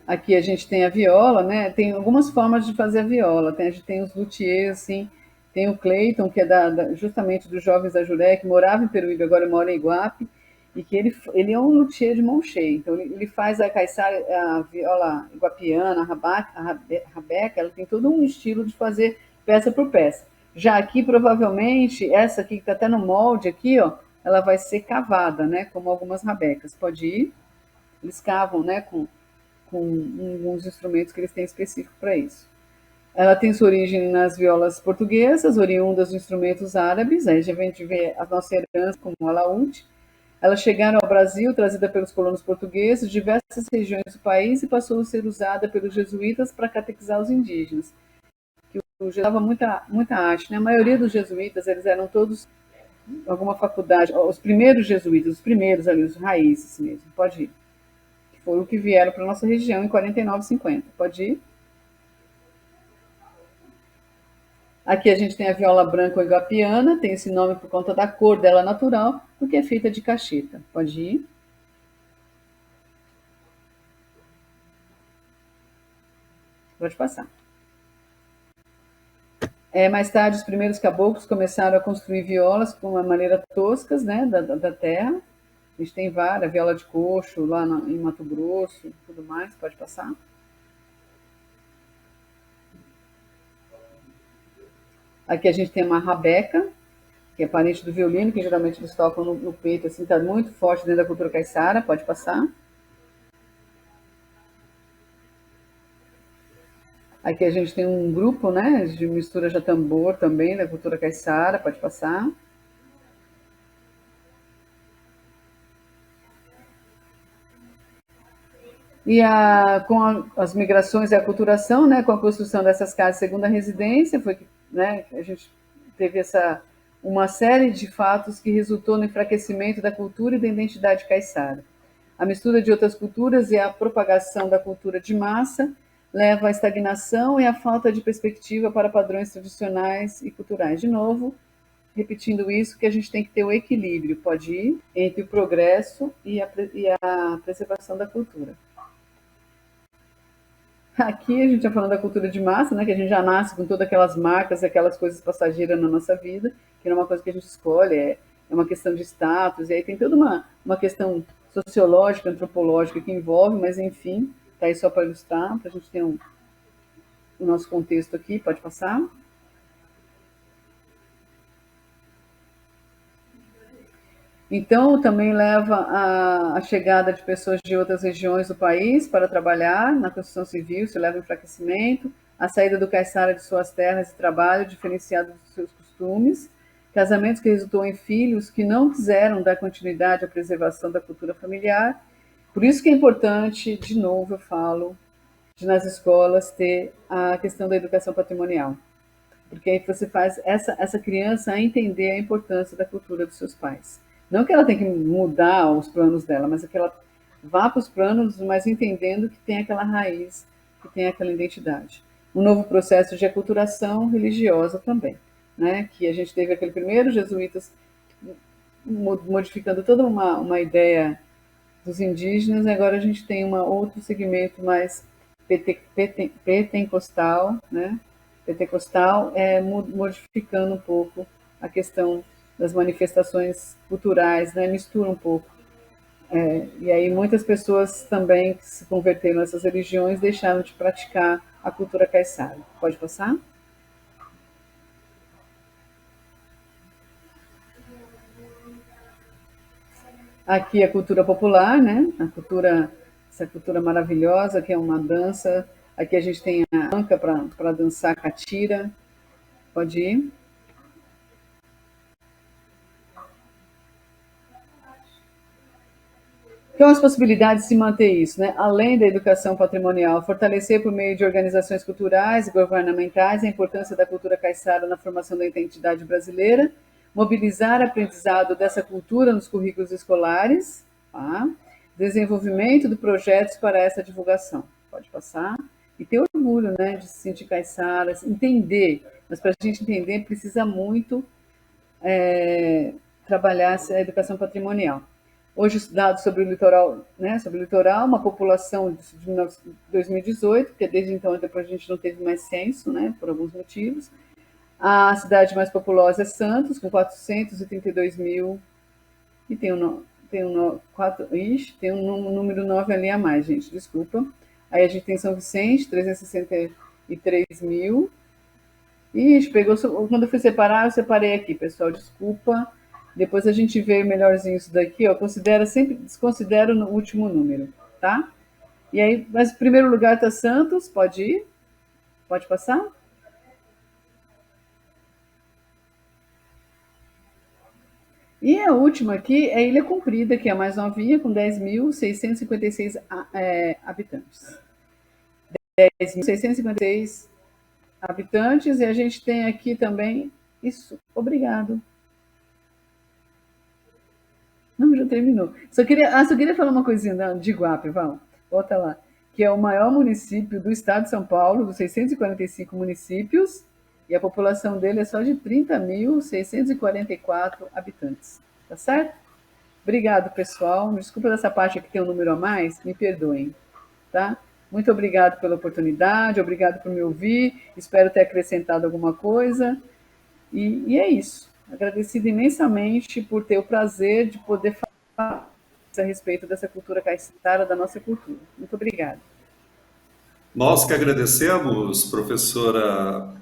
Speaker 4: Aqui a gente tem a viola, né? Tem algumas formas de fazer a viola. A gente tem os luthiers, assim. Tem o Cleiton, que é justamente dos Jovens da Juré, que morava em Peruíbe, agora mora em Iguape, e que ele é um luthier de mão cheia. Então, ele faz a caiçara, a viola iguapiana, a rabeca, ela tem todo um estilo de fazer peça por peça. Já aqui, provavelmente, essa aqui, que está até no molde aqui, ó, ela vai ser cavada, né? Como algumas rabecas. Pode ir. Eles cavam, né? Com alguns instrumentos que eles têm específico para isso. Ela tem sua origem nas violas portuguesas, oriundas dos instrumentos árabes, aí a gente vê a nossa herança como o alaúde. Elas chegaram ao Brasil, trazida pelos colonos portugueses, de diversas regiões do país, e passou a ser usada pelos jesuítas para catequizar os indígenas. Que usava muita arte, né? A maioria dos jesuítas, eles eram todos alguma faculdade, os primeiros jesuítas, os primeiros ali, os raízes mesmo. Pode ir. Foram que vieram para a nossa região em 49 e 50. Pode ir? Aqui a gente tem a viola branca ou iguapiana, tem esse nome por conta da cor dela natural, porque é feita de cacheta. Pode ir? Pode passar. Mais tarde, os primeiros caboclos começaram a construir violas com uma maneira toscas, né, da terra. A gente tem várias, viola de coxo lá em Mato Grosso, tudo mais. Pode passar. Aqui a gente tem uma rabeca, que é parente do violino, que geralmente eles tocam no peito, assim, está muito forte dentro da cultura caiçara. Pode passar. Aqui a gente tem um grupo, né, de mistura de tambor também, da cultura caiçara. Pode passar. E com as migrações e a aculturação, né, com a construção dessas casas de segunda residência, foi, né, a gente teve uma série de fatos que resultou no enfraquecimento da cultura e da identidade caiçara. A mistura de outras culturas e a propagação da cultura de massa leva à estagnação e à falta de perspectiva para padrões tradicionais e culturais. De novo, repetindo isso, que a gente tem que ter o equilíbrio, pode ir, entre o progresso e a preservação da cultura. Aqui a gente está falando da cultura de massa, né, que a gente já nasce com todas aquelas marcas, aquelas coisas passageiras na nossa vida, que não é uma coisa que a gente escolhe, é uma questão de status, e aí tem toda uma questão sociológica, antropológica que envolve, mas enfim, está aí só para ilustrar, para a gente ter o nosso contexto aqui. Pode passar. Então, também leva a chegada de pessoas de outras regiões do país para trabalhar na construção civil, isso leva ao enfraquecimento, a saída do caiçara de suas terras de trabalho, diferenciado dos seus costumes, casamentos que resultou em filhos que não quiseram dar continuidade à preservação da cultura familiar. Por isso que é importante, de novo eu falo, de nas escolas ter a questão da educação patrimonial, porque aí você faz essa criança a entender a importância da cultura dos seus pais. Não que ela tenha que mudar os planos dela, mas que ela vá para os planos, mas entendendo que tem aquela raiz, que tem aquela identidade. Um novo processo de aculturação religiosa também, né? Que a gente teve aquele primeiro jesuítas modificando toda uma ideia dos indígenas, e agora a gente tem outro segmento mais pentecostal, né? Pentecostal, modificando um pouco a questão das manifestações culturais, né? Mistura um pouco. E aí muitas pessoas também que se converteram nessas religiões deixaram de praticar a cultura caiçara. Pode passar? Aqui a cultura popular, né? Essa cultura maravilhosa que é uma dança. Aqui a gente tem a anca para dançar catira. Pode ir. Então, as possibilidades de se manter isso, né? Além da educação patrimonial, fortalecer por meio de organizações culturais e governamentais a importância da cultura caiçara na formação da identidade brasileira, mobilizar aprendizado dessa cultura nos currículos escolares, tá? Desenvolvimento de projetos para essa divulgação. Pode passar. E ter orgulho, né, de se sentir caiçara, entender. Mas para a gente entender, precisa muito trabalhar essa educação patrimonial. Hoje, os dados sobre o litoral, né, uma população de 2018, porque desde então depois a gente não teve mais censo, né, por alguns motivos. A cidade mais populosa é Santos, com 432 mil, e tem um número 9 ali a mais, gente, desculpa. Aí a gente tem São Vicente, 363 mil. Ixi, pegou, quando eu fui separar, eu separei aqui, pessoal, desculpa. Depois a gente vê melhorzinho isso daqui, ó. Sempre desconsidero no último número, tá? E aí, mas em primeiro lugar está Santos, pode ir? Pode passar? E a última aqui é Ilha Comprida, que é a mais novinha, com 10.656 habitantes. 10.656 habitantes, e a gente tem aqui também isso. Obrigado. Não, já terminou. Só queria falar uma coisinha de Iguape, Val. Volta lá. Que é o maior município do estado de São Paulo, dos 645 municípios, e a população dele é só de 30.644 habitantes. Tá certo? Obrigado, pessoal. Me desculpa dessa parte aqui tem um número a mais, me perdoem. Tá? Muito obrigado pela oportunidade, obrigado por me ouvir, espero ter acrescentado alguma coisa. E é isso. Agradecido imensamente por ter o prazer de poder falar a respeito dessa cultura caiçara, da nossa cultura. Muito obrigada.
Speaker 1: Nós que agradecemos, professora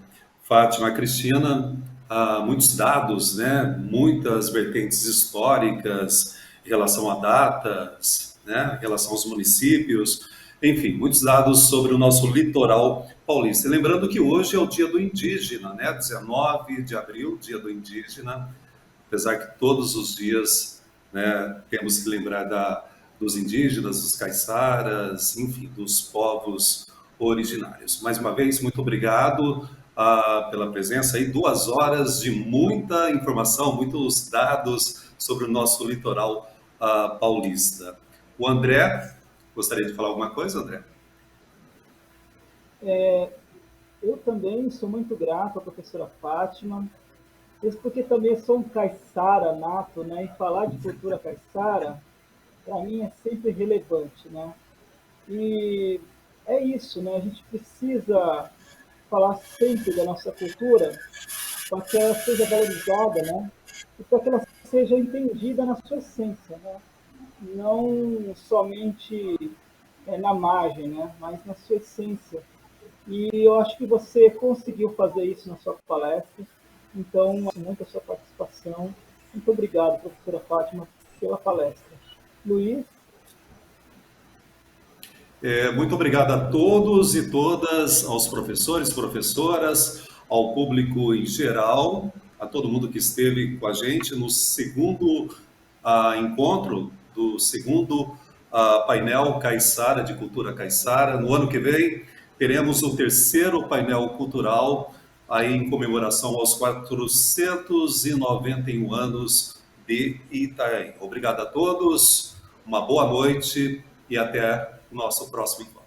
Speaker 1: Fátima Cristina, muitos dados, né? Muitas vertentes históricas em relação a datas, né? Em relação aos municípios, enfim, muitos dados sobre o nosso litoral paulista. E lembrando que hoje é o Dia do Indígena, né? 19 de abril, Dia do Indígena, apesar que todos os dias, né, temos que lembrar dos indígenas, dos caiçaras, enfim, dos povos originários. Mais uma vez, muito obrigado pela presença aí, 2 horas de muita informação, muitos dados sobre o nosso litoral paulista. O André, gostaria de falar alguma coisa, André?
Speaker 3: Eu também sou muito grato à professora Fátima, isso porque também sou um caiçara nato, né? E falar de cultura caiçara, para mim, é sempre relevante, né? E é isso, né? A gente precisa falar sempre da nossa cultura para que ela seja valorizada, né? E para que ela seja entendida na sua essência, né? Não somente na margem, né? Mas na sua essência. E eu acho que você conseguiu fazer isso na sua palestra. Então, muito a sua participação. Muito obrigado, professora Fátima, pela palestra. Luiz?
Speaker 1: Muito obrigado a todos e todas, aos professores, professoras, ao público em geral, a todo mundo que esteve com a gente no segundo encontro do segundo painel Caiçara, de cultura caiçara. No ano que vem, teremos o 3º painel cultural, aí em comemoração aos 491 anos de Itanhaém. Obrigado a todos, uma boa noite e até o nosso próximo encontro.